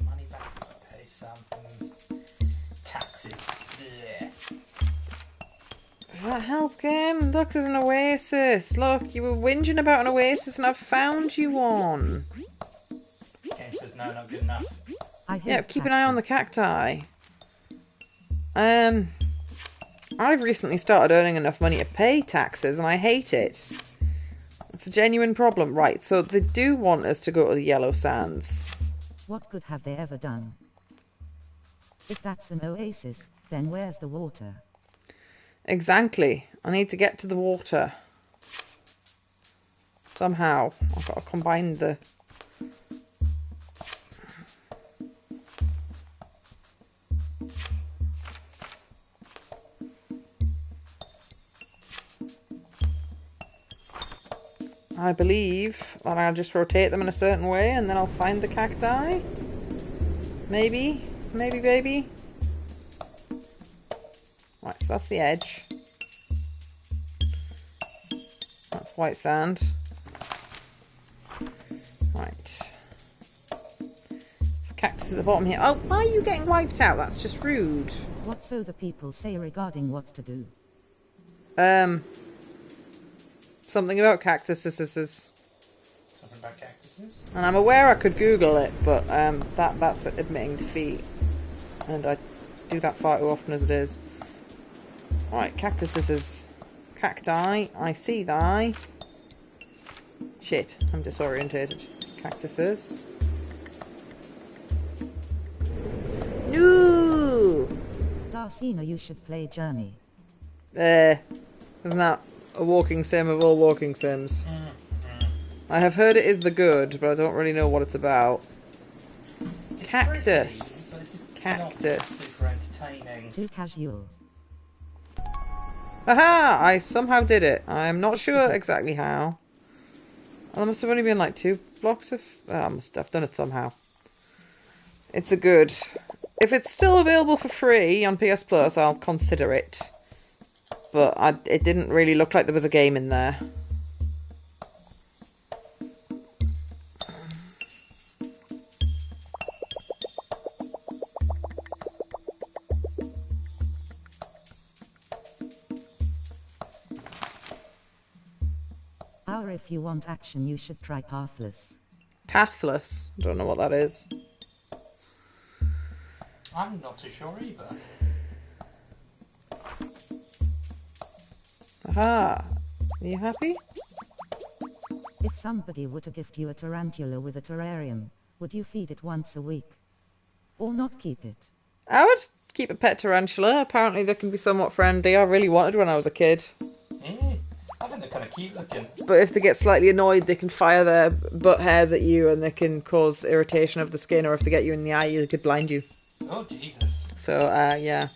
Money back, pay some taxes. Yeah. Does that help, game? Look, there's an oasis. Look, you were whinging about an oasis and I've found you one. Game says no, not good enough. Yeah, keep an eye on the cacti. I've recently started earning enough money to pay taxes and I hate it. It's a genuine problem. Right, so they do want us to go to the Yellow Sands. What good have they ever done? If that's an oasis, then where's the water? Exactly. I need to get to the water. Somehow. I've got to combine the... I believe that I'll just rotate them in a certain way and then I'll find the cacti. Maybe. Maybe, baby. Right, so that's the edge. That's white sand. Right. There's cactus at the bottom here. Oh, why are you getting wiped out? That's just rude. What so the people say regarding what to do? Something about cactuses. Something about cactuses? And I'm aware I could Google it, but that's admitting defeat. And I do that far too often as it is. Alright, cactuses. Cacti, I see thy. Shit, I'm disorientated. Cactuses. No! Darcina, you should play Journey. Isn't that a walking sim of all walking sims? I have heard it is the good, but I don't really know what it's about. It's Cactus. pretty, but it's just Cactus. not super entertaining. Too casual. Aha! I somehow did it. I'm not sure exactly how. There must have only been like 2 blocks of... I must have done it somehow. It's a good. If it's still available for free on PS Plus, I'll consider it. But it didn't really look like there was a game in there. Or if you want action, you should try Pathless. Pathless? Don't know what that is. I'm not too sure either. Aha! Are you happy? If somebody were to gift you a tarantula with a terrarium, would you feed it once a week? Or not keep it? I would keep a pet tarantula. Apparently they can be somewhat friendly. I really wanted one when I was a kid. I think they're kind of cute looking. But if they get slightly annoyed, they can fire their butt hairs at you and they can cause irritation of the skin, or if they get you in the eye, they could blind you. Oh, Jesus. So, yeah.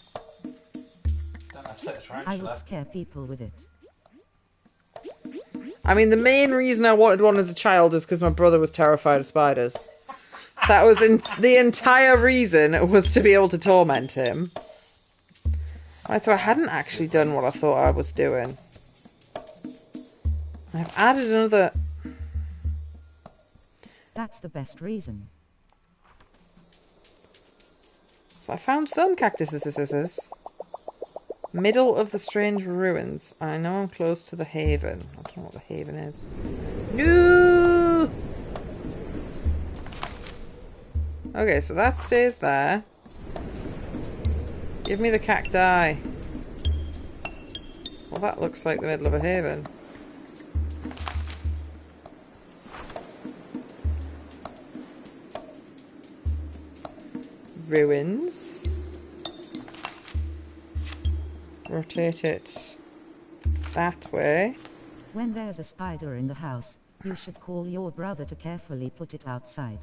Don't upset a I tarantula. would scare people with it. I mean, the main reason I wanted one as a child is because my brother was terrified of spiders. That was the entire reason, was to be able to torment him. Right, so I hadn't actually done what I thought I was doing. I've added another... That's the best reason. So I found some cactuses. Middle of the strange ruins. I know I'm close to the haven. I don't know what the haven is. No! Okay, so that stays there. Give me the cacti. Well, that looks like the middle of a haven. Ruins. Rotate it that way. When there's a spider in the house, you should call your brother to carefully put it outside.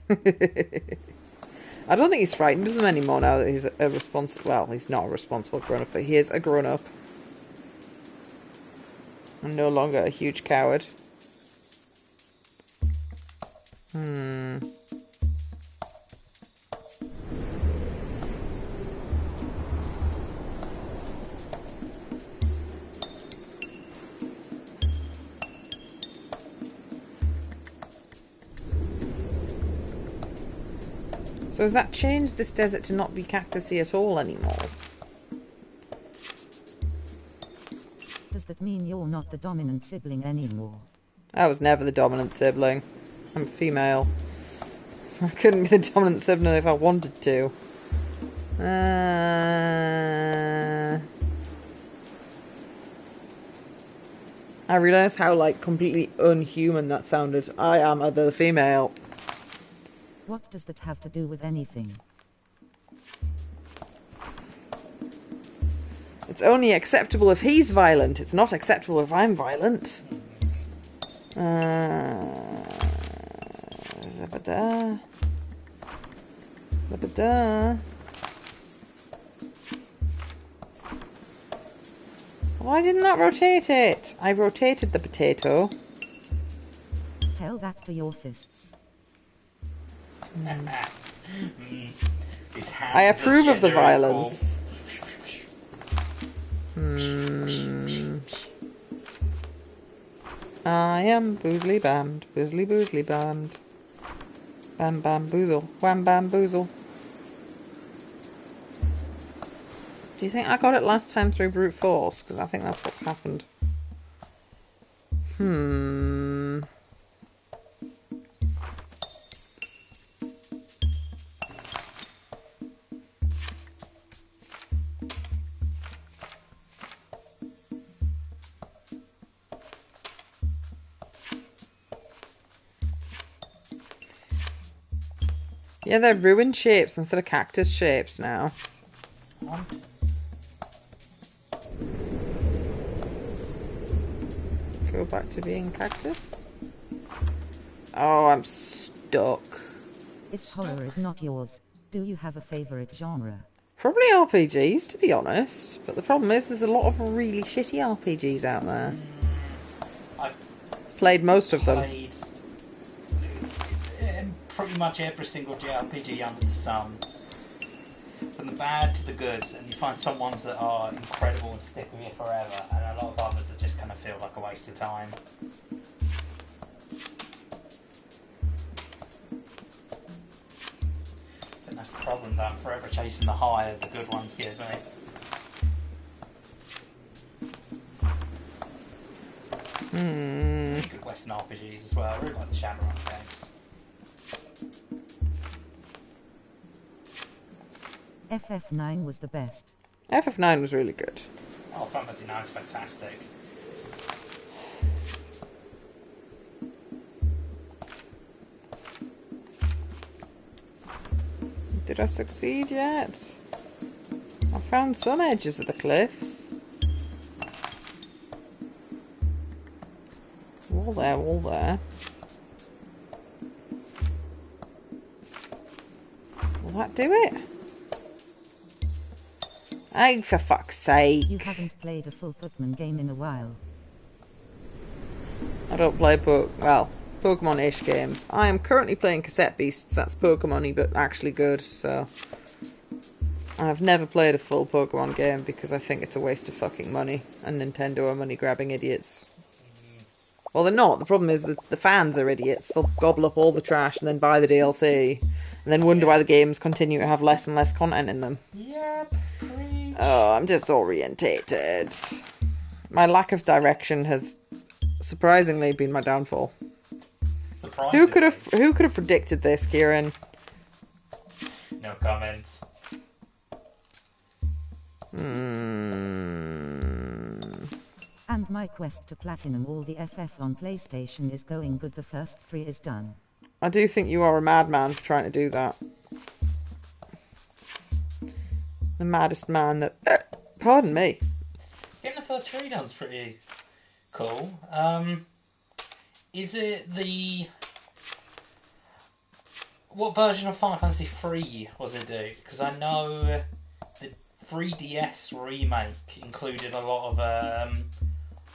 I don't think he's frightened of them anymore now that he's a responsible... Well, he's not a responsible grown-up, but he is a grown-up. I'm no longer a huge coward. So has that changed this desert to not be cactusy at all anymore? Does that mean you're not the dominant sibling anymore? I was never the dominant sibling. I'm a female. I couldn't be the dominant sibling if I wanted to. I realised how, like, completely unhuman that sounded. I am the female. What does that have to do with anything? It's only acceptable if he's violent. It's not acceptable if I'm violent. Zabada. Zabada. Why didn't that rotate it? I rotated the potato. Tell that to your fists. His I hands approve are of the gender equal. violence. I am boozly bammed, boozly bammed. Bam bam boozle, wham bam boozle. Do you think I got it last time through brute force? Because I think that's what's happened. Hmm. Yeah, they're ruined shapes instead of cactus shapes now. Go back to being cactus. Oh, I'm stuck. If horror is not yours, do you have a favorite genre? Probably RPGs, to be honest. But the problem is there's a lot of really shitty RPGs out there. I've Played most of them. played pretty much every single JRPG under the sun. From the bad to the good, and you find some ones that are incredible and stick with you forever, and a lot of others that just kind of feel like a waste of time. And that's the problem, that I'm forever chasing the high that the good ones give me. Really good Western RPGs as well. I really like the Shadowrun games. FF9 was the best. FF9 was really good. Oh, Fantasy IX is fantastic. Did I succeed yet? I found some edges of the cliffs. All there, all there. Will that do it? Oh, for fuck's sake. You haven't played a full Pokemon game in a while. I don't play Pokemon-ish games. I am currently playing Cassette Beasts. That's Pokemon-y, but actually good, so... I've never played a full Pokemon game because I think it's a waste of fucking money, and Nintendo are money-grabbing idiots. Well, they're not. The problem is that the fans are idiots. They'll gobble up all the trash and then buy the DLC, and then wonder why the games continue to have less and less content in them. Yep, preach. Oh, I'm disorientated. My lack of direction has surprisingly been my downfall. Surprisingly. Who could have predicted this, Kieran? No comments. And my quest to platinum all the FF on PlayStation is going good. The first 3 is done. I do think you are a madman for trying to do that. The maddest man that... pardon me. Getting the first 3 done's pretty cool. Is it the... What version of Final Fantasy 3 was it do? Because I know the 3DS remake included a lot of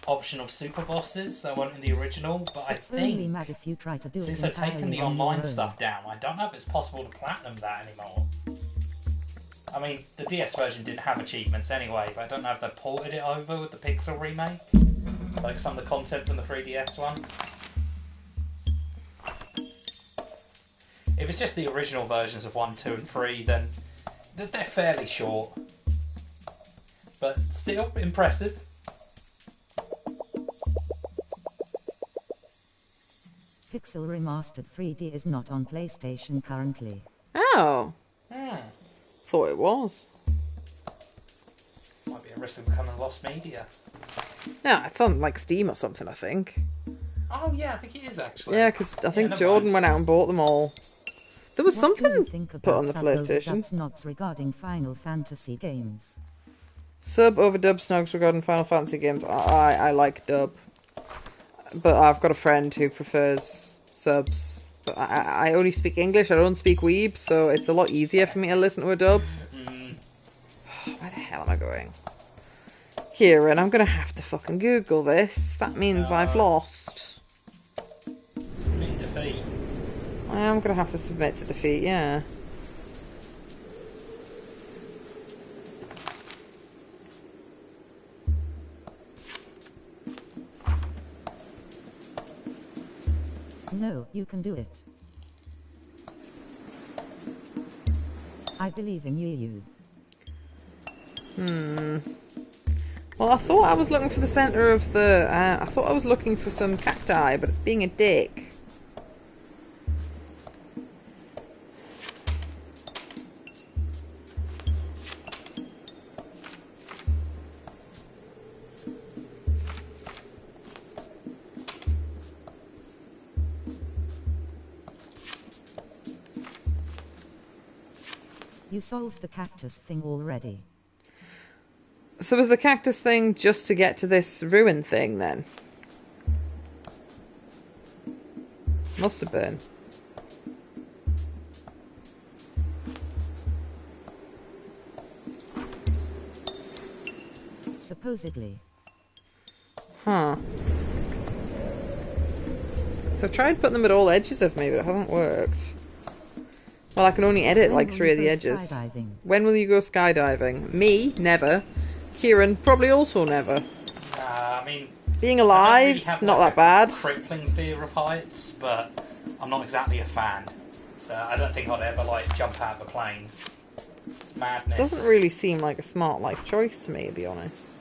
optional super bosses that weren't in the original, but I It's only think mad if you try to do since it they've taken entirely the on your online own. stuff down, I don't know if it's possible to platinum that anymore. I mean, the DS version didn't have achievements anyway, but I don't know if they ported it over with the Pixel remake, like some of the content from the 3DS one. If it's just the original versions of 1, 2 and 3, then they're fairly short. But still impressive. Pixel Remastered 3D is not on PlayStation currently. Oh, Hmm. thought it was. Might be a risk of becoming lost media. No, it's on like Steam or something, I think. Oh yeah, I think it is actually. Yeah, because I think never Jordan mind. went out and bought them all. There was What do you something think put on about the sub-overdub PlayStation. snots regarding Final Fantasy games? Sub over dub snogs regarding Final Fantasy games. I like dub. But I've got a friend who prefers subs. But I only speak English, I don't speak weeb, so it's a lot easier for me to listen to a dub. Where the hell am I going? Kieran, I'm gonna have to fucking Google this. That means No. I've lost. In defeat. I am gonna have to submit to defeat, yeah. No, you can do it. I believe in you. Well, I thought I was looking for the centre of the... I thought I was looking for some cacti, but it's being a dick. You solved the cactus thing already. So was the cactus thing just to get to this ruin thing, then? Must have been. Supposedly. Huh. So I've tried putting them at all edges of me, but it hasn't worked. Well, I can only edit like 3 of the edges. Skydiving? When will you go skydiving? Me? Never. Kieran? Probably also never. I mean... Being I don't really alive's have, not like, that bad. a crippling fear of heights, but I'm not exactly a fan. So I don't think I'd ever, like, jump out of a plane. It's madness. Doesn't really seem like a smart life choice to me, to be honest.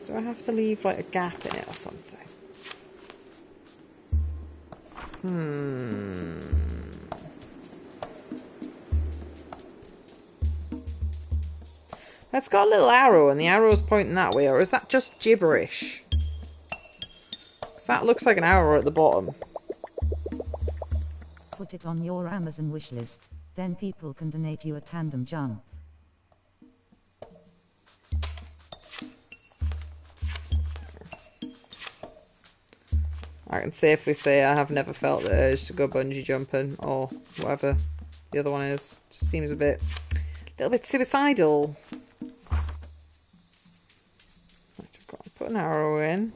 Do I have to leave, like, a gap in it or something? It's got a little arrow, and the arrow's pointing that way, or is that just gibberish? 'Cause that looks like an arrow at the bottom. Put it on your Amazon wishlist, then people can donate you a tandem jump. I can safely say I have never felt the urge to go bungee jumping, or whatever the other one is. Just seems a little bit suicidal. Right, I've got to put an arrow in.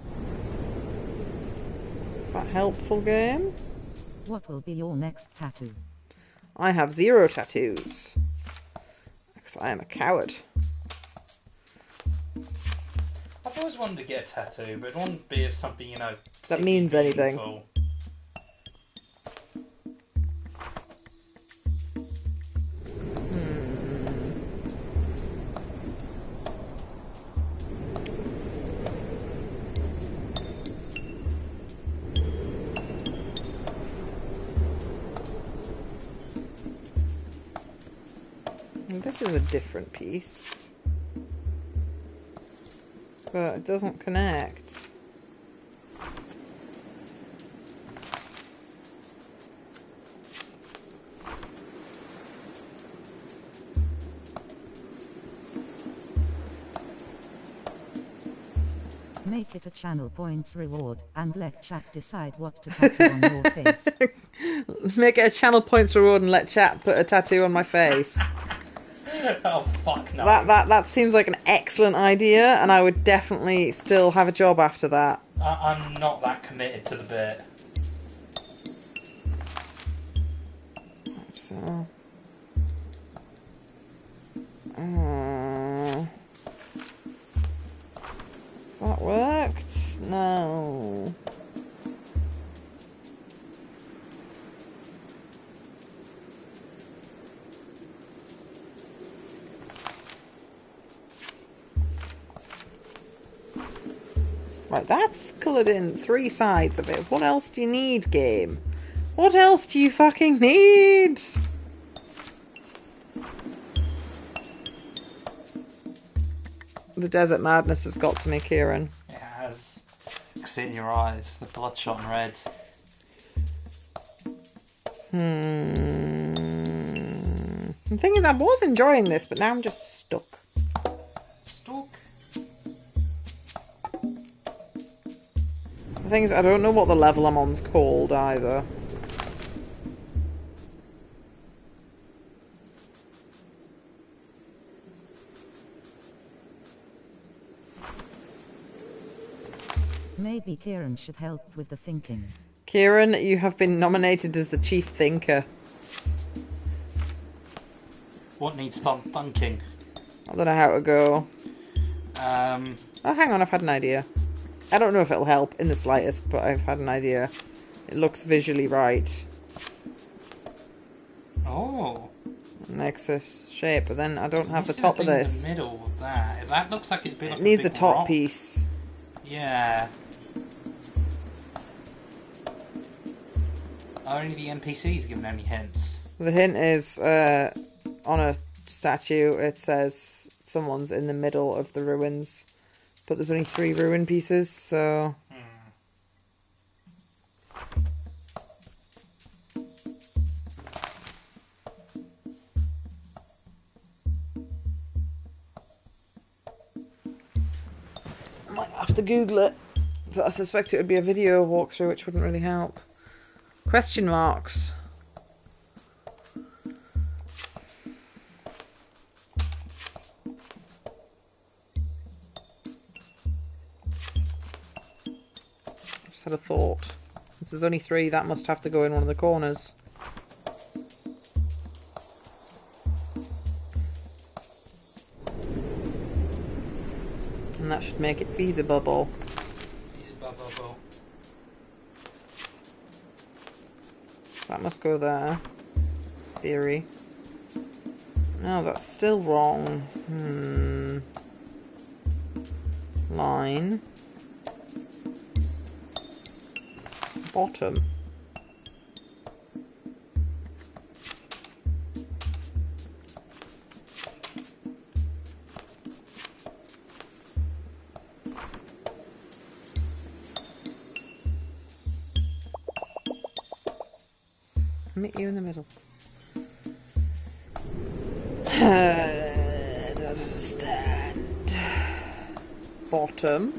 Is that helpful, game? What will be your next tattoo? I have 0 tattoos. Because I am a coward. I've always wanted to get a tattoo, but it wouldn't be of something, you know... That means anything. meaningful. This is a different piece. But it doesn't connect. Make it a channel points reward, and let chat decide what to tattoo on your face. Make it a channel points reward and let chat put a tattoo on my face. Oh, fuck no. That seems like an excellent idea, and I would definitely still have a job after that. I'm not that committed to the bit. So... has that worked? No. Right, that's coloured in 3 sides of it. What else do you need, game? What else do you fucking need? The desert madness has got to me, Kieran. It has. I can see it in your eyes, the bloodshot and red. The thing is, I was enjoying this, but now I'm just stuck. Stalk. The thing is, I don't know what the level I'm on's called either. Maybe Kieran should help with the thinking. Kieran, you have been nominated as the chief thinker. What needs thunking? I don't know how to go. Um, Oh, hang on, I've had an idea. I don't know if it'll help in the slightest, but I've had an idea. It looks visually right. oh. It makes a shape, but then I don't have the Missing top a of thing this. in the middle of that. That looks like it'd be like It needs a big top rock. piece. Yeah. Are any of the NPCs giving any hints? The hint is on a statue. It says someone's in the middle of the ruins, but there's only 3 ruin pieces, so. I might have to Google it, but I suspect it would be a video walkthrough, which wouldn't really help. Question marks. Just had a thought. Since there's only 3, that must have to go in one of the corners. And that should make it feasible. Feasible. That must go there. Theory. No, that's still wrong. Line. Bottom. Meet you in the middle. I don't understand. Bottom.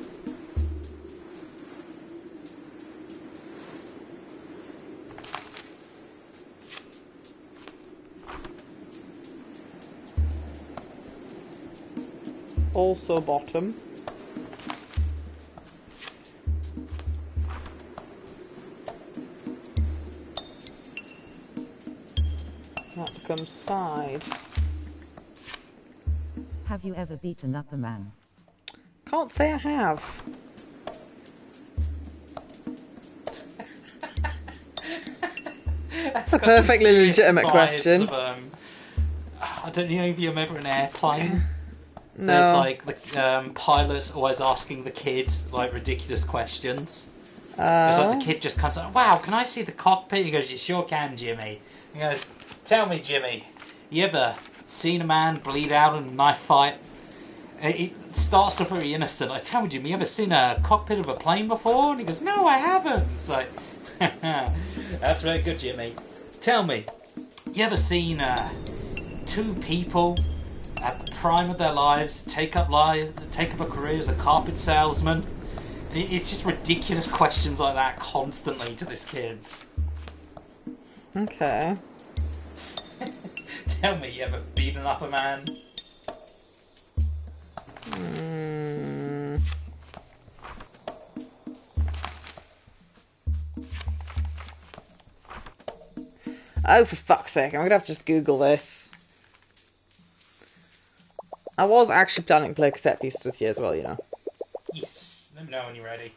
Also bottom. That becomes side. Have you ever beaten up a man? Can't say I have. That's a perfectly legitimate question. I don't know if you remember an airplane. No. There's like the pilot's always asking the kid like ridiculous questions. It's like the kid just comes like, "Wow, can I see the cockpit?" He goes, "You sure can, Jimmy." He goes, "Tell me, Jimmy, you ever seen a man bleed out in a knife fight?" It starts off very innocent. Like, "Tell me, Jimmy, you ever seen a cockpit of a plane before?" And he goes, "No, I haven't." It's like, "That's very good, Jimmy. Tell me, you ever seen 2 people at the prime of their lives take up a career as a carpet salesman?" It's just ridiculous questions like that constantly to this kids. Okay. Tell me, you ever beaten up a man? Oh, for fuck's sake, I'm gonna have to just Google this. I was actually planning to play cassette pieces with you as well, you know. Yes. Let me know when you're ready.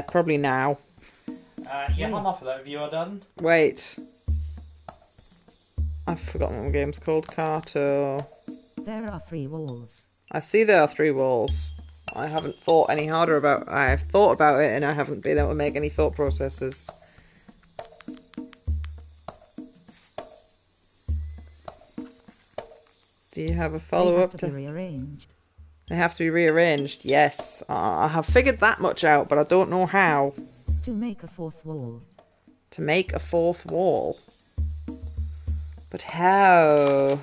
Probably now. Yeah, I'm off of that. Have you all done? Wait. I've forgotten what the game's called. CARTO. There are 3 walls. I see there are 3 walls. I haven't thought any harder about... I've thought about it and I haven't been able to make any thought processes. Do you have a follow-up They have to be rearranged. They have to be rearranged, yes. I have figured that much out, but I don't know how. To make a 4th wall. To make a 4th wall. But how?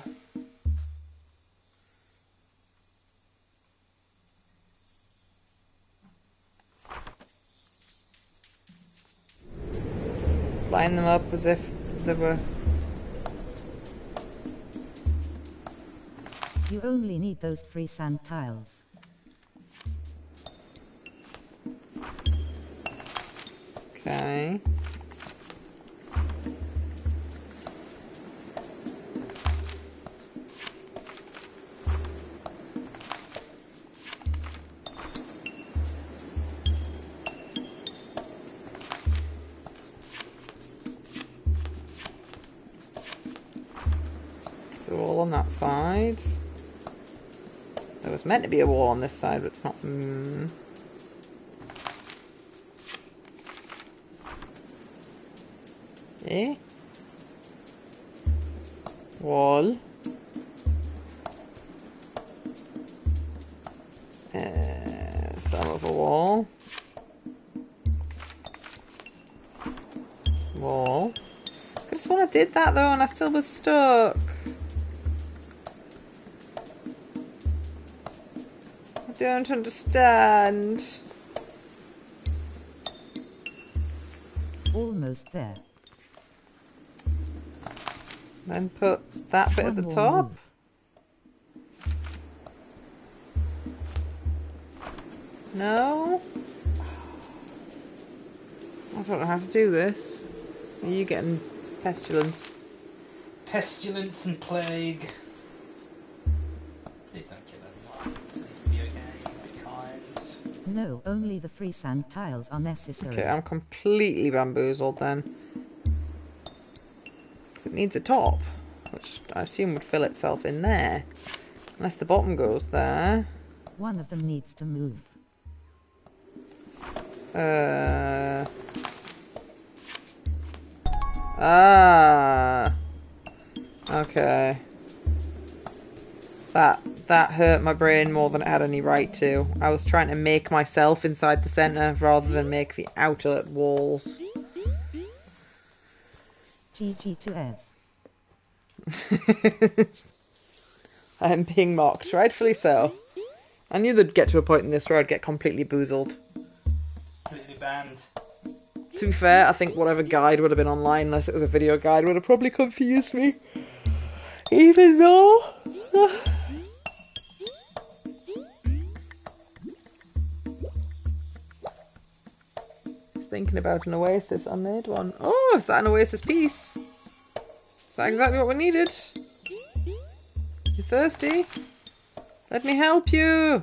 Line them up as if they were... You only need those 3 sand tiles. Okay. They're all on on that side. There was meant to be a wall on this side, but it's not. Eh? Wall. Some of a wall. Wall. I just when I did that though, and I still was stuck. I don't understand. Almost there. Then put that bit at the One more top. move. No? I don't know how to do this. Are you getting pestilence? Pestilence and plague. Please don't kill everyone. Please be okay. Be kind. No, only the 3 sand tiles are necessary. Okay, I'm completely bamboozled then. Because it needs a top, which I assume would fill itself in there. Unless the bottom goes there. One of them needs to move. Okay. That hurt my brain more than it had any right to. I was trying to make myself inside the centre rather than make the outer walls. GG to Ez. I'm being mocked, rightfully so. I knew they'd get to a point in this where I'd get completely boozled. Completely banned. To be fair, I think whatever guide would have been online, unless it was a video guide, would have probably confused me. Even though... Just thinking about an oasis. I made one. Oh, is that an oasis piece? Is that exactly what we needed? You thirsty? Let me help you! Oh,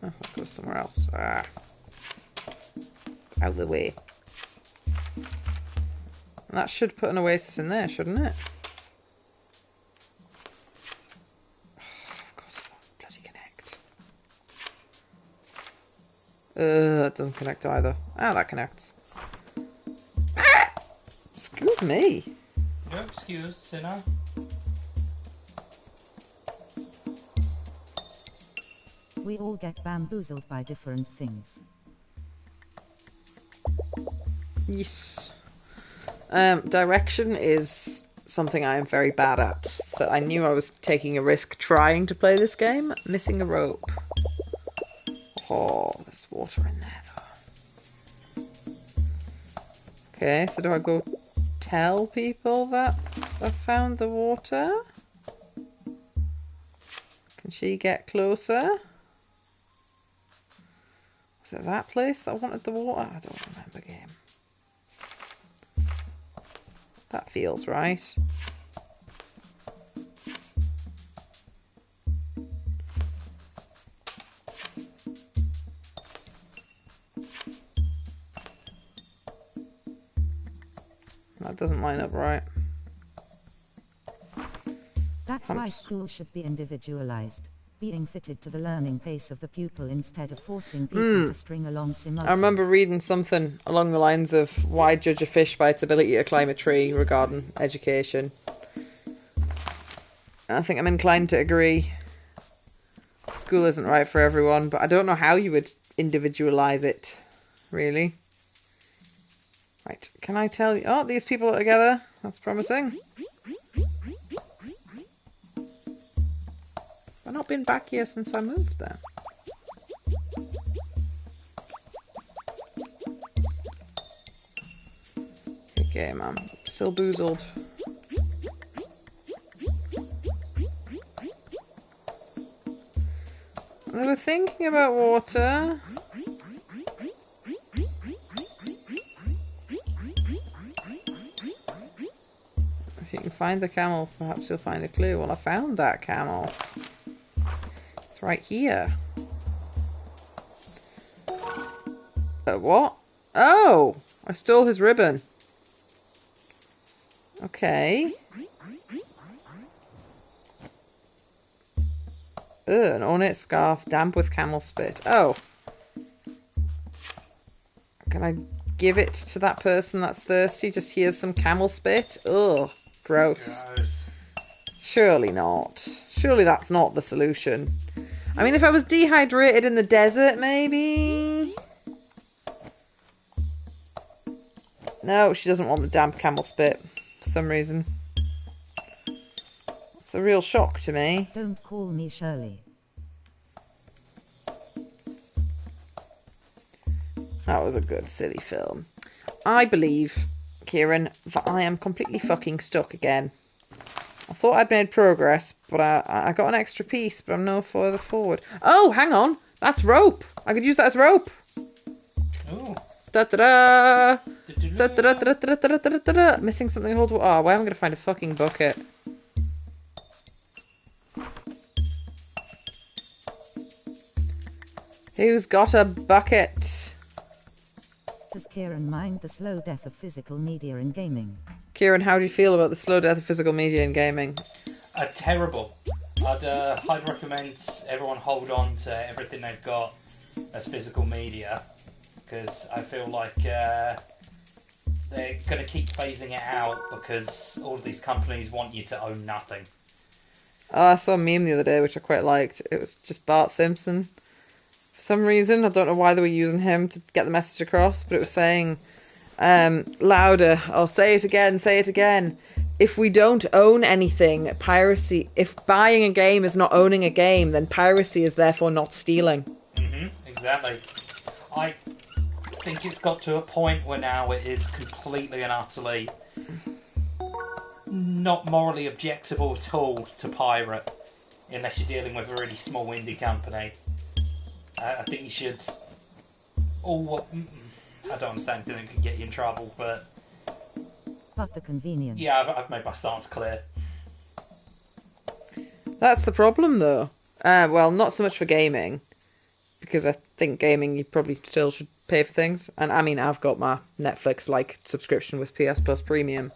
I'll go somewhere else. Ah. Out of the way. And that should put an oasis in there, shouldn't it? Oh, of course it won't bloody connect. That doesn't connect either. Ah, that connects. Ah! Excuse me. You're excused, sinner. We all get bamboozled by different things. Yes. Direction is something I am very bad at. So I knew I was taking a risk trying to play this game. Missing a rope. Oh, there's water in there though. Okay, so do I go tell people that I found the water? Can she get closer? Was it that place that wanted the water? I don't remember, game. That feels right. That doesn't line up right. That's why school should be individualized, being fitted to the learning pace of the pupil instead of forcing people to string along simultaneously. I remember reading something along the lines of why judge a fish by its ability to climb a tree regarding education. And I think I'm inclined to agree. School isn't right for everyone, but I don't know how you would individualize it, really. Right, can I tell you? Oh, these people are together. That's promising. I've not been back here since I moved there. Okay, man. Still boozled. They were thinking about water. If you can find the camel, perhaps you'll find a clue. Well, I found that camel. It's right here. What? Oh! I stole his ribbon. Ugh, an ornate scarf, damp with camel spit. Oh. Can I give it to that person that's thirsty? Just here's some camel spit? Ugh, gross. Gross. Surely not. Surely that's not the solution. I mean, if I was dehydrated in the desert, maybe? No, she doesn't want the damp camel spit for some reason. It's a real shock to me. Don't call me Shirley. That was a good, silly film. I believe, Kieran, that I am completely fucking stuck again. I thought I'd made progress, but I got an extra piece, but I'm no further forward. Oh, hang on. That's rope. I could use that as rope. Ooh. Da-da-da. Da-da-da-da-da-da-da-da-da. Missing something to hold water. Oh, where am I going to find a fucking bucket? Who's got a bucket? Does Kieran mind the slow death of physical media in gaming? Kieran, how do you feel about the slow death of physical media in gaming? Terrible. I'd recommend everyone hold on to everything they've got as physical media, because I feel like they're going to keep phasing it out because all of these companies want you to own nothing. Oh, I saw a meme the other day which I quite liked. It was just Bart Simpson. For some reason, I don't know why they were using him to get the message across, but it was saying, louder, or say it again. If we don't own anything, piracy, if buying a game is not owning a game, then piracy is therefore not stealing. Exactly. I think it's got to a point where now it is completely and utterly not morally objectable at all to pirate, unless you're dealing with a really small indie company. I think you should... I don't understand anything that can get you in trouble, but... But the convenience. Yeah, I've made my stance clear. That's the problem, though. Well, not so much for gaming, because I think gaming you probably still should pay for things. And I mean, I've got my Netflix-like subscription with PS Plus Premium.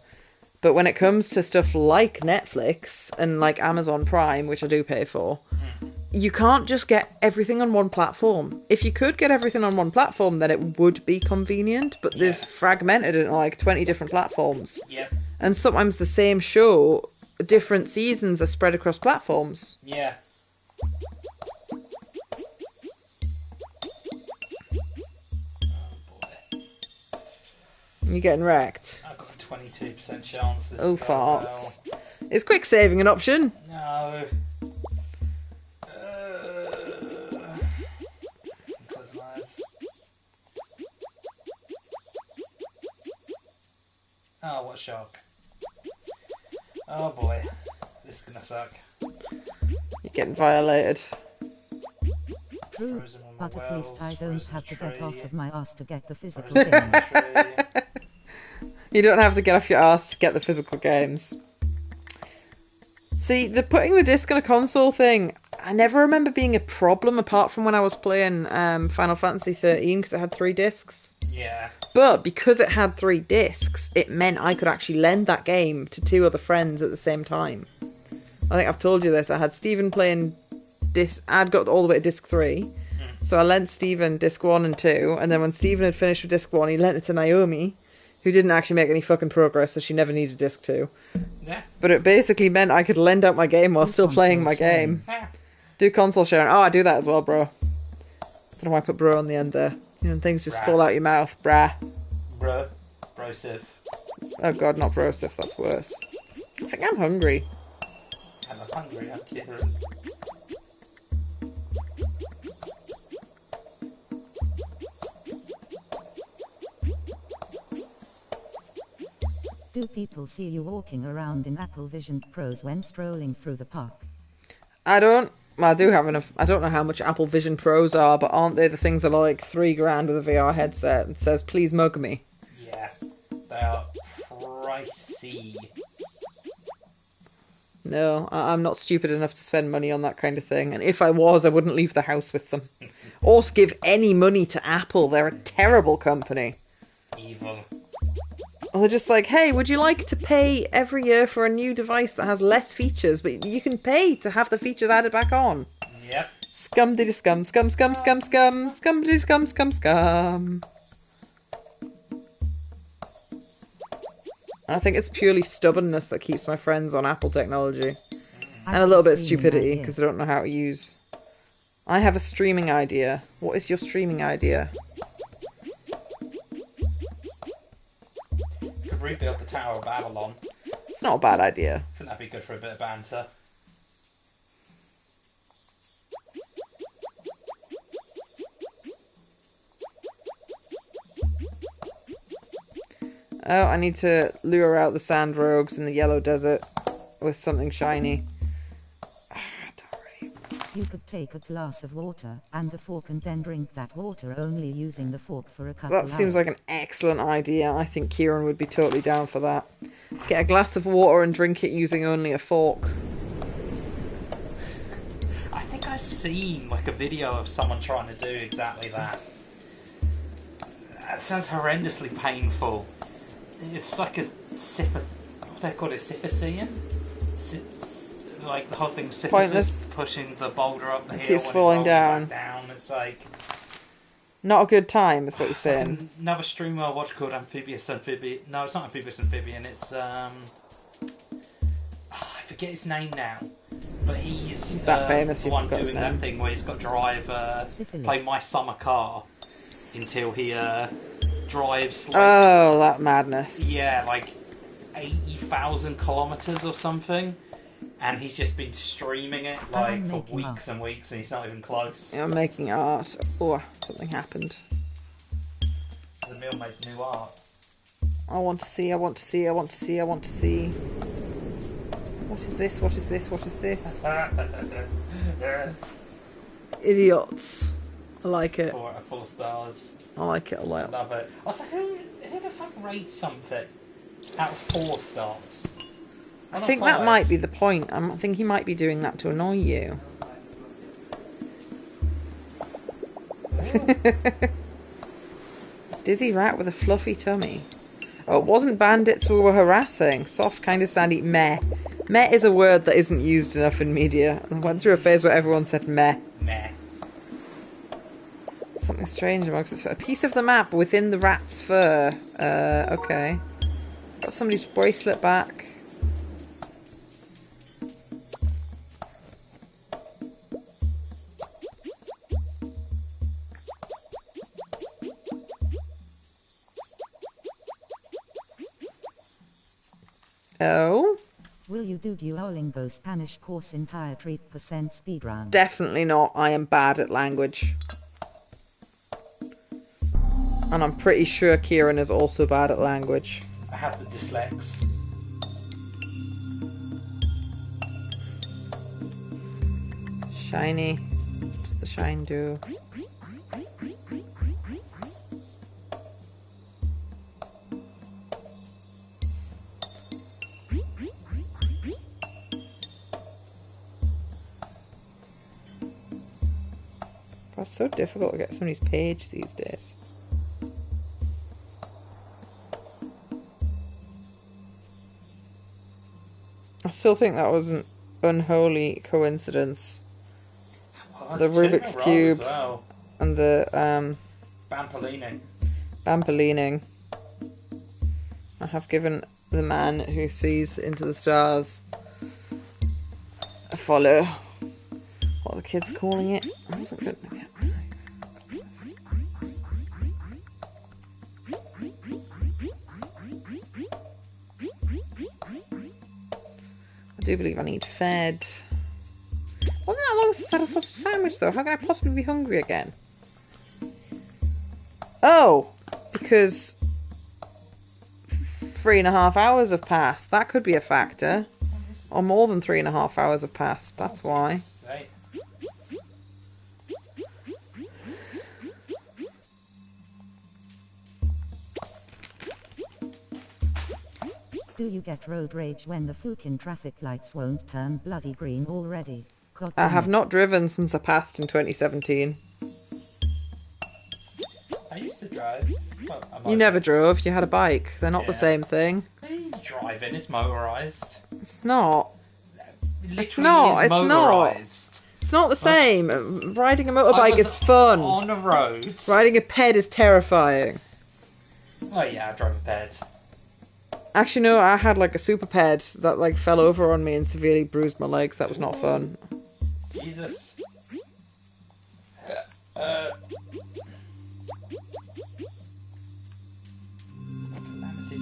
But when it comes to stuff like Netflix and like Amazon Prime, which I do pay for, you can't just get everything on one platform. If you could get everything on one platform, then it would be convenient, but they've fragmented it into like 20 different platforms. Yep. And sometimes the same show, different seasons are spread across platforms. Yeah. You're getting wrecked. I've got a 22% chance. This Oh, goes farts. Is quick saving an option? well. No. Close my eyes. Oh, what a shock. Oh boy. This is gonna suck. You're getting violated. True, Frozen on but the at least wells, I don't frozen have to get tree. off of my ass to get the physical Frozen games. tree. You don't have to get off your ass to get the physical games. See, the putting the disc on a console thing, I never remember being a problem apart from when I was playing Final Fantasy 13 because it had 3 discs. Yeah. But because it had 3 discs, it meant I could actually lend that game to 2 other friends at the same time. I think I've told you this. I had Stephen playing I'd got all the way to disc 3. So I lent Stephen disc 1 and 2. And then when Stephen had finished with disc 1, he lent it to Naomi, who didn't actually make any fucking progress, so she never needed disc 2. Yeah. But it basically meant I could lend out my game while still playing my game. Ah. Do console sharing. Oh, I do that as well, bro. Don't know why I put bro on the end there. You know, things just Brah. fall out your mouth. Brah. Brosif. Oh god, not brosif, that's worse. I think I'm hungry. I'm hungry, I'm Kieran. Do people see you walking around in Apple Vision Pros when strolling through the park? I don't. Well, I do have enough. I don't know how much Apple Vision Pros are, but aren't they the things that are like $3,000 with a VR headset? It says, please mug me. Yeah. They are pricey. No, I'm not stupid enough to spend money on that kind of thing. And if I was, I wouldn't leave the house with them. Or give any money to Apple. They're a terrible company. Evil. Or they're just like, hey, would you like to pay every year for a new device that has less features, but you can pay to have the features added back on? Yep. Scum diddy scum, scum, scum, scum, scum, scum diddy scum, scum, scum. I think it's purely stubbornness that keeps my friends on Apple technology. And a little bit of stupidity, because they don't know how to use. I have a streaming idea. What is your streaming idea? Could rebuild the Tower of Babylon. It's not a bad idea. I think that'd be good for a bit of banter. Oh, I need to lure out the sand rogues in the yellow desert with something shiny. You could take a glass of water and a fork and then drink that water only using the fork for a couple hours. That seems like an excellent idea. I think Kieran would be totally down for that. Get a glass of water and drink it using only a fork. I think I've seen like a video of someone trying to do exactly that. That sounds horrendously painful. It's like a what do they call it? Sisyphean? Like the whole thing, Sisyphus pushing the boulder up the hill. It keeps and falling down. down. It's like not a good time, is what you're saying. Like another streamer I watch called Amphibious Amphibian. No, it's not Amphibious Amphibian. It's I forget his name now. But he's that famous. The one doing that thing where he's got to drive, play My Summer Car until he drives. Like, oh, that madness! Yeah, like 80,000 kilometers or something. And he's just been streaming it like for weeks and weeks, and he's not even close. I'm making art. Oh, something happened. Emil made new art. I want to see. I want to see. I want to see. I want to see. What is this? What is this? What is this? Idiots. I like it. 4 out of 4 stars. I like it a lot. I love it. Also, who the fuck rates something out of 4 stars? I think that might be the point. I think he might be doing that to annoy you. Dizzy rat with a fluffy tummy. Oh, it wasn't bandits we were harassing. Soft, kind of sandy. Meh. Meh is a word that isn't used enough in media. I went through a phase where everyone said meh. Meh. Something strange amongst its fur. A piece of the map within the rat's fur. Okay. Got somebody's bracelet back. Oh? Will you do Duolingo Spanish course entire 3% speedrun? Definitely not. I am bad at language. And I'm pretty sure Kieran is also bad at language. I have the dyslex. Shiny. What's the shine do? It's so difficult to get somebody's page these days. I still think that was an unholy coincidence. Oh, the Rubik's Cube well. And the Bampolining. I have given the man who sees into the stars a follow. What are the kids calling it? I wasn't good. I do believe I need fed. Wasn't that long since I had a sausage sandwich though? How can I possibly be hungry again? Oh, because 3.5 hours have passed. That could be a factor. Or more than 3.5 hours have passed. That's why. Do you get road rage when the fucking traffic lights won't turn bloody green already? God I have not driven since I passed in 2017. I used to drive. Well, You never drove, you had a bike. They're not the same thing. He's driving, it's motorised. It's not. Literally It's not, is it's not. motorised. It's not the same. Riding a motorbike I was is fun. on a road. Riding a ped is terrifying. Oh yeah, I drove a ped. Actually, no, I had like a super ped that like fell over on me and severely bruised my legs. That was not fun. Jesus. Calamity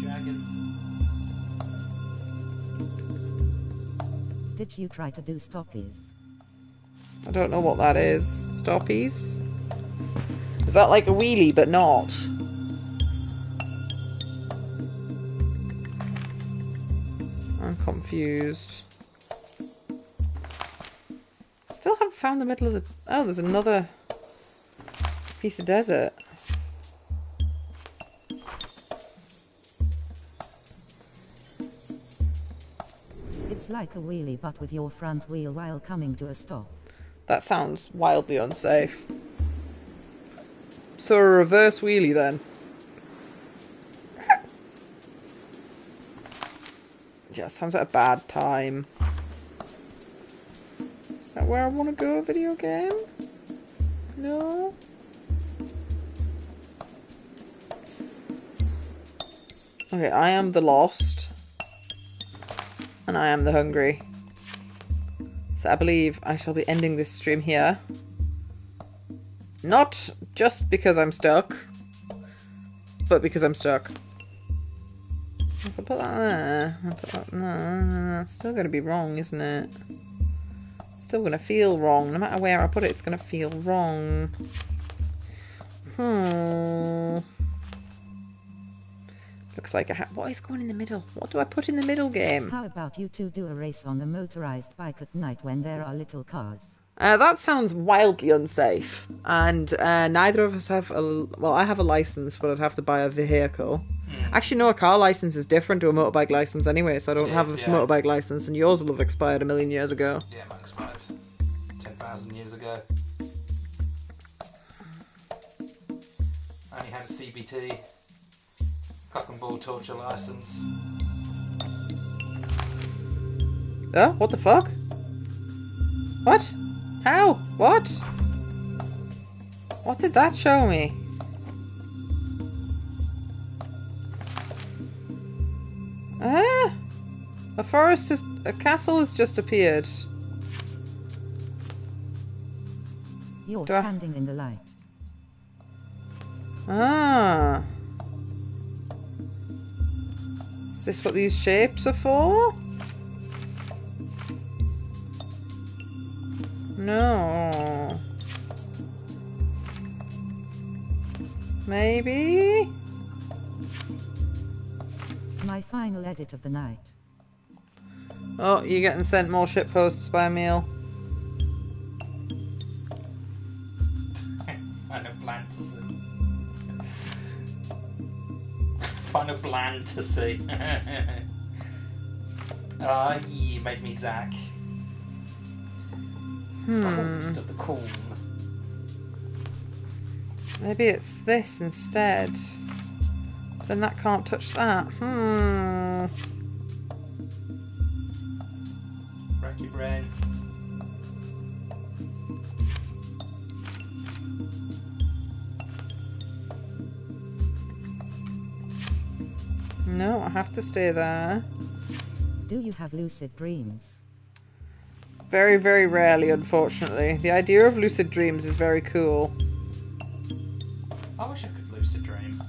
Dragon. Did you try to do stoppies? I don't know what that is. Stoppies? Is that like a wheelie but not? I'm confused. Still haven't found the middle of the... Oh, there's another piece of desert. It's like a wheelie but with your front wheel while coming to a stop. That sounds wildly unsafe. So a reverse wheelie then? Yeah, sounds like a bad time. Is that where I want to go, video game? No? Okay, I am the lost. And I am the hungry. So I believe I shall be ending this stream here. Not just because I'm stuck, but because I'm stuck. If I put that there, I put that there, it's still going to be wrong, isn't it? It's still going to feel wrong. No matter where I put it, it's going to feel wrong. Looks like what is going in the middle? What do I put in the middle, game? How about you two do a race on a motorized bike at night when there are little cars? That sounds wildly unsafe. And neither of us have a... Well, I have a license, but I'd have to buy a vehicle. Actually, no, a car license is different to a motorbike license anyway, so I don't have a motorbike license, and yours will have expired a million years ago. Yeah, mine expired 10,000 years ago. I only had a CBT, cock and ball torture license. Oh, what the fuck? What? How? What? What did that show me? A castle has just appeared. You're standing in the light. Ah. Is this what these shapes are for? No. Maybe? My final edit of the night. Oh, you're getting sent more shit posts by mail. Final fantasy. Final fantasy. Ah, you made me Zach. Coolest of the cool. Maybe it's this instead. Then that can't touch that. Rack your brain. No, I have to stay there. Do you have lucid dreams? Very, very rarely, unfortunately. The idea of lucid dreams is very cool. I wish I could lucid dream.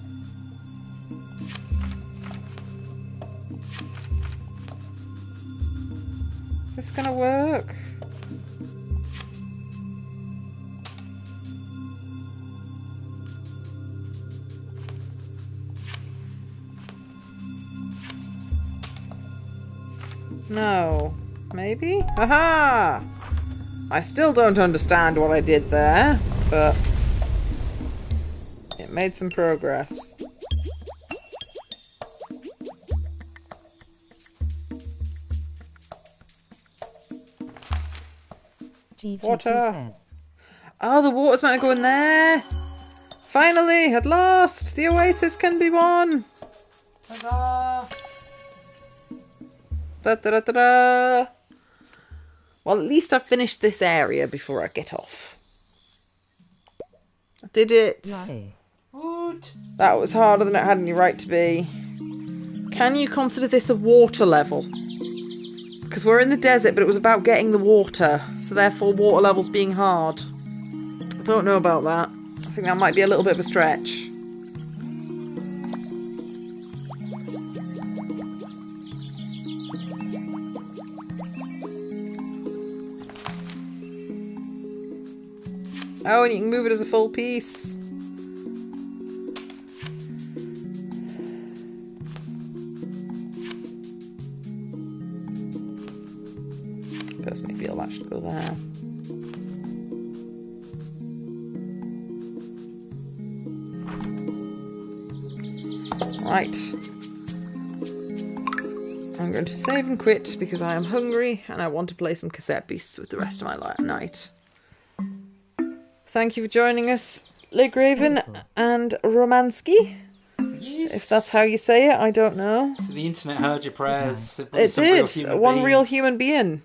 Is this gonna work? No. Maybe? Aha! I still don't understand what I did there, but it made some progress. Water. Oh, the water's meant to go in there. Finally, at last, the oasis can be won. Huzzah! Da da da da da. Well, at least I've finished this area before I get off. I did it. Yay. Wood. That was harder than it had any right to be. Can you consider this a water level? Because we're in the desert, but it was about getting the water. So therefore, water levels being hard. I don't know about that. I think that might be a little bit of a stretch. Oh, and you can move it as a full piece. Personally feel that should go there. Right. I'm going to save and quit because I am hungry and I want to play some cassette beasts with the rest of my night. Thank you for joining us, Lig Raven and Romansky. Yes. If that's how you say it, I don't know. So the internet heard your prayers. It did. One real human being.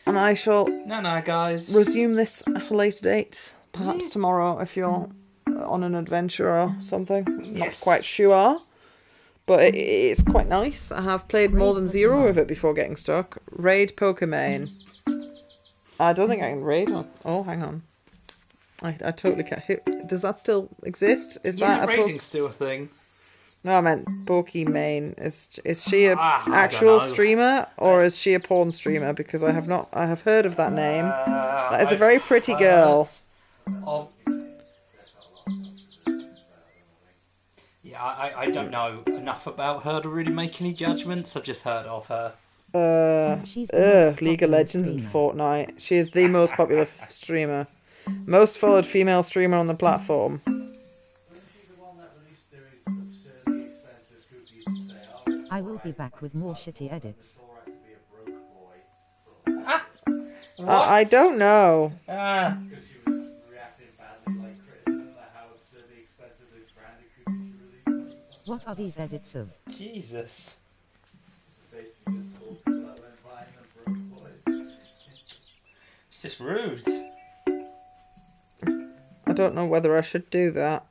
And I shall No, guys. resume this at a later date. Perhaps tomorrow if you're on an adventure or something. Not quite sure. But it's quite nice. I have played more than 0 of it before getting stuck. Raid Pokemon. I don't think I can raid. Oh, hang on. I totally can't. Does that still exist? Is that a raiding's still a thing. No, I meant Pokimane. Is she a I actual don't know. streamer or is she a porn streamer? Because I have heard of that name. That is a very pretty girl. Yeah, I don't know enough about her to really make any judgments. I've just heard of her. She's the most League of popular Legends and streamer. Fortnite. She is the most popular streamer. Most followed female streamer on the platform. I will be back with more shitty edits. I don't know. What are these edits of? Jesus. It's just rude. I don't know whether I should do that.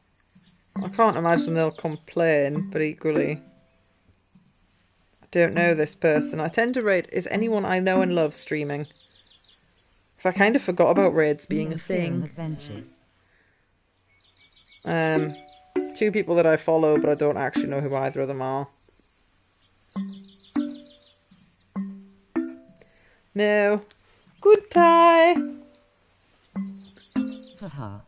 I can't imagine they'll complain, but equally, I don't know this person. I tend to raid. Is anyone I know and love streaming? Because I kind of forgot about raids being a thing. Adventures. 2 people that I follow, but I don't actually know who either of them are. No. Good tie. Haha.